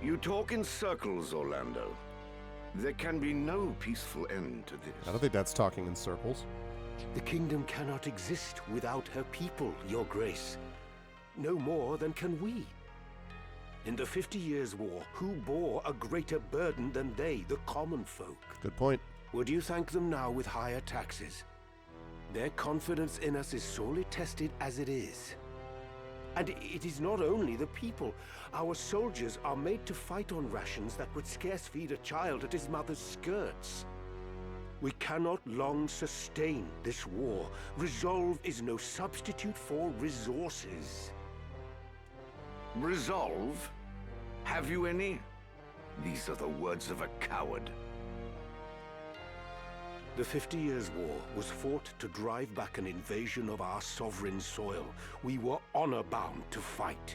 You talk in circles, Orlando. There can be no peaceful end to this. I don't think that's talking in circles. The kingdom cannot exist without her people, your grace. No more than can we. In the 50 Years' War, who bore a greater burden than they, the common folk? Good point. Would you thank them now with higher taxes? Their confidence in us is sorely tested as it is. And it is not only the people. Our soldiers are made to fight on rations that would scarce feed a child at his mother's skirts. We cannot long sustain this war. Resolve is no substitute for resources. Resolve? Have you any? These are the words of a coward. The 50 Years' War was fought to drive back an invasion of our sovereign soil. We were honor-bound to fight.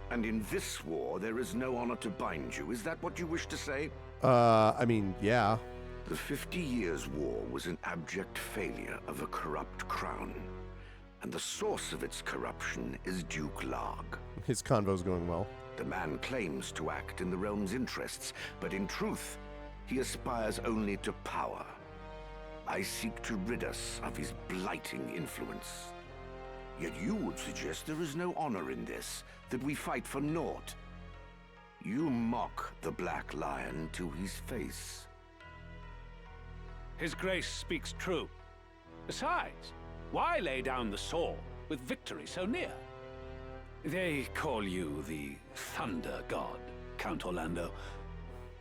And in this war, there is no honor to bind you. Is that what you wish to say? I mean, yeah. The 50 Years' War was an abject failure of a corrupt crown. And the source of its corruption is Duke Larg. His convo's going well. The man claims to act in the realm's interests, but in truth, he aspires only to power. I seek to rid us of his blighting influence. Yet you would suggest there is no honor in this, that we fight for naught. You mock the Black Lion to his face. His grace speaks true. Besides, why lay down the sword with victory so near? They call you the Thunder God, Count Orlando.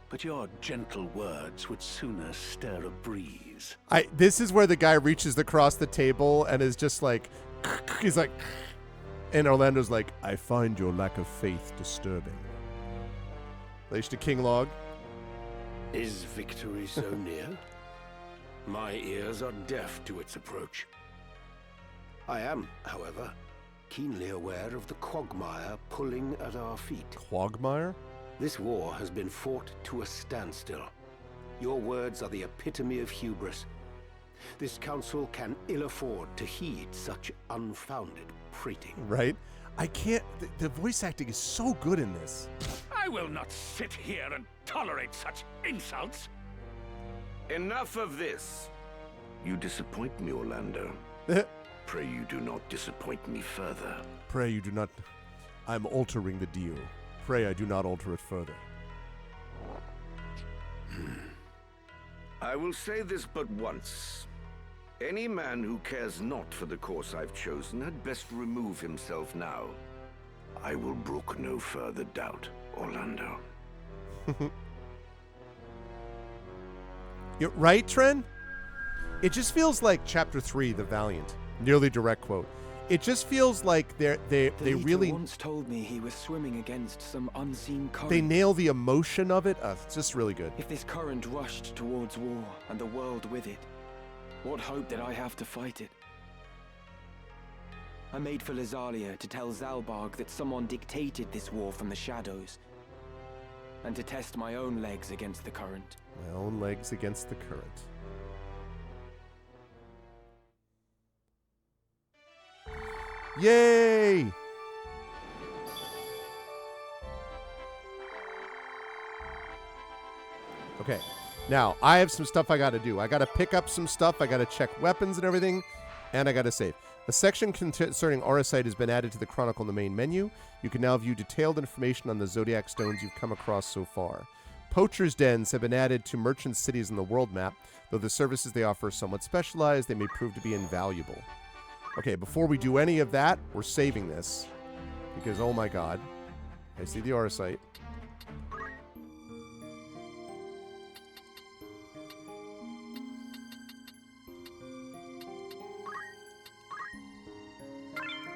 But your gentle words would sooner stir a breeze. This is where the guy reaches across the table and is just like, he's like, and Orlando's like, I find your lack of faith disturbing. Lace to King Log. Is victory so near? My ears are deaf to its approach. I am, however, keenly aware of the quagmire pulling at our feet. Quagmire? This war has been fought to a standstill. Your words are the epitome of hubris. This council can ill afford to heed such unfounded prating. Right? I can't... The voice acting is so good in this. I will not sit here and tolerate such insults. Enough of this. You disappoint me, Orlando. Pray you do not disappoint me further. Pray you do not... I'm altering the deal. Pray I do not alter it further. I will say this but once. Any man who cares not for the course I've chosen had best remove himself now. I will brook no further doubt, Orlando. You're right, Tren? It just feels like Chapter 3, The Valiant. Nearly direct quote. It just feels like they really once told me he was swimming against some unseen current. They nail the emotion of it. It's just really good. If this current rushed towards war and the world with it, what hope did I have to fight it? I made for Lazalia to tell Zalbarg that someone dictated this war from the shadows, and to test my own legs against the current. My own legs against the current. Yay! Okay, now I have some stuff I gotta do. I gotta pick up some stuff, I gotta check weapons and everything, And I got to save. A section concerning Auracite has been added to the Chronicle in the main menu. You can now view detailed information on the Zodiac Stones you've come across so far. Poachers' dens have been added to merchant cities in the world map. Though the services they offer are somewhat specialized, they may prove to be invaluable. Okay, before we do any of that, we're saving this. Because, oh my god. I see the Auracite.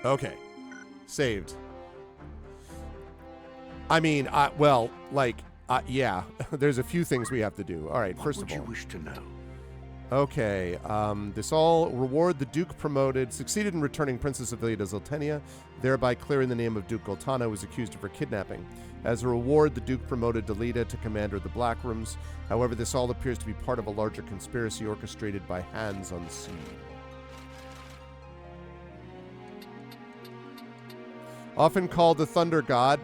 Okay. Saved. I mean, yeah. There's a few things we have to do. All right, first of all. What would you wish to know? Okay, this all reward the Duke promoted, succeeded in returning Princess Ivalice to Zoltenia, thereby clearing the name of Duke Goltana, who was accused of her kidnapping. As a reward, the Duke promoted Delita to commander of the Black Rooms. However, this all appears to be part of a larger conspiracy orchestrated by hands unseen. Often called the Thunder God,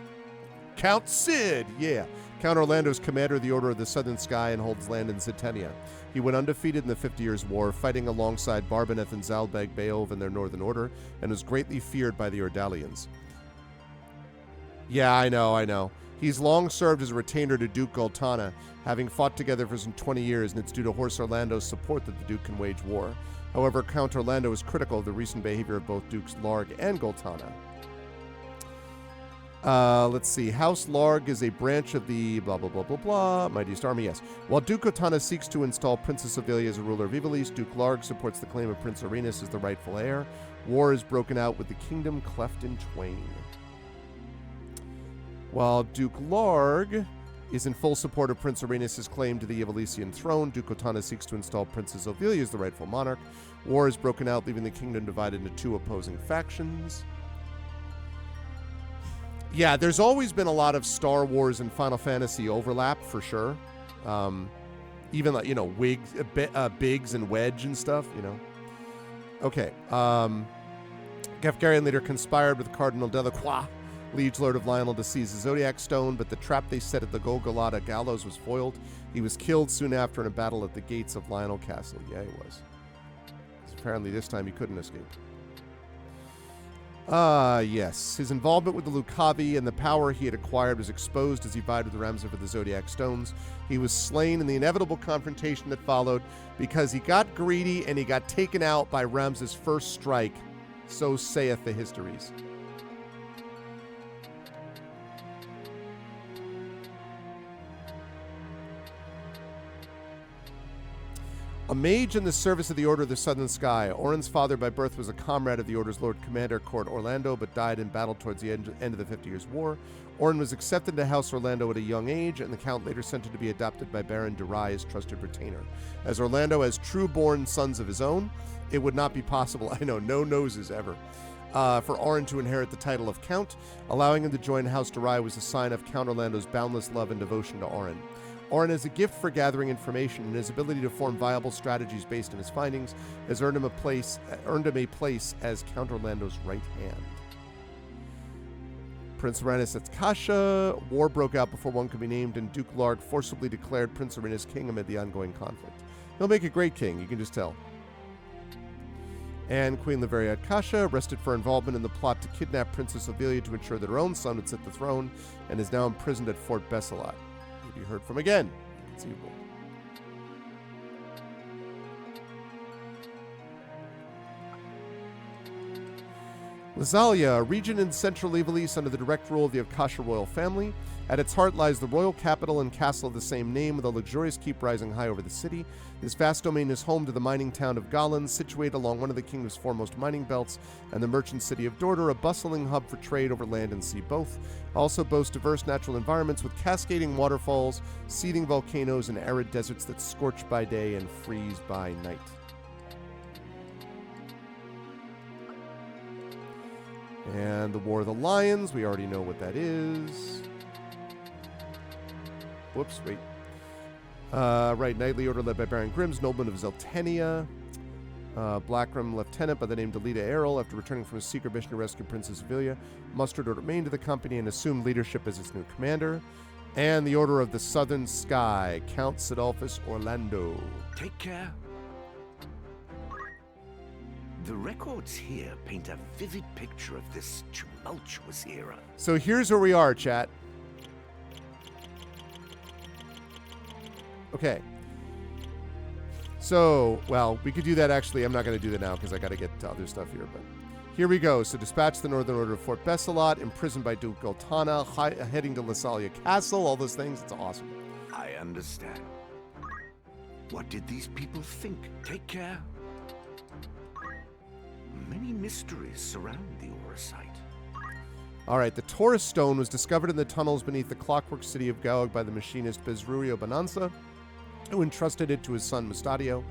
Count Cid, yeah. Count Orlando is commander of the Order of the Southern Sky and holds land in Zitenia. He went undefeated in the 50 Years' War, fighting alongside Barbaneth and Zalbeg Beov in their Northern Order, and was greatly feared by the Ordalians. Yeah, I know. He's long served as a retainer to Duke Goltana, having fought together for some 20 years, and it's due to Horse Orlando's support that the Duke can wage war. However, Count Orlando is critical of the recent behavior of both Dukes Larg and Goltana. Let's see. House Larg is a branch of the blah, blah, blah, blah, blah. Mightiest Army, yes. While Duke Goltana seeks to install Princess Ivalice as a ruler of Ivalice, Duke Larg supports the claim of Prince Arenas as the rightful heir. War is broken out with the kingdom cleft in twain. While Duke Larg is in full support of Prince Arenas' claim to the Ivalician throne, Duke Goltana seeks to install Princess Ivalice as the rightful monarch. War is broken out, leaving the kingdom divided into two opposing factions. Yeah, there's always been a lot of Star Wars and Final Fantasy overlap, for sure. Even, like, Biggs and Wedge and stuff, Okay. Gafgarian leader conspired with Cardinal Delacroix, liege lord of Lionel, to seize the Zodiac Stone, but the trap they set at the Golgotha gallows was foiled. He was killed soon after in a battle at the gates of Lionel Castle. Yeah, he was. Apparently this time he couldn't escape. Yes. His involvement with the Lucavi and the power he had acquired was exposed as he vied with Ramza for the Zodiac Stones. He was slain in the inevitable confrontation that followed because he got greedy and he got taken out by Ramza's first strike. So saith the histories. A mage in the service of the Order of the Southern Sky, Orin's father by birth was a comrade of the Order's Lord Commander Court Orlando, but died in battle towards the end of the 50 Years' War. Orin was accepted to House Orlando at a young age, and the Count later sent him to be adopted by Baron Durai as trusted retainer. As Orlando has true-born sons of his own, it would not be possible, no noses ever, for Orin to inherit the title of Count. Allowing him to join House Durai was a sign of Count Orlando's boundless love and devotion to Orin. Orin has a gift for gathering information, and his ability to form viable strategies based on his findings has earned him a place as Count Orlando's right hand. Prince Arenas at Kasha. War broke out before one could be named, and Duke Larg forcibly declared Prince Arenas king amid the ongoing conflict. He'll make a great king, you can just tell. And Queen Laveria at Kasha, arrested for involvement in the plot to kidnap Princess Ivalice to ensure that her own son would sit the throne, and is now imprisoned at Fort Besselat. Be heard from again. Conceivable. Lazalia, a region in central Ivalice under the direct rule of the Akasha royal family. At its heart lies the royal capital and castle of the same name, with a luxurious keep rising high over the city. This vast domain is home to the mining town of Galan, situated along one of the kingdom's foremost mining belts, and the merchant city of Dordor, a bustling hub for trade over land and sea both. Also boasts diverse natural environments with cascading waterfalls, seething volcanoes, and arid deserts that scorch by day and freeze by night. And the War of the Lions, we already know what that is. Whoops, wait. Right, Knightly Order led by Baron Grimm's, nobleman of Zeltenia. Blackram Lieutenant by the name Delita Errol, after returning from a secret mission to rescue Princess Ivalice, mustered or remained to the company and assumed leadership as its new commander. And the Order of the Southern Sky, Count Sidolphus Orlando. Take care. The records here paint a vivid picture of this tumultuous era. So here's where we are, chat. Okay. So, well, we could do that actually. I'm not going to do that now because I got to get to other stuff here. But here we go. So dispatch the Northern Order of Fort Bessalot, imprisoned by Duke Goltana, heading to Lasalia Castle, all those things. It's awesome. I understand. What did these people think? Take care. Many mysteries surround the Aura site. All right, the Taurus Stone was discovered in the tunnels beneath the clockwork city of Gaog by the machinist Bezrurio Bonanza, who entrusted it to his son Mustadio.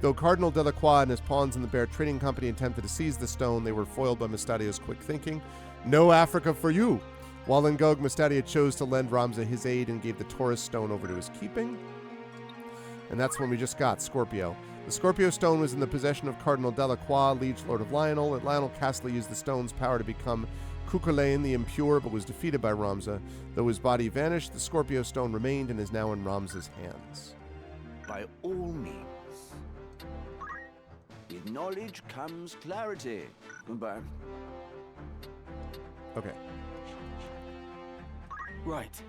Though Cardinal Delacroix and his pawns in the Bear Trading Company attempted to seize the stone, they were foiled by Mustadio's quick thinking. No Africa for you! While in Gaog, Mustadio chose to lend Ramza his aid and gave the Taurus Stone over to his keeping. And that's when we just got Scorpio. The Scorpio Stone was in the possession of Cardinal Delacroix, Liege Lord of Lionel, and Lionel Castle used the stone's power to become Cuchulainn the Impure, but was defeated by Ramza. Though his body vanished, the Scorpio Stone remained and is now in Ramza's hands. By all means. With knowledge comes clarity. Goodbye. Okay. Right.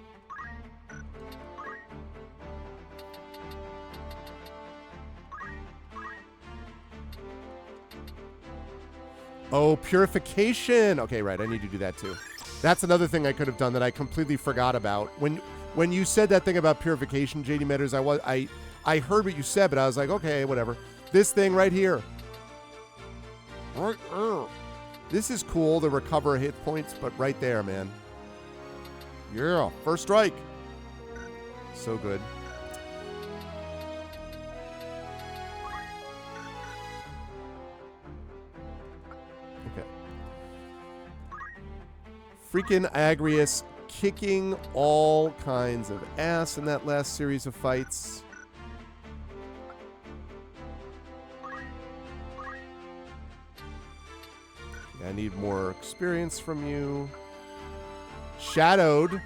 Oh, purification. Okay, right. I need to do that too. That's another thing I could have done that I completely forgot about. When you said that thing about purification, JD Metters, I heard what you said, but I was like, okay, whatever. This thing right here. This is cool to recover hit points, but right there, man. Yeah, first strike. So good. Okay. Freaking Agrius kicking all kinds of ass in that last series of fights. I need more experience from you. Shadowed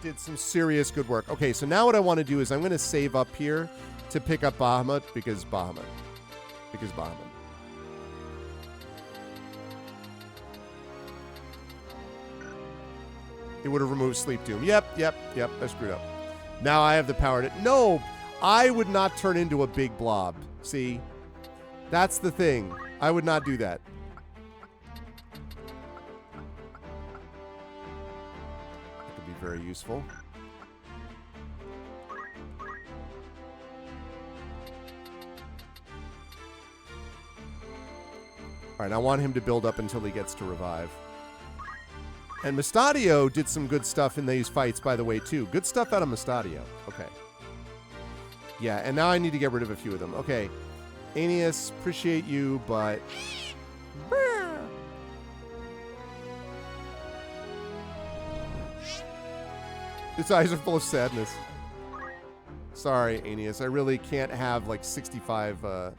did some serious good work. Okay, so now what I want to do is I'm going to save up here to pick up Bahamut because Bahamut. It would have removed Sleep Doom. Yep, I screwed up. Now I have the power to... No, I would not turn into a big blob. See? That's the thing. I would not do that. Very useful. Alright, I want him to build up until he gets to revive. And Mustadio did some good stuff in these fights, by the way, too. Good stuff out of Mustadio. Okay. Yeah, and now I need to get rid of a few of them. Okay. Aeneas, appreciate you, but... His eyes are full of sadness. Sorry, Aeneas. I really can't have, like, 65,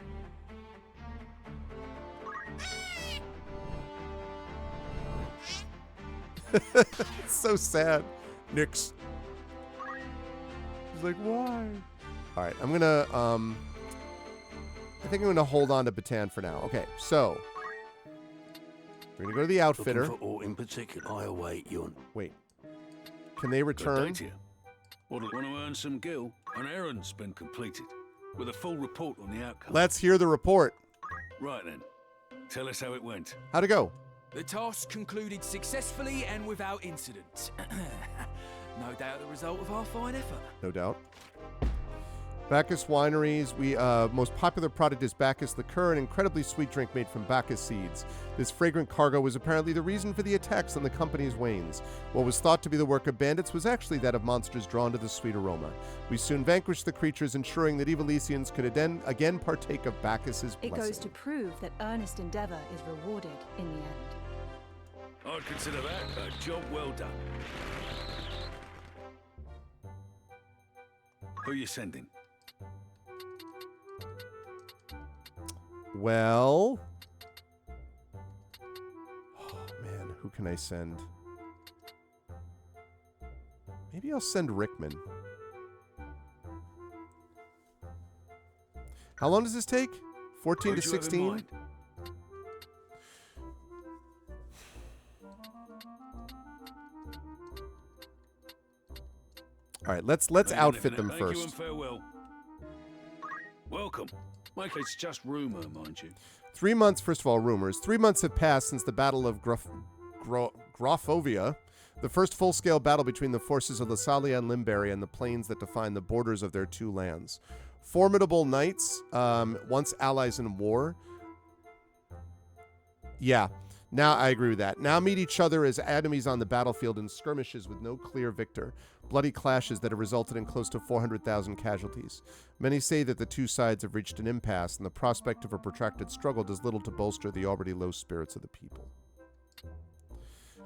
It's so sad. Nix. He's like, why? Alright, I'm gonna, I think I'm gonna hold on to Bataan for now. Okay, so... We're gonna go to the outfitter. Looking for aught in particular, I await you. Wait. Can they return? Want to earn some gil? An errand's been completed, with a full report on the outcome. Let's hear the report. Right then. Tell us how it went. How'd it go? The task concluded successfully and without incident. No doubt the result of our fine effort. No doubt. Bacchus Wineries. Most popular product is Bacchus Liqueur, an incredibly sweet drink made from Bacchus seeds. This fragrant cargo was apparently the reason for the attacks on the company's wains. What was thought to be the work of bandits was actually that of monsters drawn to the sweet aroma. We soon vanquished the creatures, ensuring that Ivalicians could again partake of Bacchus's blessing. It goes to prove that earnest endeavor is rewarded in the end. I'd consider that a job well done. Who are you sending? Well... Oh, man. Who can I send? Maybe I'll send Rickman. How long does this take? 14 to 16? All right, let's outfit them Thank you and first. farewell. Welcome. Mike, it's just rumor, mind you. 3 months, first of all, rumors. 3 months have passed since the Battle of Grofovia, the first full-scale battle between the forces of Lassalia and Limberry and the plains that define the borders of their two lands. Formidable knights, once allies in war. Yeah, now I agree with that. Now meet each other as enemies on the battlefield in skirmishes with no clear victor. Bloody clashes that have resulted in close to 400,000 casualties. Many say that the two sides have reached an impasse, and the prospect of a protracted struggle does little to bolster the already low spirits of the people.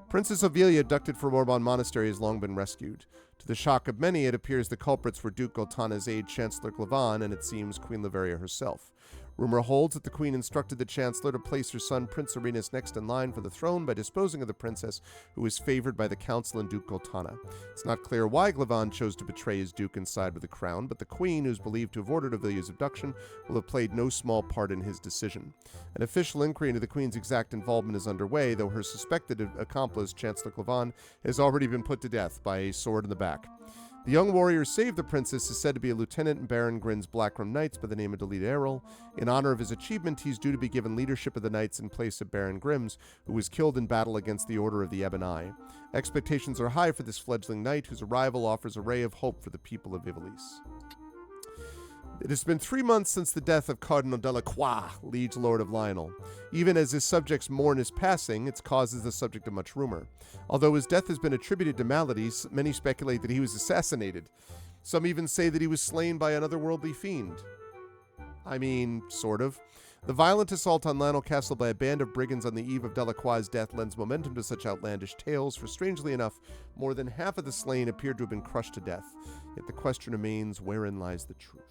Princess Ivalice, abducted from Orban Monastery, has long been rescued. To the shock of many, it appears the culprits were Duke Goltana's aide, Chancellor Glavan, and it seems Queen Laveria herself. Rumor holds that the Queen instructed the Chancellor to place her son Prince Arenas next in line for the throne by disposing of the princess, who was favored by the Council and Duke Goltana. It's not clear why Glavan chose to betray his duke and side with the crown, but the Queen, who's believed to have ordered Ivalice's abduction, will have played no small part in his decision. An official inquiry into the Queen's exact involvement is underway, though her suspected accomplice, Chancellor Glavan, has already been put to death by a sword in the back. The young warrior who saved the princess is said to be a lieutenant in Baron Grin's Blackroom Knights by the name of Delita Errol. In honor of his achievement, he's due to be given leadership of the Knights in place of Baron Grimm's, who was killed in battle against the Order of the Ebon Eye. Expectations are high for this fledgling knight, whose arrival offers a ray of hope for the people of Ivalice. It has been 3 months since the death of Cardinal Delacroix, liege lord of Lionel. Even as his subjects mourn his passing, its cause is the subject of much rumor. Although his death has been attributed to maladies, many speculate that he was assassinated. Some even say that he was slain by an otherworldly fiend. I mean, sort of. The violent assault on Lionel Castle by a band of brigands on the eve of Delacroix's death lends momentum to such outlandish tales, for strangely enough, more than half of the slain appeared to have been crushed to death. Yet the question remains, wherein lies the truth?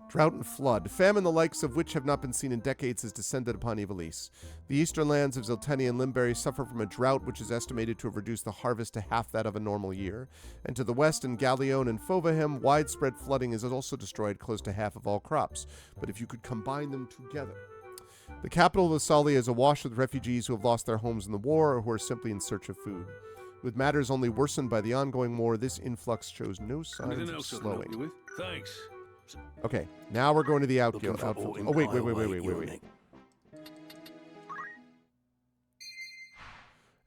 Drought and flood. Famine, the likes of which have not been seen in decades, has descended upon Ivalice. The eastern lands of Ziltenia and Limberry suffer from a drought which is estimated to have reduced the harvest to half that of a normal year. And to the west, in Gallione and Fovahem, widespread flooding has also destroyed close to half of all crops. But if you could combine them together. The capital of Lassalia is awash with refugees who have lost their homes in the war or who are simply in search of food. With matters only worsened by the ongoing war, this influx shows no signs of slowing. Thanks. Okay, now we're going to the outfield. Oh, wait.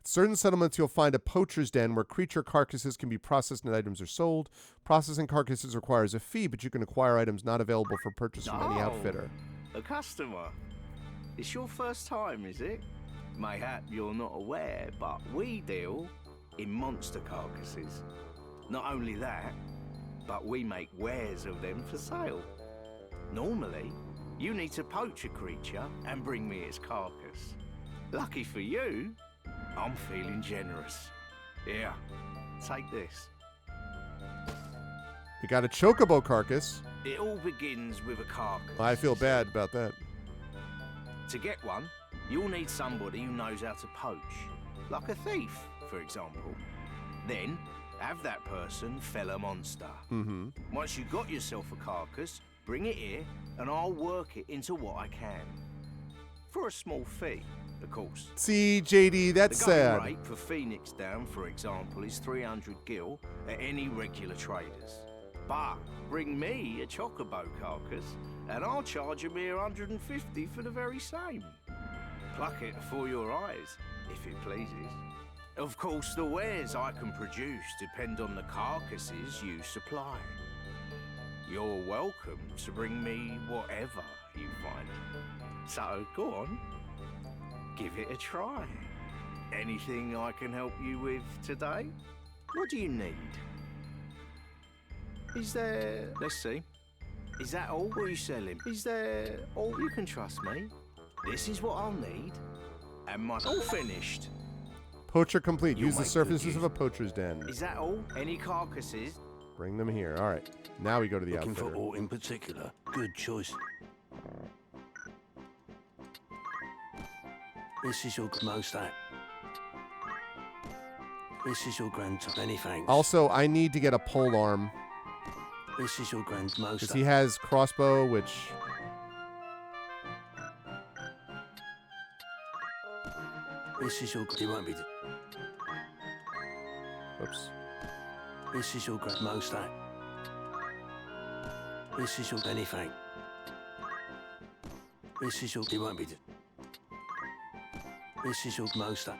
At certain settlements, you'll find a poacher's den where creature carcasses can be processed and items are sold. Processing carcasses requires a fee, but you can acquire items not available for purchase from any outfitter. A customer. It's your first time, is it? Mayhap you're not aware, but we deal in monster carcasses. Not only that, but we make wares of them for sale. Normally, you need to poach a creature and bring me its carcass. Lucky for you, I'm feeling generous. Here, take this. We got a chocobo carcass. It all begins with a carcass. I feel bad about that. To get one, you'll need somebody who knows how to poach. Like a thief, for example. Then, have that person fell a monster. Once you got yourself a carcass, bring it here, and I'll work it into what I can. For a small fee, of course. See, JD, that's the going sad. rate for Phoenix Down, for example, is 300 gil at any regular traders. But bring me a chocobo carcass, and I'll charge a mere 150 for the very same. Pluck it before your eyes, if it pleases. Of course, the wares I can produce depend on the carcasses you supply. You're welcome to bring me whatever you find. So, go on. Give it a try. Anything I can help you with today? What do you need? Is there... Let's see. Is that all? What are you selling? Is there... Oh, you can trust me. This is what I'll need. And my... All finished. Poacher complete. Use the surfaces of a poacher's den. Is that all? Any carcasses? Bring them here. All right. Now we go to the Looking outfitter. for aught in particular. Good choice. This is your most at. This is your grand. Many thanks. Also, I need to get a pole arm. This is your grand most. Because he has crossbow, which... This is your... It won't be... Oops. This is your great most act. This is your anything. This is your. It won't be. This is your most act.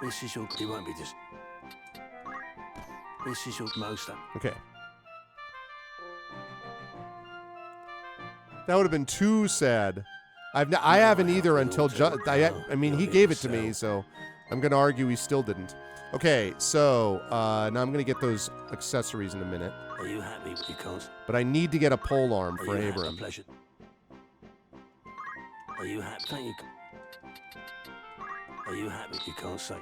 This is your. It won't be just. This is your most act. Okay. That would have been too sad. I haven't either until I mean, he gave it to me, so I'm going to argue he still didn't. Okay, so now I'm going to get those accessories in a minute. Are you happy with your cons? But I need to get a pole arm for Are Abram. pleasure. Are you happy? Thank you. Are you happy? You can't say.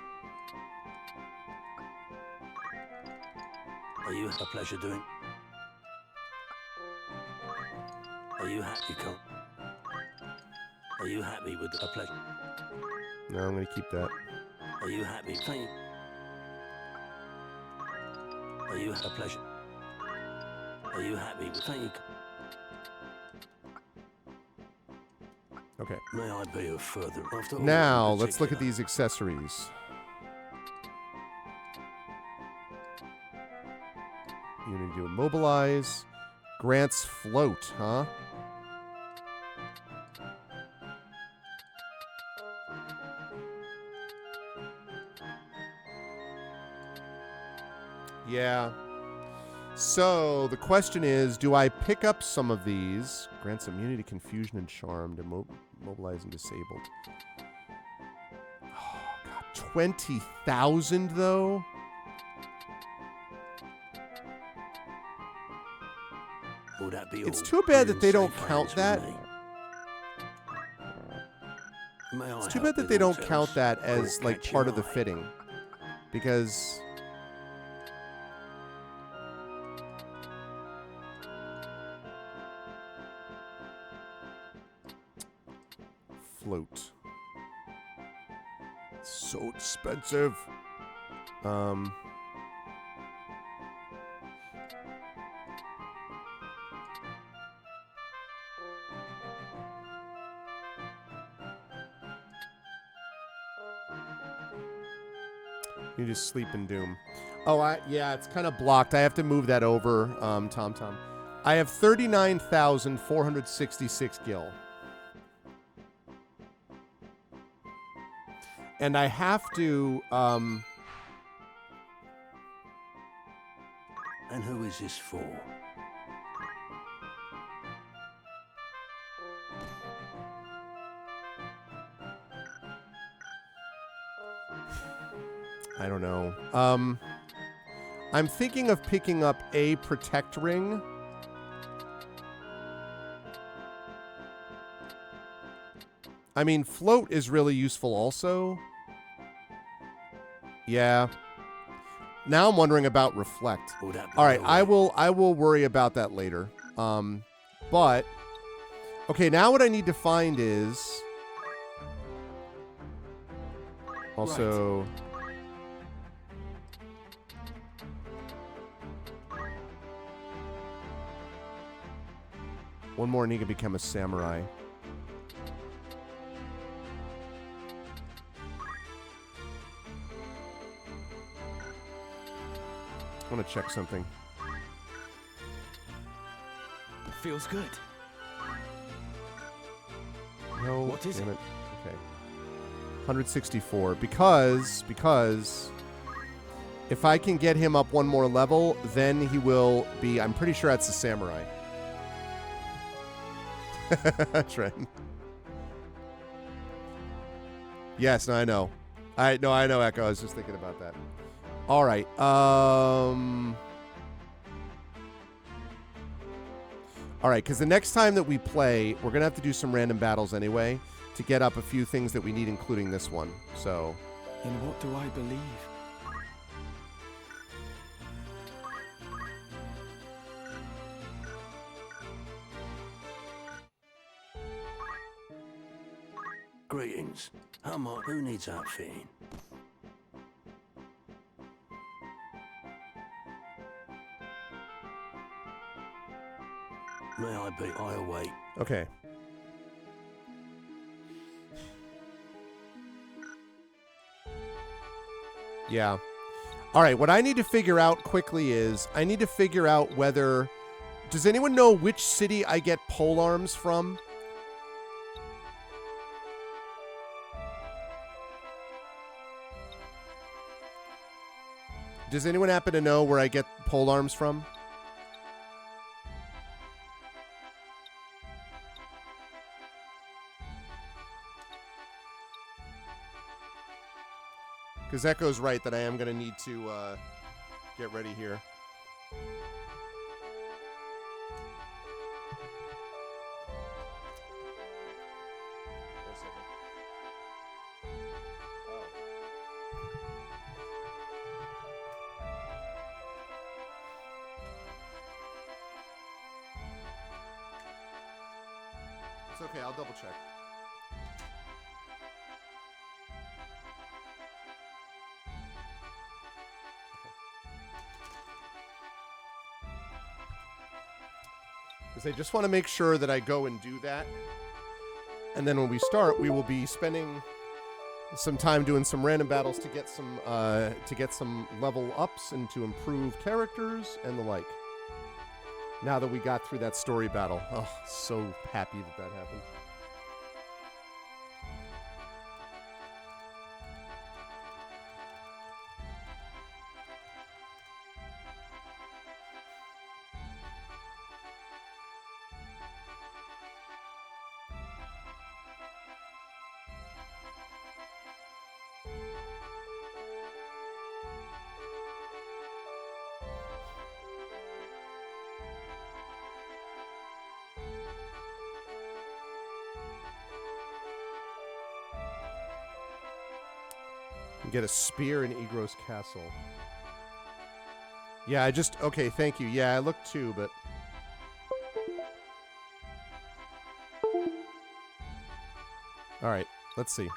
Are you a pleasure doing? Are you happy? You can't. Are you happy with a pleasure? No, I'm going to keep that. Are you happy? Thank you. Are you a pleasure? Are you happy with? Thank you. Okay. May I be of further after all Now, in let's look at particular? these accessories. You need to do immobilize. Grants float, huh? Yeah. So the question is, do I pick up some of these? Grants immunity, confusion, and charmed. Immobilize and disabled. Oh, God. 20,000, though? Will that be It's all? too bad that they Clear don't and count safe that. hands with me. May I It's too help bad that with they all don't count else? that Or as, like, catch part your of the eye? fitting. Because... Float. So expensive. You just sleep in doom. Oh, yeah, it's kind of blocked. I have to move that over, Tom. I have 39,466 gil. And I have to, And who is this for? I don't know. I'm thinking of picking up a protect ring. I mean, float is really useful also. Yeah. Now I'm wondering about reflect. Will that be All right, all I will worry about that later. But okay, now what I need to find is also one more and he can become a samurai. I want to check something. Feels good. No, What is damn it? Okay. 164. Because if I can get him up one more level, then he will be, I'm pretty sure that's a samurai. That's right. Yes, no, I know. I know, Echo. I was just thinking about that. All right. All right, because the next time that we play, we're going to have to do some random battles anyway to get up a few things that we need, including this one. So, In what do I believe? Greetings. How much? Who needs outfitting? May I be? I await. okay. Yeah. All right, what I need to figure out quickly is I need to figure out whether... Does anyone know which city I get polearms from? Does anyone happen to know where I get polearms from? Because Echo's right that I am going to need to get ready here. It's okay, I'll double check. Because I just want to make sure that I go and do that. And then when we start, we will be spending some time doing some random battles to get some level ups and to improve characters and the like. Now that we got through that story battle. Oh, so happy that that happened. Get a spear in Egros Castle. Yeah, okay, thank you. Yeah, I looked too, but... Alright, let's see.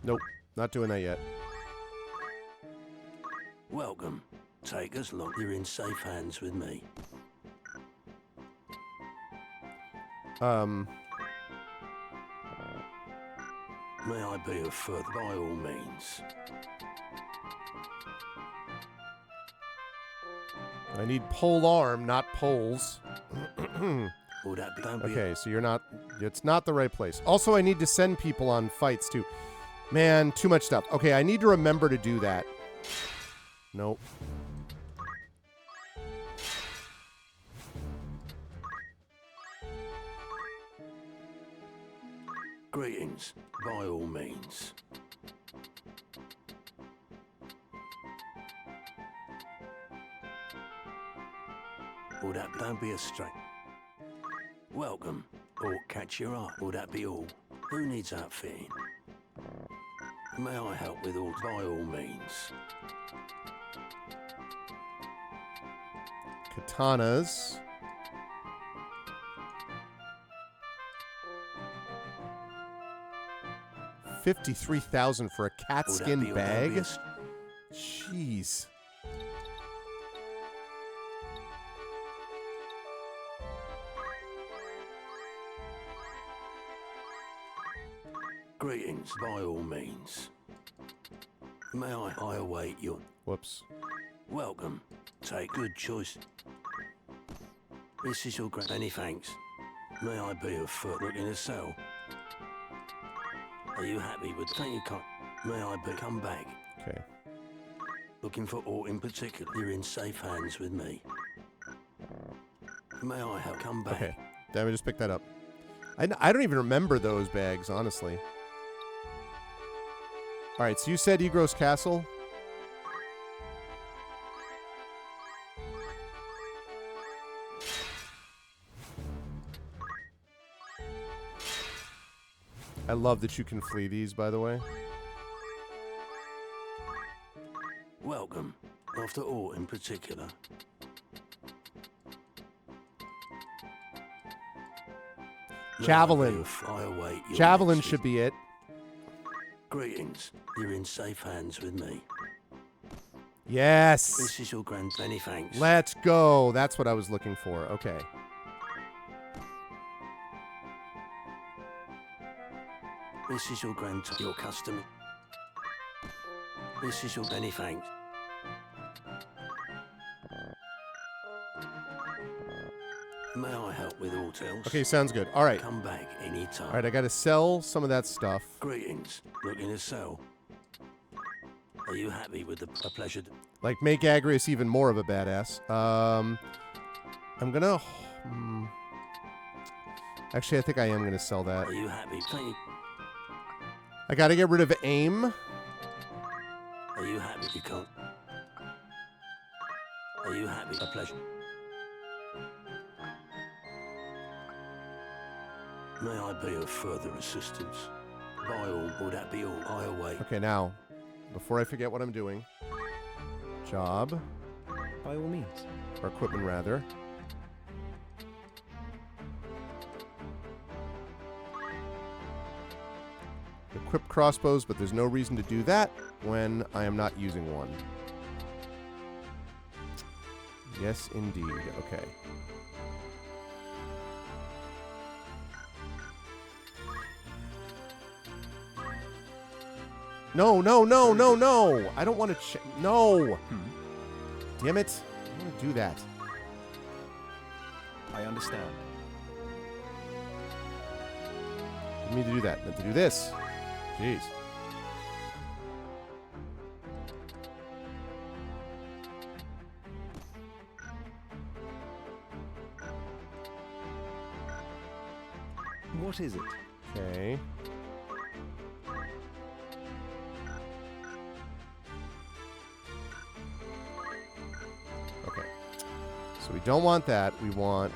Nope, not doing that yet. Welcome. Take us long. You're in safe hands with me. May I be of further by all means? I need pole arm, not poles. Would that be, okay, so you're not... It's not the right place. Also, I need to send people on fights, too. Man, too much stuff. Okay, I need to remember to do that. Nope. Greetings, by all means. Would that don't be a straight. Welcome, or catch your eye. Would that be all? Who needs outfitting? May I help with all? By all means. Katanas. $53,000 for a cat skin bag? Jeez. Greetings, by all means. May I await your... Whoops. Welcome. Take good choice. This is your many thanks. May I be of foot looking to sell? Are you happy with... Thank you, may I be... Come back. Okay. Looking for aught in particular? You're in safe hands with me. May I help? Come back. Okay. Let me just pick that up. I don't even remember those bags, honestly. Alright, so you said Egros Castle? I love that you can flee these, by the way. Welcome. After aught in particular. Javelin. Javelin should be it. Greetings. You're in safe hands with me. Yes. This is your grand. Many thanks. Let's go. That's what I was looking for. Okay. This is your customer. This is your many thanks. May I help with aught else? Okay, sounds good. All right. Come back anytime. All right, I got to sell some of that stuff. Greetings. Looking to sell? Are you happy with a pleasure? Like, make Agrius even more of a badass. I'm gonna... Actually, I think I am gonna sell that. Are you happy? Thank you. I gotta get rid of aim. Are you happy? You can't. Are you happy? A pleasure. May I be of further assistance? By all, will that be all? I await. Okay, now, before I forget what I'm doing, job. By all means. Or equipment, rather. Equip crossbows, but there's no reason to do that when I am not using one. Yes, indeed. Okay. No, no, no, no, no! I don't want to no! Damn it. I don't want to do that. I understand. I didn't mean to do that. I meant to do this. Jeez. What is it? Okay. Okay. So we don't want that. We want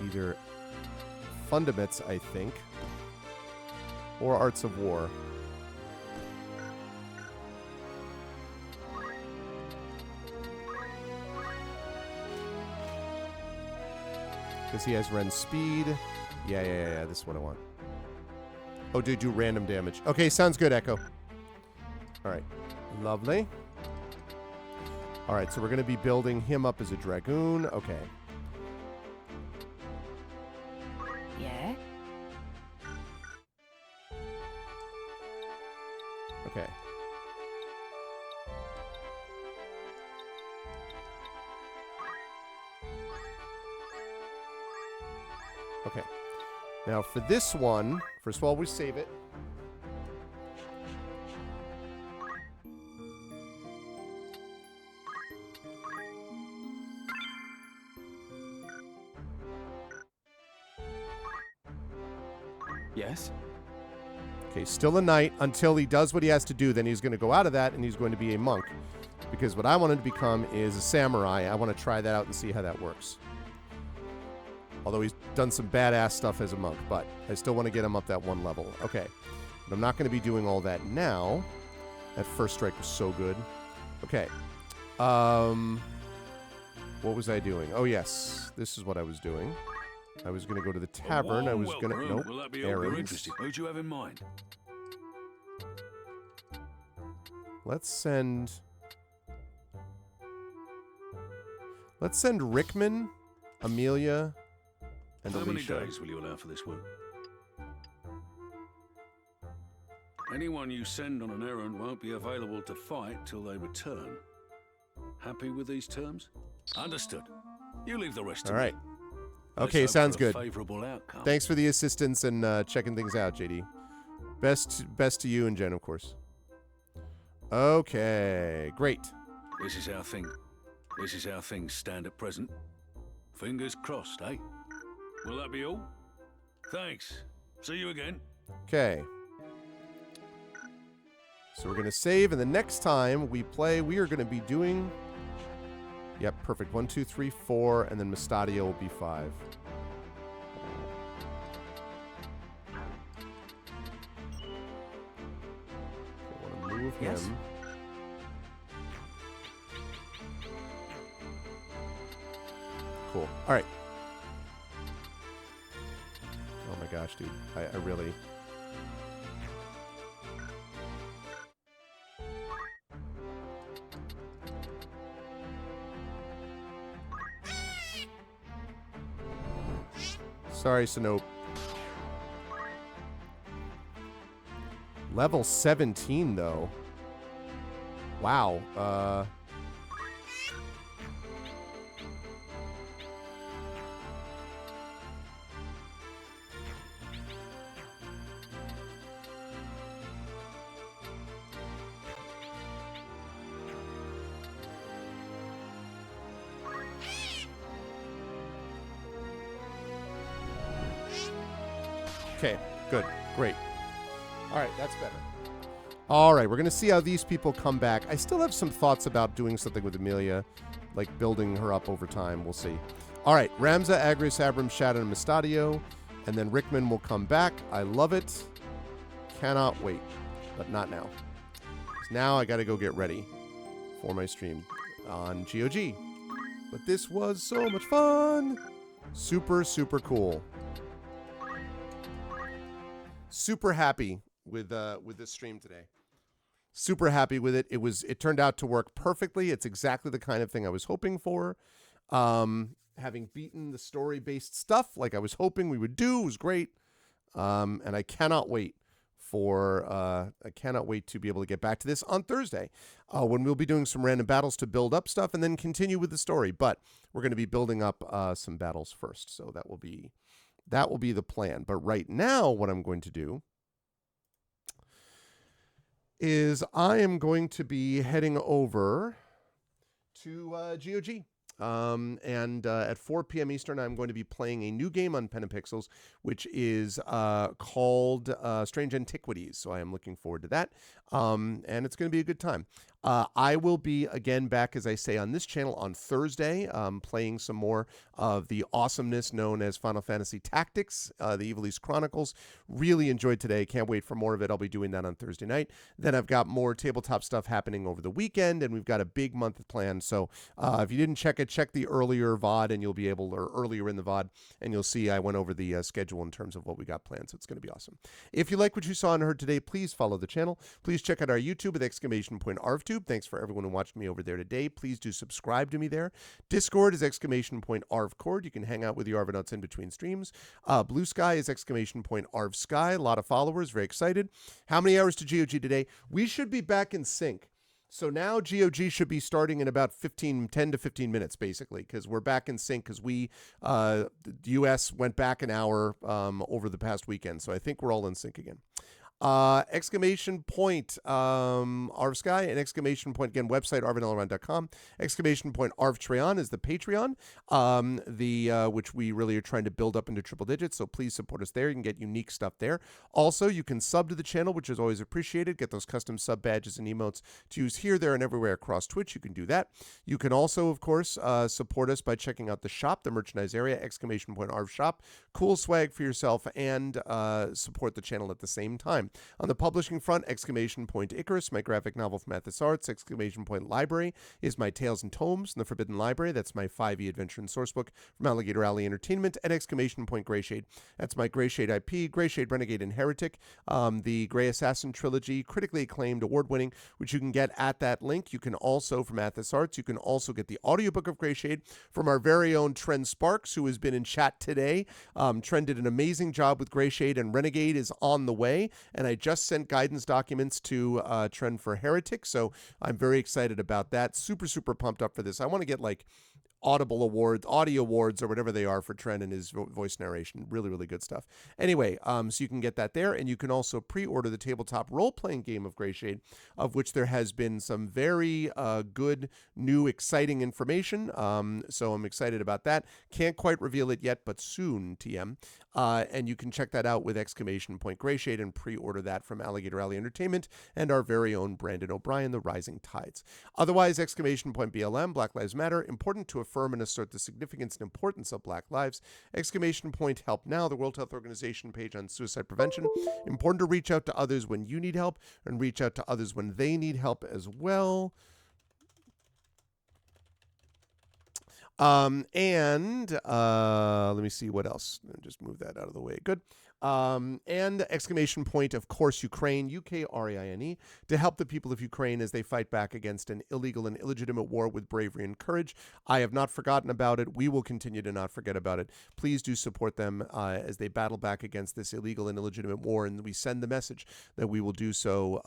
either Fundaments, I think, or Arts of War. Because he has Ren's speed. Yeah. This is what I want. Oh, do random damage. Okay, sounds good, Echo. All right. Lovely. All right, so we're going to be building him up as a Dragoon. Okay. Yeah? Okay. Okay. Now for this one, first of all, we save it. Yes? Okay, still a knight until he does what he has to do. Then he's going to go out of that and he's going to be a monk. Because what I wanted to become is a samurai. I want to try that out and see how that works. Although he's done some badass stuff as a monk, but I still want to get him up that one level. Okay, but I'm not going to be doing all that now. That first strike was so good. Okay. What was I doing? Oh, yes. This is what I was doing. I was going to go to the tavern. I was going to... Nope. Will that be all you're Errands. interested? Who do you have in mind? Let's send Rickman, Amelia, and How many Alicia. days will you allow for this work? Anyone you send on an errand won't be available to fight till they return. Happy with these terms? Understood. You leave the rest to All me. right. Let's Okay, hope sounds for a good. favorable outcome. Thanks for the assistance and checking things out, JD. Best to you and Jen, of course. Okay, great. This is how things stand at present. Fingers crossed, eh? Will that be all? Thanks. See you again. Okay. So we're going to save, and the next time we play, we are going to be doing... Yep, perfect. 1, 2, 3, 4, and then Mustadia will be 5. I want to move Yes. him. Cool. All right. Oh my gosh, dude. I really... Sorry, Sinope. Level 17, though. Wow. Okay, good, great. All right, that's better. All right, we're going to see how these people come back. I still have some thoughts about doing something with Amelia, like building her up over time. We'll see. All right, Ramza, Agrius, Abram, Shadow, and Mustadio, and then Rickman will come back. I love it. Cannot wait, but not now. 'Cause now I got to go get ready for my stream on GOG. But this was so much fun. Super, super cool. Super happy with this stream today. Super happy with it. It turned out to work perfectly. It's exactly the kind of thing I was hoping for. Having beaten the story-based stuff like I was hoping we would do was great. And I cannot wait to be able to get back to this on Thursday, when we'll be doing some random battles to build up stuff and then continue with the story. But we're going to be building up some battles first, so that will be the plan. But right now, what I'm going to do is I am going to be heading over to GOG. And at 4 p.m. Eastern, I'm going to be playing a new game on Pen and Pixels, which is called Strange Antiquities. So I am looking forward to that. And it's going to be a good time. I will be, again, back, as I say, on this channel on Thursday, playing some more of the awesomeness known as Final Fantasy Tactics, the Ivalice Chronicles. Really enjoyed today. Can't wait for more of it. I'll be doing that on Thursday night. Then I've got more tabletop stuff happening over the weekend, and we've got a big month planned. So if you didn't check it, check the earlier VOD, and you'll be able, or earlier in the VOD, and you'll see I went over the schedule in terms of what we got planned. So it's going to be awesome. If you like what you saw and heard today, please follow the channel. Please check out our YouTube with !ArvTube. Thanks for everyone who watched me over there today. Please do subscribe to me there. Discord is !ArvCord. You can hang out with the Arvanauts in between streams. Blue Sky is !ArvSky. A lot of followers. Very excited. How many hours to GOG today? We should be back in sync. So now GOG should be starting in about 10 to 15 minutes, basically, because we're back in sync because the US went back an hour over the past weekend. So I think we're all in sync again. !Arvsky and !, again, website arvanelleron.com. !Arvtreon is the Patreon, which we really are trying to build up into triple digits, so please support us there. You can get unique stuff there. Also, you can sub to the channel, which is always appreciated. Get those custom sub badges and emotes to use here, there, and everywhere across Twitch. You can do that. You can also, of course, support us by checking out the shop, the merchandise area, !Arv shop. Cool swag for yourself and support the channel at the same time. On the publishing front, !Icarus, my graphic novel from Athos Arts. !Library is my Tales and Tomes in the Forbidden Library. That's my 5e adventure and sourcebook from Alligator Alley Entertainment. And !Greyshade. That's my Greyshade IP, Greyshade Renegade and Heretic, the Grey Assassin trilogy, critically acclaimed, award-winning, which you can get at that link. You can also, from Athos Arts, you can also get the audiobook of Greyshade from our very own Trent Sparks, who has been in chat today. Trent did an amazing job with Greyshade, and Renegade is on the way. And I just sent guidance documents to Trent for Heretic, so I'm very excited about that. Super, super pumped up for this. I want to get like Audible Awards, Audio Awards, or whatever they are for Trent and his voice narration. Really, really good stuff. Anyway, so you can get that there, and you can also pre-order the tabletop role-playing game of Greyshade, of which there has been some very good, new, exciting information. So I'm excited about that. Can't quite reveal it yet, but soon, TM. And you can check that out with !Greyshade and pre-order that from Alligator Alley Entertainment and our very own Brandon O'Brien, The Rising Tides. Otherwise, !BLM, Black Lives Matter, important to affirm and assert the significance and importance of Black lives. Help Now, the World Health Organization page on suicide prevention. Important to reach out to others when you need help and reach out to others when they need help as well. Let me see what else. Just move that out of the way. Good. And exclamation point, of course, Ukraine, Ukraine, to help the people of Ukraine as they fight back against an illegal and illegitimate war with bravery and courage. I have not forgotten about it. We will continue to not forget about it. Please do support them as they battle back against this illegal and illegitimate war, and we send the message that we will do so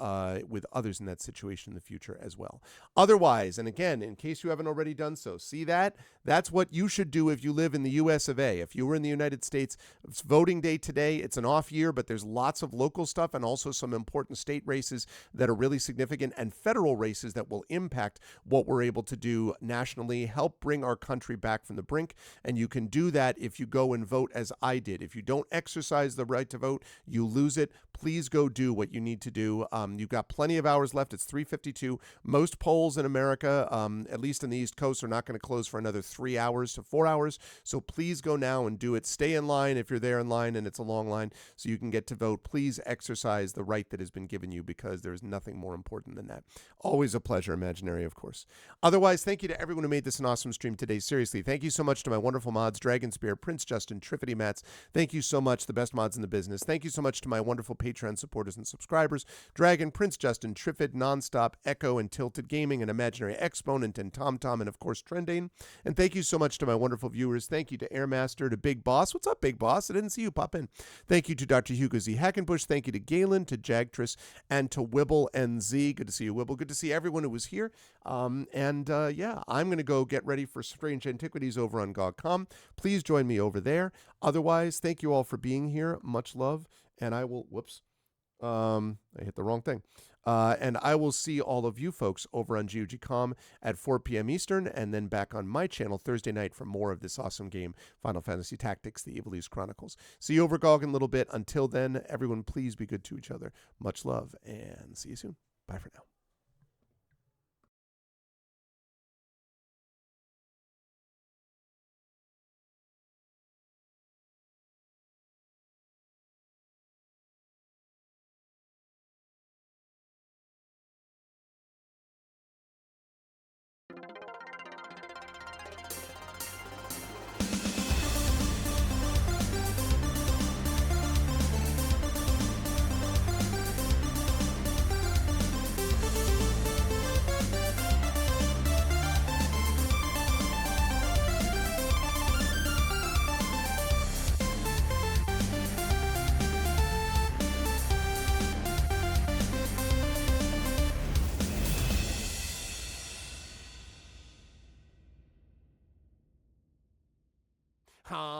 with others in that situation in the future as well. Otherwise, and again, in case you haven't already done so, see that? That's what you should do if you live in the U.S. of A. If you were in the United States, it's voting day today. It's an off year, but there's lots of local stuff and also some important state races that are really significant and federal races that will impact what we're able to do nationally, help bring our country back from the brink. And you can do that if you go and vote as I did. If you don't exercise the right to vote, you lose it. Please go do what you need to do. You've got plenty of hours left. It's 3:52. Most polls in America, at least in the East Coast, are not going to close for another 3 hours to 4 hours. So please go now and do it. Stay in line if you're there in line and it's a long line so you can get to vote. Please exercise the right that has been given you because there's nothing more important than that. Always a pleasure, imaginary, of course. Otherwise, thank you to everyone who made this an awesome stream today. Seriously, thank you so much to my wonderful mods, Dragon Spear, Prince Justin, Triffity Mats. Thank you so much, the best mods in the business. Thank you so much to my wonderful Patreon supporters and subscribers, Dragon, Prince Justin, Triffid, Nonstop, Echo, and Tilted Gaming, and Imaginary Exponent, and TomTom, and of course Trendane. And thank you so much to my wonderful viewers. Thank you to Airmaster, to Big Boss. What's up, Big Boss? I didn't see you pop in. Thank you to Dr. Hugo Z. Hackenbush. Thank you to Galen, to Jagtris, and to Wibble NZ. Good to see you, Wibble. Good to see everyone who was here. Yeah, I'm going to go get ready for Strange Antiquities over on GOG.com. Please join me over there. Otherwise, thank you all for being here. Much love. And I will, whoops, I hit the wrong thing. And I will see all of you folks over on GOG.com at 4 p.m. Eastern, and then back on my channel Thursday night for more of this awesome game, Final Fantasy Tactics, the Ivalice Chronicles. See you over GOG in a little bit. Until then, everyone, please be good to each other. Much love, and see you soon. Bye for now. Huh?